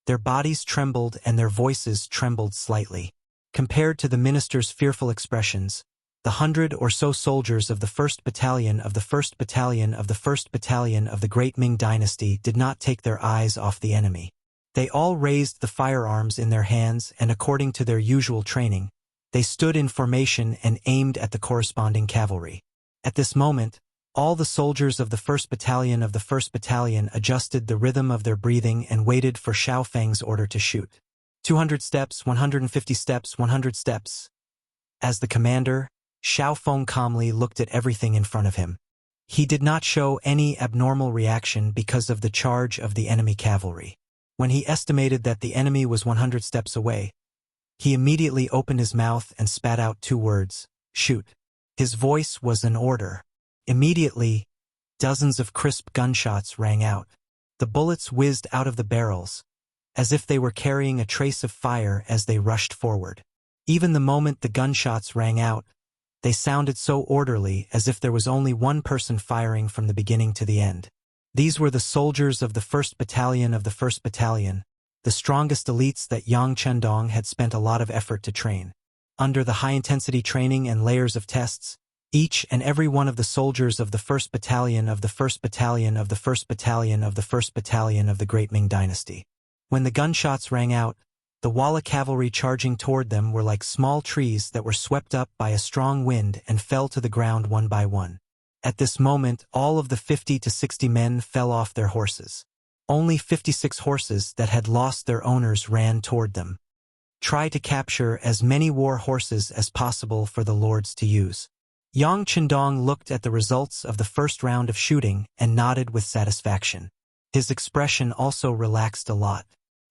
their bodies trembled and their voices trembled slightly. Compared to the ministers' fearful expressions, the 100 or so soldiers of the 1st Battalion of the 1st Battalion of the 1st Battalion of the Great Ming Dynasty did not take their eyes off the enemy. They all raised the firearms in their hands and, according to their usual training, they stood in formation and aimed at the corresponding cavalry. At this moment, all the soldiers of the 1st Battalion of the 1st Battalion adjusted the rhythm of their breathing and waited for Xiao Feng's order to shoot. 200 steps, 150 steps, 100 steps. As the commander, Xiao Feng calmly looked at everything in front of him. He did not show any abnormal reaction because of the charge of the enemy cavalry. When he estimated that the enemy was 100 steps away, he immediately opened his mouth and spat out 2 words, "Shoot." His voice was an order. Immediately, dozens of crisp gunshots rang out. The bullets whizzed out of the barrels, as if they were carrying a trace of fire as they rushed forward. Even the moment the gunshots rang out, they sounded so orderly as if there was only one person firing from the beginning to the end. These were the soldiers of the 1st Battalion of the 1st Battalion, the strongest elites that Yang Chendong had spent a lot of effort to train. Under the high-intensity training and layers of tests, each and every one of the soldiers of the 1st Battalion of the 1st Battalion of the 1st Battalion of the 1st Battalion of the Great Ming Dynasty. When the gunshots rang out, the Walla cavalry charging toward them were like small trees that were swept up by a strong wind and fell to the ground one by one. At this moment, all of the 50 to 60 men fell off their horses. Only 56 horses that had lost their owners ran toward them. Try to capture as many war horses as possible for the lords to use. Yang Chendong looked at the results of the first round of shooting and nodded with satisfaction. His expression also relaxed a lot.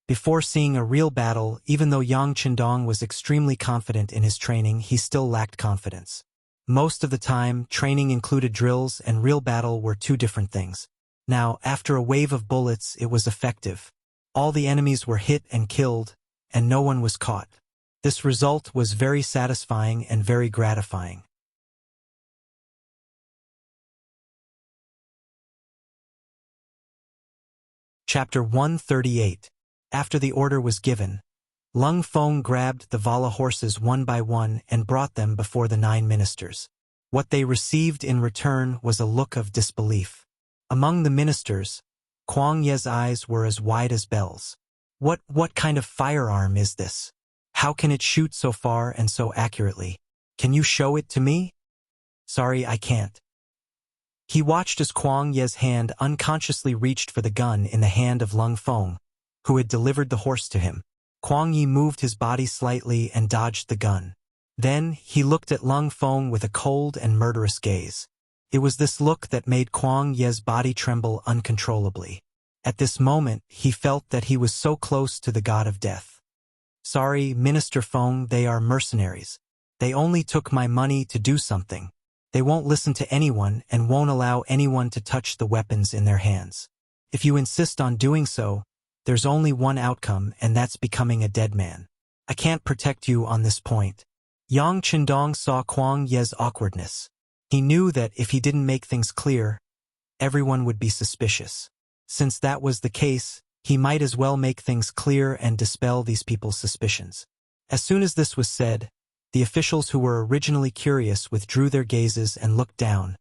Before seeing a real battle, even though Yang Chendong was extremely confident in his training, he still lacked confidence. Most of the time, training included drills and real battle were 2 different things. Now, after a wave of bullets, it was effective. All the enemies were hit and killed, and no one was caught. This result was very satisfying and very gratifying. Chapter 138. After the order was given, Lung Feng grabbed the Vala horses one by one and brought them before the 9 ministers. What they received in return was a look of disbelief. Among the ministers, Kuang Ye's eyes were as wide as bells. What kind of firearm is this? How can it shoot so far and so accurately? Can you show it to me? Sorry, I can't. He watched as Kuang Ye's hand unconsciously reached for the gun in the hand of Lung Feng, who had delivered the horse to him. Kuang Ye moved his body slightly and dodged the gun. Then, he looked at Lung Feng with a cold and murderous gaze. It was this look that made Kuang Ye's body tremble uncontrollably. At this moment, he felt that he was so close to the god of death. Sorry, Minister Feng, they are mercenaries. They only took my money to do something. They won't listen to anyone and won't allow anyone to touch the weapons in their hands. If you insist on doing so, there's only one outcome, and that's becoming a dead man. I can't protect you on this point. Yang Chendong saw Kuang Ye's awkwardness. He knew that if he didn't make things clear, everyone would be suspicious. Since that was the case, he might as well make things clear and dispel these people's suspicions. As soon as this was said, the officials who were originally curious withdrew their gazes and looked down,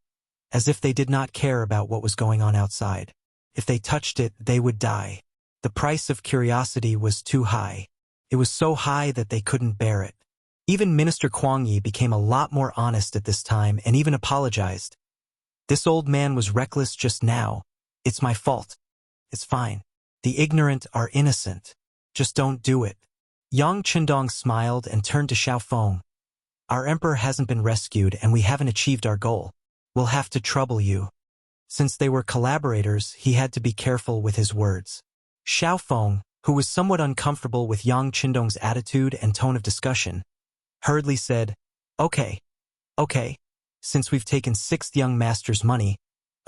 as if they did not care about what was going on outside. If they touched it, they would die. The price of curiosity was too high. It was so high that they couldn't bear it. Even Minister Kuang Ye became a lot more honest at this time and even apologized. This old man was reckless just now. It's my fault. It's fine. The ignorant are innocent. Just don't do it. Yang Chendong smiled and turned to Xiao Feng. Our emperor hasn't been rescued and we haven't achieved our goal. We'll have to trouble you. Since they were collaborators, he had to be careful with his words. Xiao Feng, who was somewhat uncomfortable with Yang Chendong's attitude and tone of discussion, hurriedly said, Okay. Since we've taken 6th young master's money,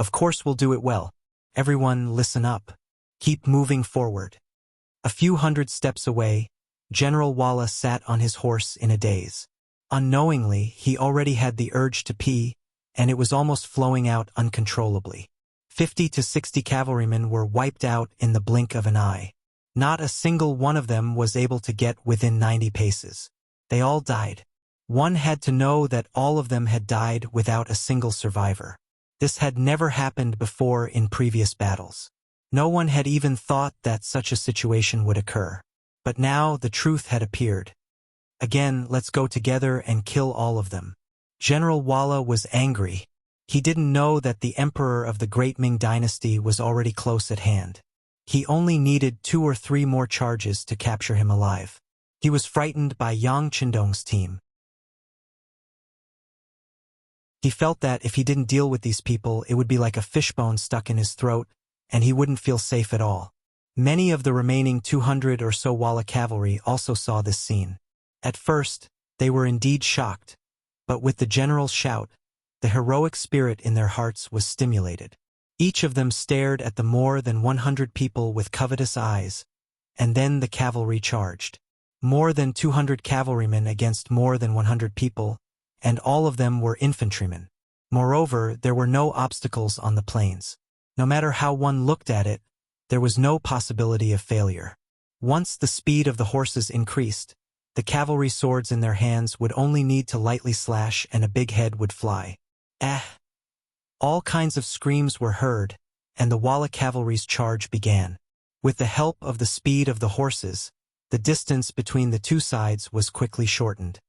of course we'll do it well. Everyone listen up. Keep moving forward. A few hundred steps away, General Walla sat on his horse in a daze. Unknowingly, he already had the urge to pee, and it was almost flowing out uncontrollably. 50 to 60 cavalrymen were wiped out in the blink of an eye. Not a single one of them was able to get within 90 paces. They all died. One had to know that all of them had died without a single survivor. This had never happened before in previous battles. No one had even thought that such a situation would occur. But now the truth had appeared. Again, let's go together and kill all of them. General Walla was angry. He didn't know that the emperor of the Great Ming Dynasty was already close at hand. He only needed 2 or 3 more charges to capture him alive. He was frightened by Yang Chendong's team. He felt that if he didn't deal with these people, it would be like a fishbone stuck in his throat, and he wouldn't feel safe at all. Many of the remaining 200 or so Walla cavalry also saw this scene. At first, they were indeed shocked, but with the general's shout, the heroic spirit in their hearts was stimulated. Each of them stared at the more than 100 people with covetous eyes, and then the cavalry charged. More than 200 cavalrymen against more than 100 people, and all of them were infantrymen. Moreover, there were no obstacles on the plains. No matter how one looked at it, there was no possibility of failure. Once the speed of the horses increased, the cavalry swords in their hands would only need to lightly slash and a big head would fly. All kinds of screams were heard, and the Walla cavalry's charge began. With the help of the speed of the horses, the distance between the two sides was quickly shortened.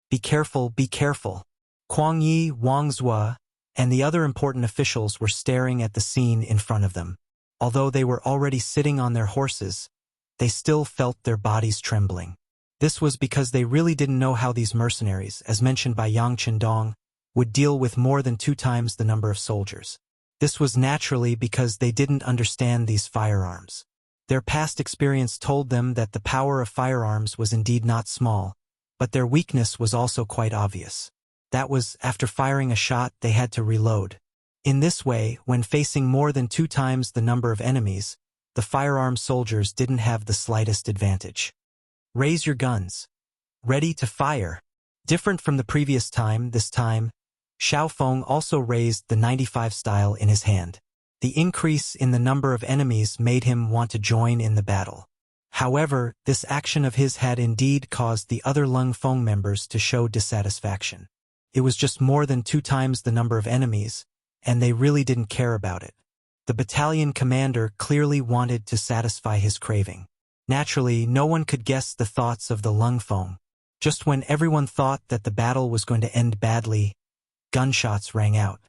Be careful, be careful. Kuang Yi, Wang Zhua, and the other important officials were staring at the scene in front of them. Although they were already sitting on their horses, they still felt their bodies trembling. This was because they really didn't know how these mercenaries, as mentioned by Yang Chendong, would deal with more than 2 times the number of soldiers. This was naturally because they didn't understand these firearms. Their past experience told them that the power of firearms was indeed not small, but their weakness was also quite obvious. That was, after firing a shot, they had to reload. In this way, when facing more than 2 times the number of enemies, the firearm soldiers didn't have the slightest advantage. Raise your guns. Ready to fire. Different from the previous time, this time, Xiao Feng also raised the 95 style in his hand. The increase in the number of enemies made him want to join in the battle. However, this action of his had indeed caused the other Lung Feng members to show dissatisfaction. It was just more than 2 times the number of enemies, and they really didn't care about it. The battalion commander clearly wanted to satisfy his craving. Naturally, no one could guess the thoughts of the Lung Feng. Just when everyone thought that the battle was going to end badly, gunshots rang out.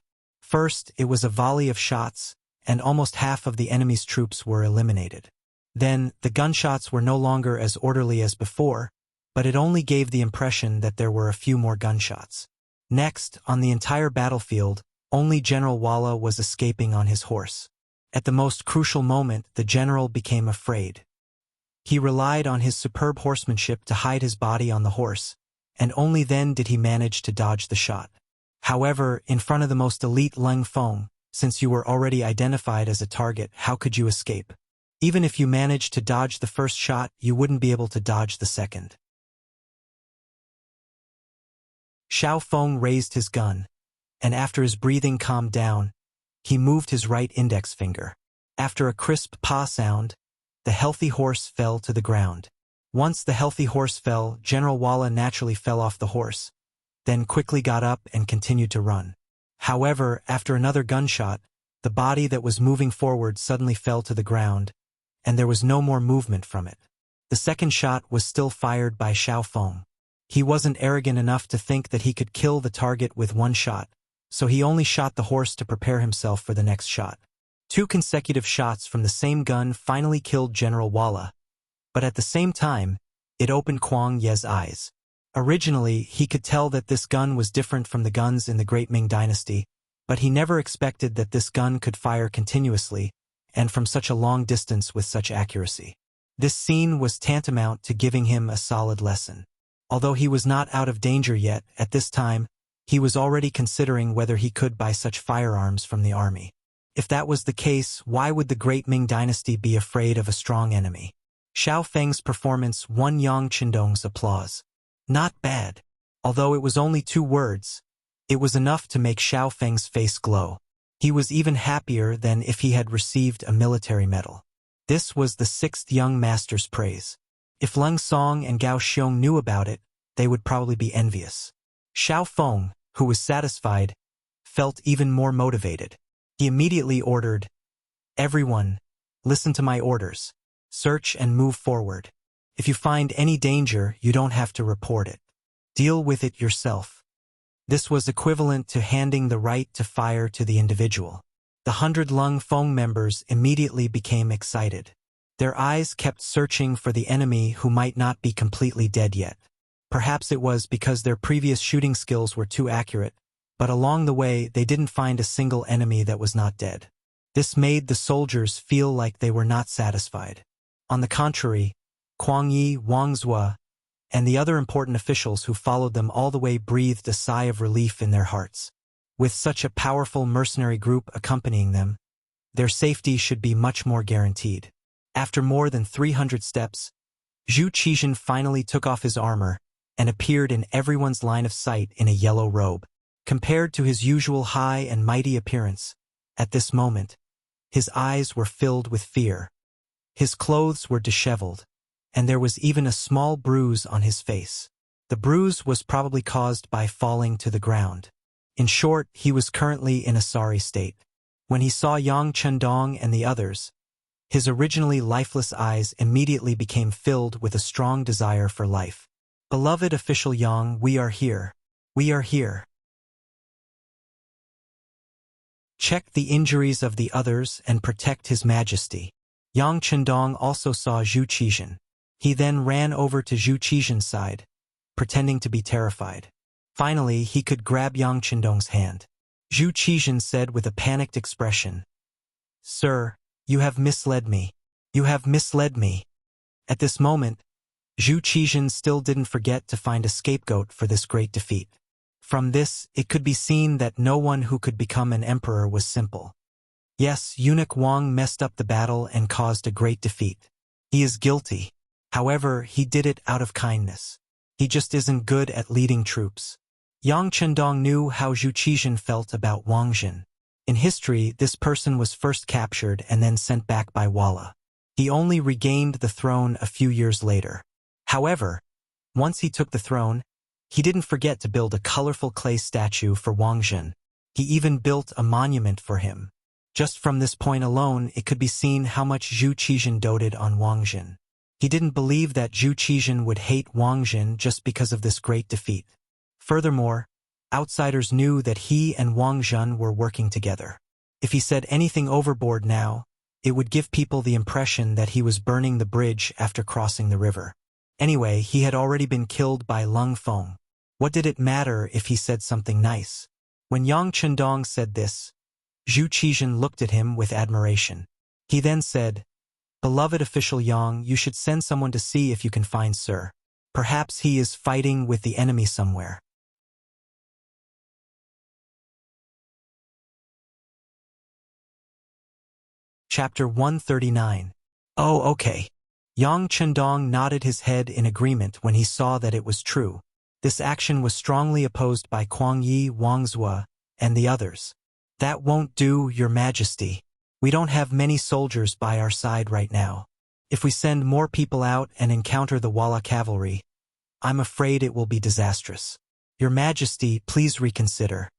First, it was a volley of shots, and almost half of the enemy's troops were eliminated. Then, the gunshots were no longer as orderly as before, but it only gave the impression that there were a few more gunshots. Next, on the entire battlefield, only General Walla was escaping on his horse. At the most crucial moment, the general became afraid. He relied on his superb horsemanship to hide his body on the horse, and only then did he manage to dodge the shot. However, in front of the most elite Lung Feng, since you were already identified as a target, how could you escape? Even if you managed to dodge the first shot, you wouldn't be able to dodge the second. Xiao Feng raised his gun, and after his breathing calmed down, he moved his right index finger. After a crisp pa sound, the healthy horse fell to the ground. Once the healthy horse fell, General Walla naturally fell off the horse, then quickly got up and continued to run. However, after another gunshot, the body that was moving forward suddenly fell to the ground, and there was no more movement from it. The second shot was still fired by Xiao Feng. He wasn't arrogant enough to think that he could kill the target with one shot, so he only shot the horse to prepare himself for the next shot. 2 consecutive shots from the same gun finally killed General Walla, But at the same time, it opened Kuang Ye's eyes. Originally, he could tell that this gun was different from the guns in the Great Ming Dynasty, but he never expected that this gun could fire continuously and from such a long distance with such accuracy. This scene was tantamount to giving him a solid lesson. Although he was not out of danger yet, at this time, he was already considering whether he could buy such firearms from the army. If that was the case, why would the Great Ming Dynasty be afraid of a strong enemy? Xiao Feng's performance won Yang Qindong's applause. Not bad. Although it was only 2 words, it was enough to make Xiao Feng's face glow. He was even happier than if he had received a military medal. This was the 6th young master's praise. If Leng Song and Gao Xiong knew about it, they would probably be envious. Xiao Feng, who was satisfied, felt even more motivated. He immediately ordered, "Everyone, listen to my orders. Search and move forward. If you find any danger, you don't have to report it. Deal with it yourself." This was equivalent to handing the right to fire to the individual. The 100 Lung Feng members immediately became excited. Their eyes kept searching for the enemy who might not be completely dead yet. Perhaps it was because their previous shooting skills were too accurate, but along the way they didn't find a single enemy that was not dead. This made the soldiers feel like they were not satisfied. On the contrary, Kuang Yi, Wang Zhua, and the other important officials who followed them all the way breathed a sigh of relief in their hearts. With such a powerful mercenary group accompanying them, their safety should be much more guaranteed. After more than 300 steps, Zhu Qizhen finally took off his armor and appeared in everyone's line of sight in a yellow robe. Compared to his usual high and mighty appearance, at this moment, his eyes were filled with fear. His clothes were disheveled, and there was even a small bruise on his face. The bruise was probably caused by falling to the ground. In short, he was currently in a sorry state. When he saw Yang Qindong and the others, his originally lifeless eyes immediately became filled with a strong desire for life. "Beloved official Yang, we are here. We are here. Check the injuries of the others and protect His Majesty." Yang Qindong also saw Zhu Qizhen. He then ran over to Zhu Qizhen's side, pretending to be terrified. Finally, he could grab Yang Qindong's hand. Zhu Qizhen said with a panicked expression, "Sir, you have misled me. You have misled me." At this moment, Zhu Qizhen still didn't forget to find a scapegoat for this great defeat. From this, it could be seen that no one who could become an emperor was simple. Yes, eunuch Wang messed up the battle and caused a great defeat. He is guilty. However, he did it out of kindness. He just isn't good at leading troops. Yang Qindong knew how Zhu Qizhen felt about Wang Jin. In history, this person was first captured and then sent back by Walla. He only regained the throne a few years later. However, once he took the throne, he didn't forget to build a colorful clay statue for Wang Jin. He even built a monument for him. Just from this point alone, it could be seen how much Zhu Qizhen doted on Wang Jin. He didn't believe that Zhu Qizhen would hate Wang Jin just because of this great defeat. Furthermore, outsiders knew that he and Wang Jin were working together. If he said anything overboard now, it would give people the impression that he was burning the bridge after crossing the river. Anyway, he had already been killed by Lung Feng. What did it matter if he said something nice? When Yang Qindong said this, Zhu Qizhen looked at him with admiration. He then said, "Beloved official Yang, you should send someone to see if you can find Sir. Perhaps he is fighting with the enemy somewhere." Chapter 139. Oh, okay. Yang Qindong nodded his head in agreement when he saw that it was true. This action was strongly opposed by Kuang Yi, Wang Zhua, and the others. "That won't do, Your Majesty. We don't have many soldiers by our side right now. If we send more people out and encounter the Walla cavalry, I'm afraid it will be disastrous. Your Majesty, please reconsider."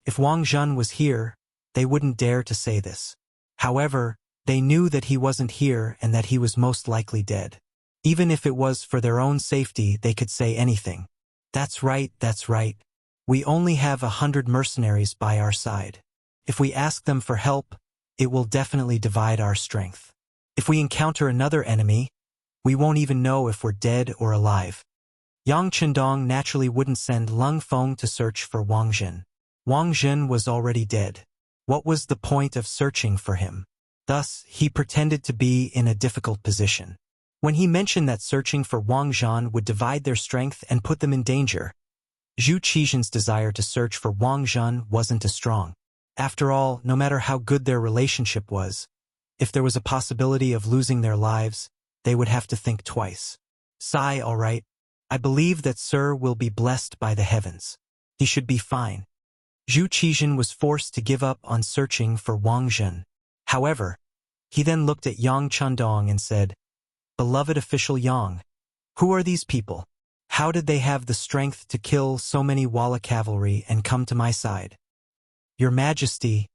If Wang Jin was here, they wouldn't dare to say this. However, they knew that he wasn't here and that he was most likely dead. Even if it was for their own safety, they could say anything. That's right. We only have 100 mercenaries by our side. If we ask them for help, it will definitely divide our strength. If we encounter another enemy, We won't even know if we're dead or alive. Yang Chendong naturally wouldn't send Lung Feng to search for Wang Jin. Wang Jin was already dead. What was the point of searching for him? Thus, he pretended to be in a difficult position. When he mentioned that searching for Wang Zhan would divide their strength and put them in danger, Zhu Qixin's desire to search for Wang Zhan wasn't as strong. After all, no matter how good their relationship was, if there was a possibility of losing their lives, they would have to think twice. Sigh, all right. I believe that Sir will be blessed by the heavens. He should be fine. Zhu Qixin was forced to give up on searching for Wang Zhan. However, he then looked at Yang Chendong and said, "Beloved official Yang, who are these people? How did they have the strength to kill so many Walla cavalry and come to my side? Your Majesty,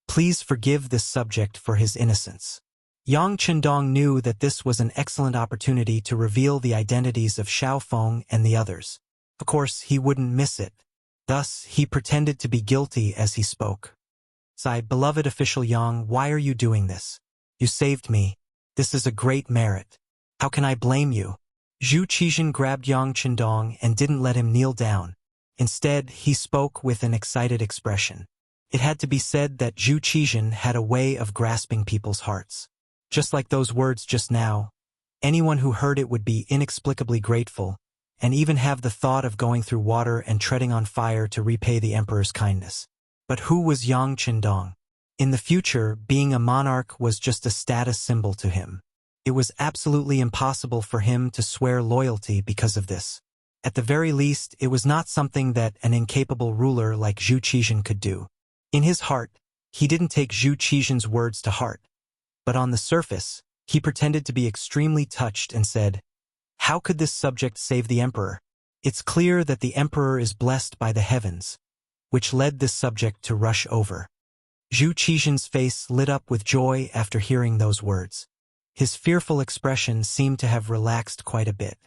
please forgive this subject for his innocence." Yang Chendong knew that this was an excellent opportunity to reveal the identities of Xiaofeng and the others. Of course, he wouldn't miss it. Thus, he pretended to be guilty as he spoke. "Sigh, beloved official Yang, why are you doing this? You saved me. This is a great merit. How can I blame you?" Zhu Qixin grabbed Yang Chendong and didn't let him kneel down. Instead, he spoke with an excited expression. It had to be said that Zhu Qixin had a way of grasping people's hearts. Just like those words just now, anyone who heard it would be inexplicably grateful, and even have the thought of going through water and treading on fire to repay the emperor's kindness. But who was Yang Chendong? In the future, being a monarch was just a status symbol to him. It was absolutely impossible for him to swear loyalty because of this. At the very least, it was not something that an incapable ruler like Zhu Qixin could do. In his heart, he didn't take Zhu Qixin's words to heart. But on the surface, he pretended to be extremely touched and said, "How could this subject save the emperor? It's clear that the emperor is blessed by the heavens," which led this subject to rush over. Zhu Qixin's face lit up with joy after hearing those words. His fearful expression seemed to have relaxed quite a bit.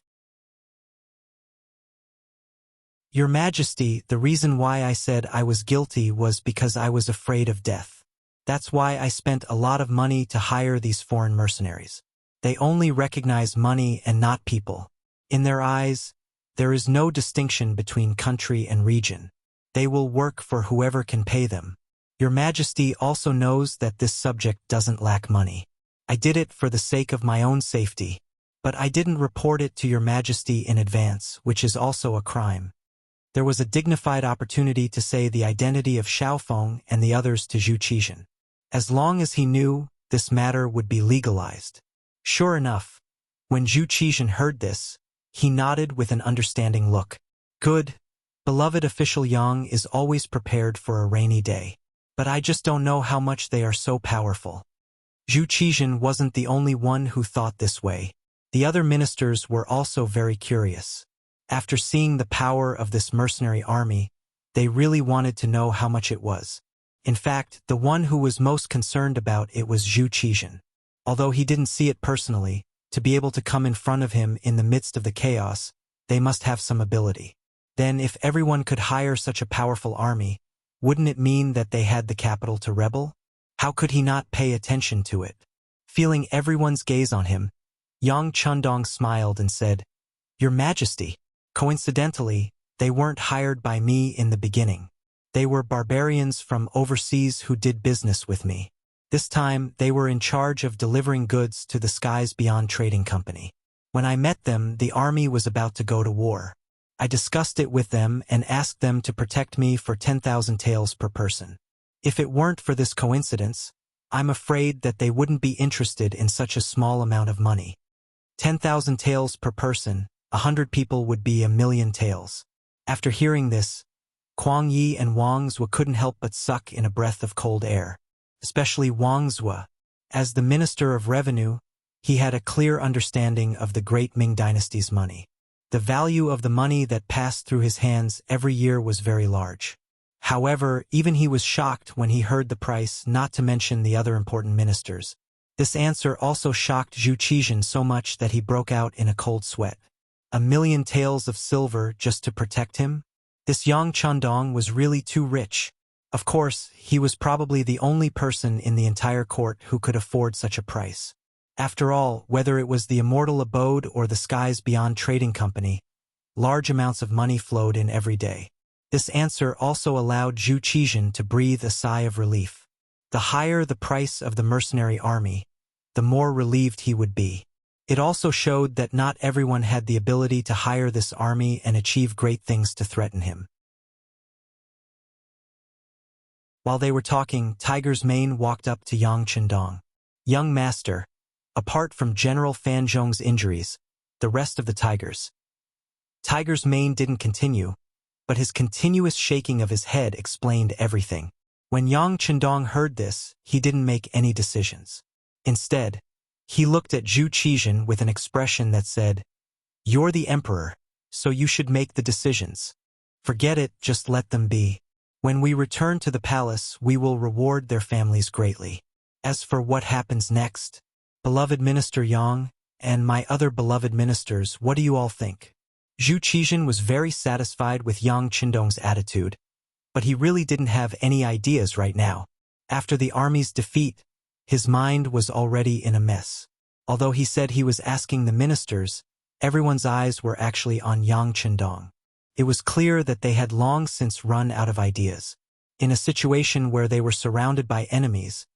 "Your Majesty, the reason why I said I was guilty was because I was afraid of death. That's why I spent a lot of money to hire these foreign mercenaries. They only recognize money and not people. In their eyes, there is no distinction between country and region. They will work for whoever can pay them. Your Majesty also knows that this subject doesn't lack money. I did it for the sake of my own safety, but I didn't report it to Your Majesty in advance, which is also a crime." There was a dignified opportunity to say the identity of Xiaofeng and the others to Zhu Qixin. As long as he knew, this matter would be legalized. Sure enough, when Zhu Qixin heard this, he nodded with an understanding look. "Good. Beloved official Yang is always prepared for a rainy day. But I just don't know how much they are so powerful." Zhu Qixin wasn't the only one who thought this way. The other ministers were also very curious. After seeing the power of this mercenary army, they really wanted to know how much it was. In fact, the one who was most concerned about it was Zhu Qixin. Although he didn't see it personally, to be able to come in front of him in the midst of the chaos, they must have some ability. Then if everyone could hire such a powerful army, wouldn't it mean that they had the capital to rebel? How could he not pay attention to it? Feeling everyone's gaze on him, Yang Chendong smiled and said, "Your Majesty, coincidentally, they weren't hired by me in the beginning. They were barbarians from overseas who did business with me. This time, they were in charge of delivering goods to the Skies Beyond Trading Company. When I met them, the army was about to go to war. I discussed it with them and asked them to protect me for 10,000 taels per person. If it weren't for this coincidence, I'm afraid that they wouldn't be interested in such a small amount of money. 10,000 taels per person, 100 people would be 1,000,000 taels." After hearing this, Kuang Yi and Wang Zua couldn't help but suck in a breath of cold air. Especially Wang Zua. As the Minister of Revenue, he had a clear understanding of the great Ming dynasty's money. The value of the money that passed through his hands every year was very large. However, even he was shocked when he heard the price, not to mention the other important ministers. This answer also shocked Zhu Qixin so much that he broke out in a cold sweat. 1,000,000 taels of silver just to protect him? This Yang Chendong was really too rich. Of course, he was probably the only person in the entire court who could afford such a price. After all, whether it was the immortal abode or the skies beyond trading company, large amounts of money flowed in every day. This answer also allowed Zhu Qizhen to breathe a sigh of relief. The higher the price of the mercenary army, the more relieved he would be. It also showed that not everyone had the ability to hire this army and achieve great things to threaten him. While they were talking, Tiger's Mane walked up to Yang Chendong. Young master, apart from General Fan Zhong's injuries, the rest of the Tiger's Mane didn't continue, but his continuous shaking of his head explained everything. When Yang Chendong heard this, he didn't make any decisions. Instead, he looked at Zhu Qizhen with an expression that said, "You're the emperor, so you should make the decisions. Forget it, just let them be. When we return to the palace, we will reward their families greatly. As for what happens next, beloved Minister Yang, and my other beloved ministers, what do you all think?" Zhu Qizhen was very satisfied with Yang Chendong's attitude, but he really didn't have any ideas right now. After the army's defeat, his mind was already in a mess. Although he said he was asking the ministers, everyone's eyes were actually on Yang Chendong. It was clear that they had long since run out of ideas. In a situation where they were surrounded by enemies,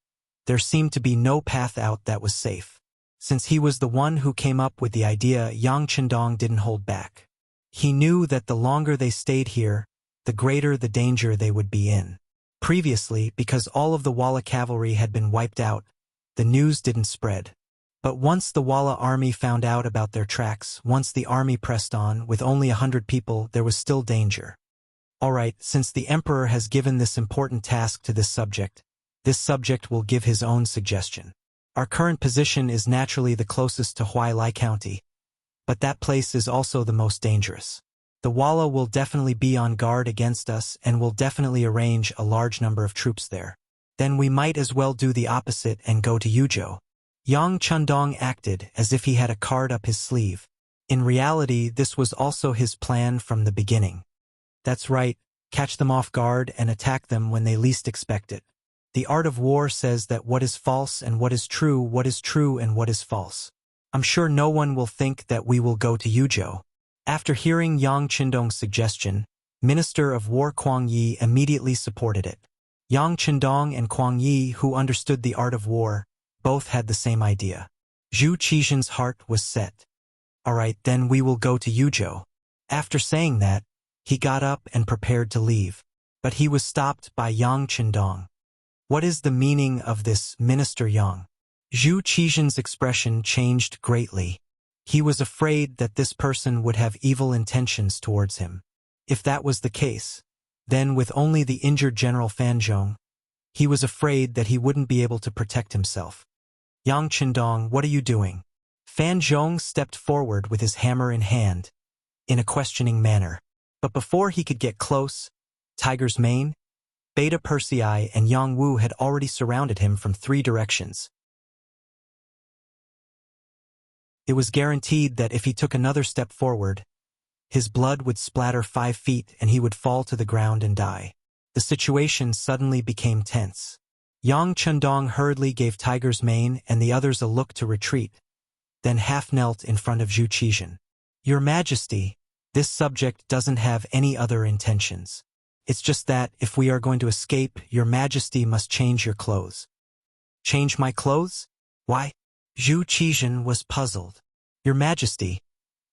there seemed to be no path out that was safe. Since he was the one who came up with the idea, Yang Chendong didn't hold back. He knew that the longer they stayed here, the greater the danger they would be in. Previously, because all of the Walla cavalry had been wiped out, the news didn't spread. But once the Walla army found out about their tracks, once the army pressed on, with only 100 people, there was still danger. Alright, since the emperor has given this important task to this subject will give his own suggestion. Our current position is naturally the closest to Huailai County, but that place is also the most dangerous. The Walla will definitely be on guard against us and will definitely arrange a large number of troops there. Then we might as well do the opposite and go to Yuzhou. Yang Chendong acted as if he had a card up his sleeve. In reality, this was also his plan from the beginning. That's right, catch them off guard and attack them when they least expect it. The art of war says that what is false and what is true and what is false. I'm sure no one will think that we will go to Yuzhou. After hearing Yang Chendong's suggestion, Minister of War Kuang Yi immediately supported it. Yang Chendong and Kuang Yi, who understood the art of war, both had the same idea. Zhu Qizhen's heart was set. Alright, then we will go to Yuzhou. After saying that, he got up and prepared to leave. But he was stopped by Yang Chendong. What is the meaning of this, Minister Yang? Zhu Qizhen's expression changed greatly. He was afraid that this person would have evil intentions towards him. If that was the case, then with only the injured General Fan Zhong, he was afraid that he wouldn't be able to protect himself. Yang Chendong, what are you doing? Fan Zhong stepped forward with his hammer in hand, in a questioning manner. But before he could get close, Tiger's Mane, Beta Persei and Yang Wu had already surrounded him from 3 directions. It was guaranteed that if he took another step forward, his blood would splatter 5 feet and he would fall to the ground and die. The situation suddenly became tense. Yang Chendong hurriedly gave Tiger's Mane and the others a look to retreat, then half-knelt in front of Zhu Qizhen. Your Majesty, this subject doesn't have any other intentions. It's just that, if we are going to escape, Your Majesty must change your clothes. Change my clothes? Why? Zhu Qizhen was puzzled. Your Majesty,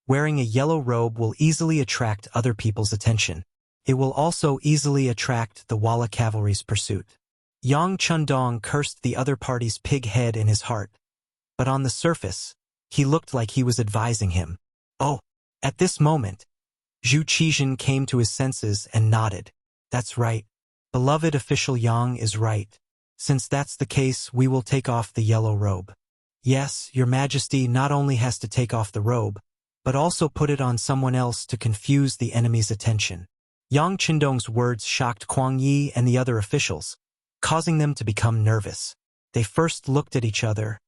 wearing a yellow robe will easily attract other people's attention. It will also easily attract the Walla cavalry's pursuit. Yang Chendong cursed the other party's pig head in his heart, but on the surface, he looked like he was advising him. Oh, at this moment, Zhu Qizhen came to his senses and nodded. That's right. Beloved official Yang is right. Since that's the case, we will take off the yellow robe. Yes, Your Majesty not only has to take off the robe, but also put it on someone else to confuse the enemy's attention. Yang Chendong's words shocked Kuang Yi and the other officials, causing them to become nervous. They first looked at each other,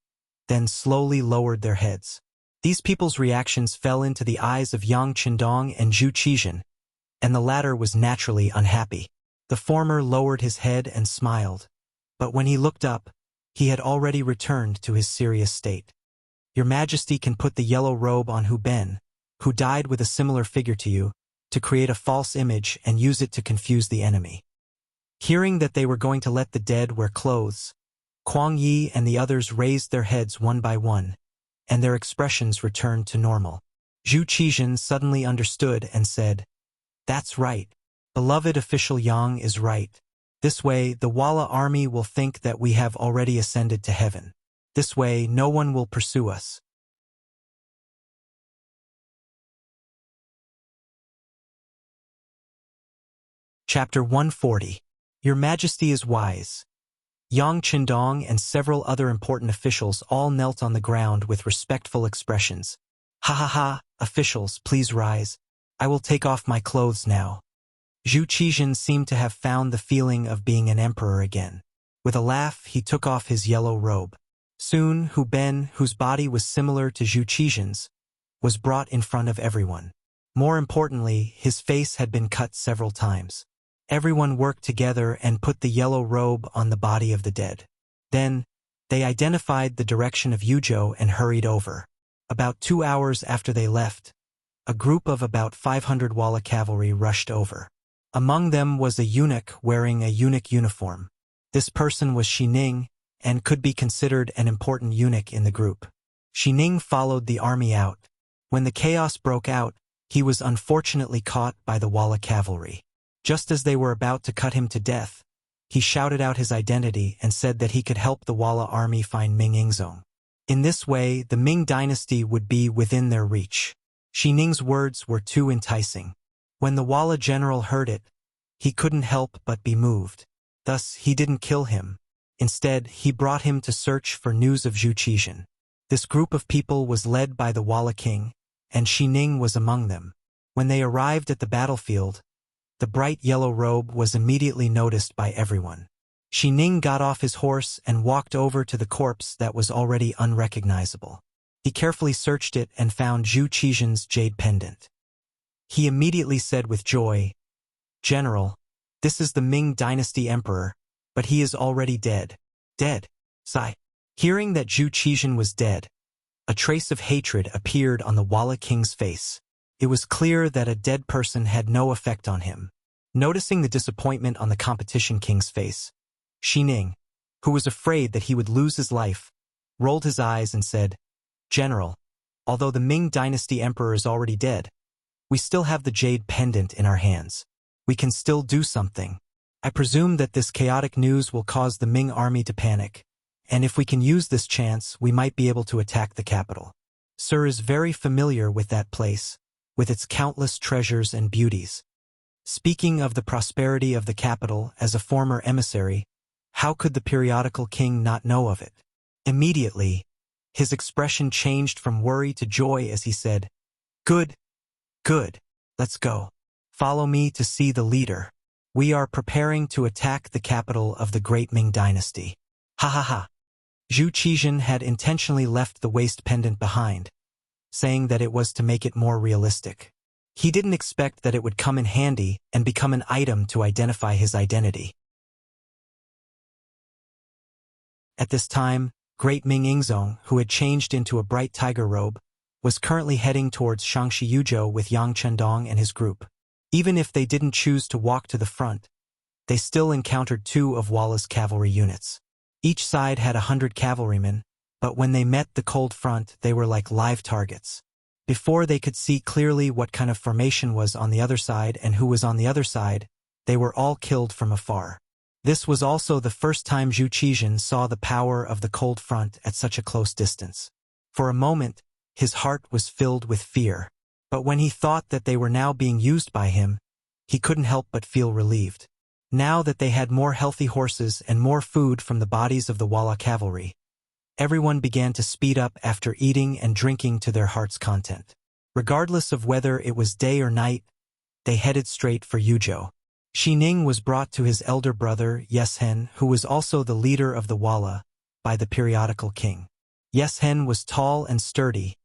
then slowly lowered their heads. These people's reactions fell into the eyes of Yang Chendong and Zhu Qizhen, and the latter was naturally unhappy. The former lowered his head and smiled, but when he looked up, he had already returned to his serious state. Your Majesty can put the yellow robe on Hu Ben, who died with a similar figure to you, to create a false image and use it to confuse the enemy." Hearing that they were going to let the dead wear clothes, Kuang Yi and the others raised their heads one by one, and their expressions returned to normal. Zhu Qizhen suddenly understood and said, "That's right. Beloved official Yang is right. This way, the Walla army will think that we have already ascended to heaven. This way, no one will pursue us." Chapter 140. Your Majesty is wise. Yang Qindong and several other important officials all knelt on the ground with respectful expressions. "Ha ha ha, officials, please rise. I will take off my clothes now." Zhu Qizhen seemed to have found the feeling of being an emperor again. With a laugh, he took off his yellow robe. Soon, Hu Ben, whose body was similar to Zhu Qizhen's, was brought in front of everyone. More importantly, his face had been cut several times. Everyone worked together and put the yellow robe on the body of the dead. Then, they identified the direction of Yuzhou and hurried over. About 2 hours after they left, a group of about 500 Walla cavalry rushed over. Among them was a eunuch wearing a eunuch uniform. This person was Xining, and could be considered an important eunuch in the group. Xining followed the army out. When the chaos broke out, he was unfortunately caught by the Walla cavalry. Just as they were about to cut him to death, he shouted out his identity and said that he could help the Walla army find Ming Ingzong. In this way, the Ming dynasty would be within their reach. Xining's words were too enticing. When the Walla general heard it, he couldn't help but be moved. Thus, he didn't kill him. Instead, he brought him to search for news of Zhu Qizhen. This group of people was led by the Walla king, and Xining was among them. When they arrived at the battlefield, the bright yellow robe was immediately noticed by everyone. Xining got off his horse and walked over to the corpse that was already unrecognizable. He carefully searched it and found Zhu Qizhen's jade pendant. He immediately said with joy, "General, this is the Ming dynasty emperor, but he is already dead." "Dead?" Sigh. Hearing that Zhu Qizhen was dead, a trace of hatred appeared on the Walla king's face. It was clear that a dead person had no effect on him. Noticing the disappointment on the competition king's face, Xining, who was afraid that he would lose his life, rolled his eyes and said, "General, although the Ming dynasty emperor is already dead, we still have the jade pendant in our hands. We can still do something. I presume that this chaotic news will cause the Ming army to panic, and if we can use this chance, we might be able to attack the capital. Sir is very familiar with that place, with its countless treasures and beauties. Speaking of the prosperity of the capital as a former emissary, how could the periodical king not know of it?" Immediately, his expression changed from worry to joy as he said, "Good, good, let's go. Follow me to see the leader. We are preparing to attack the capital of the great Ming dynasty." Ha ha ha. Zhu Qizhen had intentionally left the waist pendant behind, saying that it was to make it more realistic. He didn't expect that it would come in handy and become an item to identify his identity. At this time, great Ming Ingzong, who had changed into a bright tiger robe, was currently heading towards Shangshi Yuzhou with Yang Chendong and his group. Even if they didn't choose to walk to the front, they still encountered 2 of Walla's cavalry units. Each side had 100 cavalrymen, but when they met the cold front, they were like live targets. Before they could see clearly what kind of formation was on the other side and who was on the other side, they were all killed from afar. This was also the first time Zhu Qizhen saw the power of the cold front at such a close distance. For a moment, his heart was filled with fear, but when he thought that they were now being used by him, he couldn't help but feel relieved. Now that they had more healthy horses and more food from the bodies of the Walla cavalry, everyone began to speed up after eating and drinking to their heart's content. Regardless of whether it was day or night, they headed straight for Yuzhou. Xining was brought to his elder brother, Yeshen, who was also the leader of the Walla, by the periodical king. Yeshen was tall and sturdy,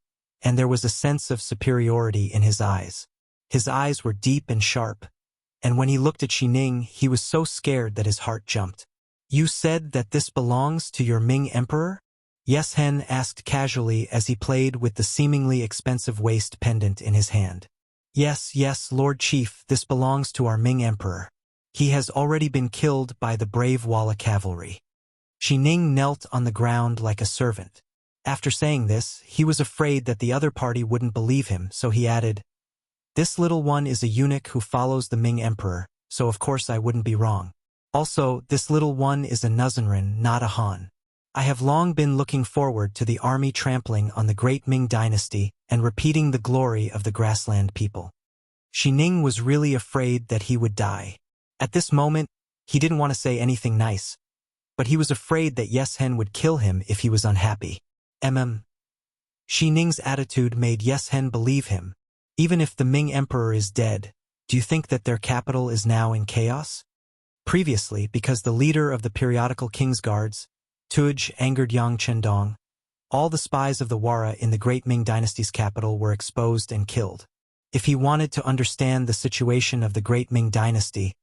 and there was a sense of superiority in his eyes. His eyes were deep and sharp, and when he looked at Xining, he was so scared that his heart jumped. "You said that this belongs to your Ming emperor?" Yes Hen asked casually as he played with the seemingly expensive waist pendant in his hand. Yes, yes, Lord Chief, this belongs to our Ming Emperor. He has already been killed by the brave Walla cavalry. Shi Ning knelt on the ground like a servant. After saying this, he was afraid that the other party wouldn't believe him, so he added, "This little one is a eunuch who follows the Ming Emperor, so of course I wouldn't be wrong. Also, this little one is a Nuzanren, not a Han. I have long been looking forward to the army trampling on the great Ming dynasty and repeating the glory of the grassland people." Shi Ning was really afraid that he would die. At this moment, he didn't want to say anything nice, but he was afraid that Yes Hen would kill him if he was unhappy. Shi Ning's attitude made Yes Hen believe him. Even if the Ming Emperor is dead, do you think that their capital is now in chaos? Previously, because the leader of the periodical King's Guards, Tuj, angered Yang Chendong, all the spies of the Wara in the great Ming dynasty's capital were exposed and killed. If he wanted to understand the situation of the great Ming dynasty,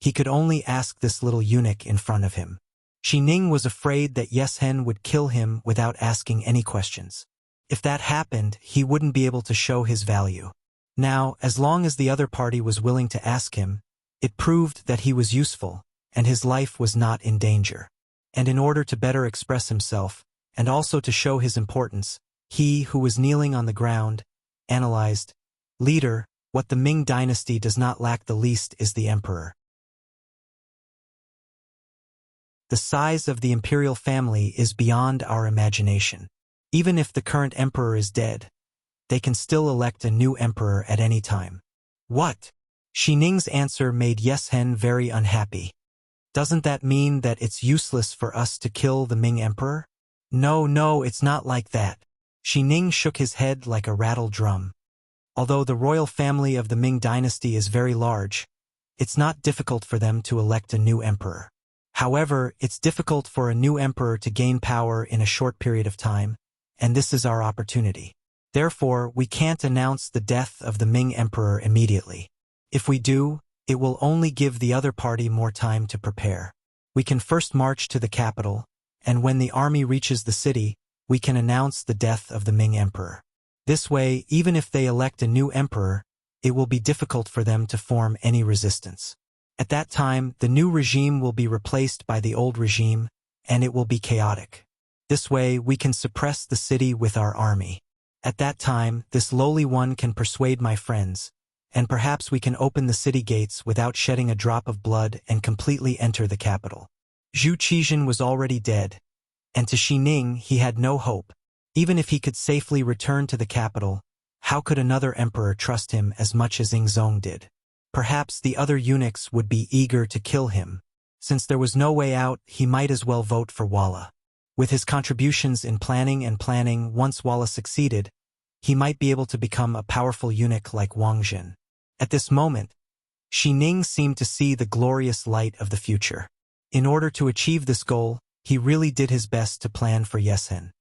he could only ask this little eunuch in front of him. Shi Ning was afraid that Yes Hen would kill him without asking any questions. If that happened, he wouldn't be able to show his value. Now, as long as the other party was willing to ask him, it proved that he was useful, and his life was not in danger. And in order to better express himself, and also to show his importance, he, who was kneeling on the ground, analyzed, "Leader, what the Ming dynasty does not lack the least is the emperor. The size of the imperial family is beyond our imagination. Even if the current emperor is dead, they can still elect a new emperor at any time." What? Shi Ning's answer made Yes Hen very unhappy. Doesn't that mean that it's useless for us to kill the Ming emperor? No, it's not like that. Shi Ning shook his head like a rattled drum. Although the royal family of the Ming dynasty is very large, it's not difficult for them to elect a new emperor. However, it's difficult for a new emperor to gain power in a short period of time, and this is our opportunity. Therefore, we can't announce the death of the Ming emperor immediately. If we do, it will only give the other party more time to prepare. We can first march to the capital, and when the army reaches the city, we can announce the death of the Ming emperor. This way, even if they elect a new emperor, it will be difficult for them to form any resistance. At that time, the new regime will be replaced by the old regime, and it will be chaotic. This way, we can suppress the city with our army. At that time, this lowly one can persuade my friends, and perhaps we can open the city gates without shedding a drop of blood and completely enter the capital. Zhu Qizhen was already dead, and to Shi Ning he had no hope. Even if he could safely return to the capital, how could another emperor trust him as much as Ingzong did? Perhaps the other eunuchs would be eager to kill him. Since there was no way out, he might as well vote for Walla. With his contributions in planning, once Walla succeeded, he might be able to become a powerful eunuch like Wang Jin. At this moment, Shi Ning seemed to see the glorious light of the future. In order to achieve this goal, he really did his best to plan for Yes Hen.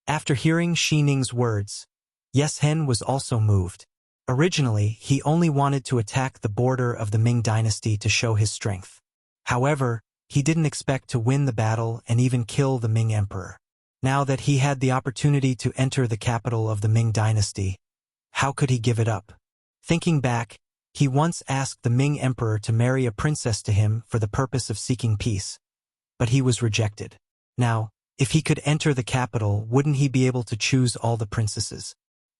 After hearing Shi Ning's words, Yes Hen was also moved. Originally, he only wanted to attack the border of the Ming dynasty to show his strength. However, he didn't expect to win the battle and even kill the Ming emperor. Now that he had the opportunity to enter the capital of the Ming dynasty, how could he give it up? Thinking back, he once asked the Ming emperor to marry a princess to him for the purpose of seeking peace, but he was rejected. Now, if he could enter the capital, wouldn't he be able to choose all the princesses?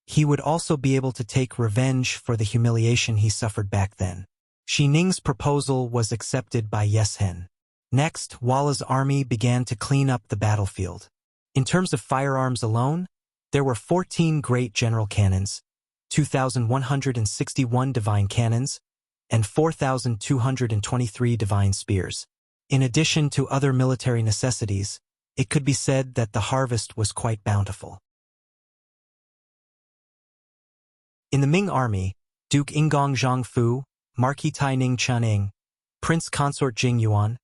He would also be able to take revenge for the humiliation he suffered back then. Shi Ning's proposal was accepted by Yes Hen. Next, Walla's army began to clean up the battlefield. In terms of firearms alone, there were 14 great general cannons, 2,161 divine cannons, and 4,223 divine spears. In addition to other military necessities, it could be said that the harvest was quite bountiful. In the Ming army, Duke Ingong Zhangfu, Marquis Tai Ning Chuning, Prince Consort Jing Yuan,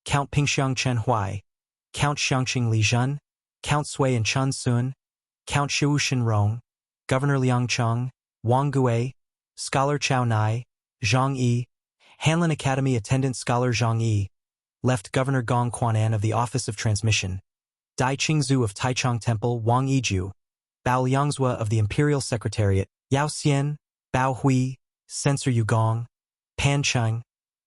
Count Pingxiang Chen Huai, Count Xiangqing Li Zhen, Count Sui and Chun Sun, Count Xiu Shinrong, Governor Liang Cheng, Wang Gui, Scholar Chao Nai, Zhang Yi, Hanlin Academy attendant Scholar Zhang Yi, left Governor Gong Quanan of the Office of Transmission, Dai Qingzu of Taichung Temple, Wang Yiju, Bao Liangzhua of the Imperial Secretariat, Yao Xian, Bao Hui, Censor Yugong, Pan Cheng,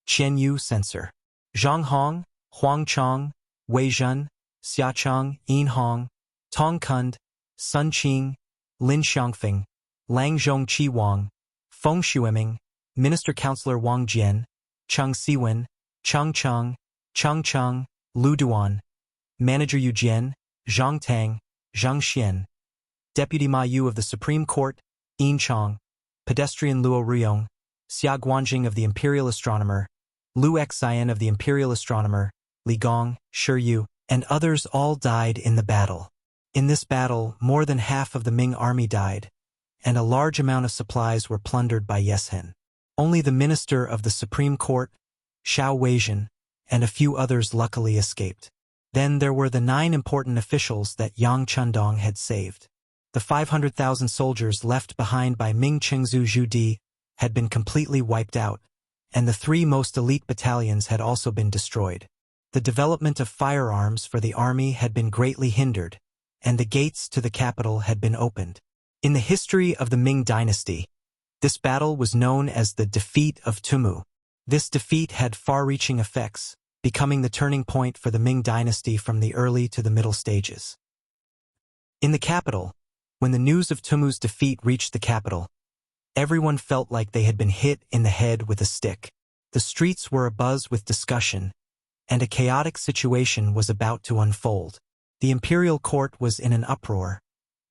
Qian Yu Censor, Zhang Hong, Huang Chong, Wei Zhen, Xia Cheng, Yin Hong, Tong Kund, Sun Qing, Lin Xiangfeng, Lang Zhongqi Wang, Feng Xueming, Minister Counselor Wang Jian, Cheng Siwen, Cheng Cheng, Cheng Cheng, Lu Duan, Manager Yu Jian, Zhang Tang, Zhang Xian, Deputy Ma Yu of the Supreme Court, Yin Chong, Pedestrian Luo Ryong, Xia Guanjing of the Imperial Astronomer, Lu Xian of the Imperial Astronomer, Li Gong, Shi Yu, and others all died in the battle. In this battle, more than half of the Ming army died, and a large amount of supplies were plundered by Yeshen. Only the minister of the Supreme Court, Xiao Weizhen, and a few others luckily escaped. Then there were the 9 important officials that Yang Chundong had saved. The 500,000 soldiers left behind by Ming Qingzu Zhu had been completely wiped out, and the 3 most elite battalions had also been destroyed. The development of firearms for the army had been greatly hindered, and the gates to the capital had been opened. In the history of the Ming dynasty, this battle was known as the defeat of Tumu. This defeat had far-reaching effects, becoming the turning point for the Ming dynasty from the early to the middle stages. In the capital, when the news of Tumu's defeat reached the capital, everyone felt like they had been hit in the head with a stick. The streets were abuzz with discussion, and a chaotic situation was about to unfold. The imperial court was in an uproar,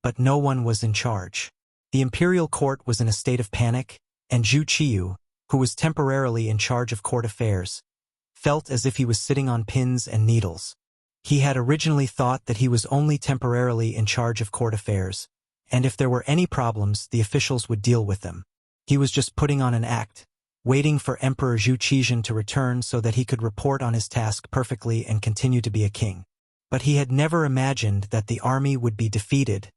but no one was in charge. The imperial court was in a state of panic, and Zhu Qiyu, who was temporarily in charge of court affairs, felt as if he was sitting on pins and needles. He had originally thought that he was only temporarily in charge of court affairs, and if there were any problems, the officials would deal with them. He was just putting on an act, waiting for Emperor Zhu Qizhen to return so that he could report on his task perfectly and continue to be a king. But he had never imagined that the army would be defeated,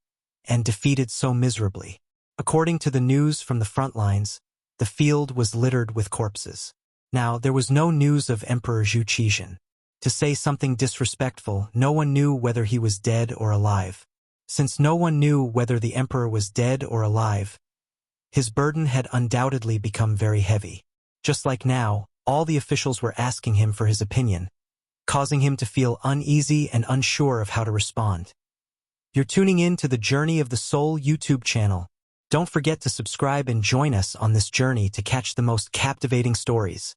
and defeated so miserably. According to the news from the front lines, the field was littered with corpses. Now, there was no news of Emperor Zhu Qizhen. To say something disrespectful, no one knew whether he was dead or alive. Since no one knew whether the emperor was dead or alive, his burden had undoubtedly become very heavy. Just like now, all the officials were asking him for his opinion, causing him to feel uneasy and unsure of how to respond. You're tuning in to the Journey of the Soul YouTube channel. Don't forget to subscribe and join us on this journey to catch the most captivating stories.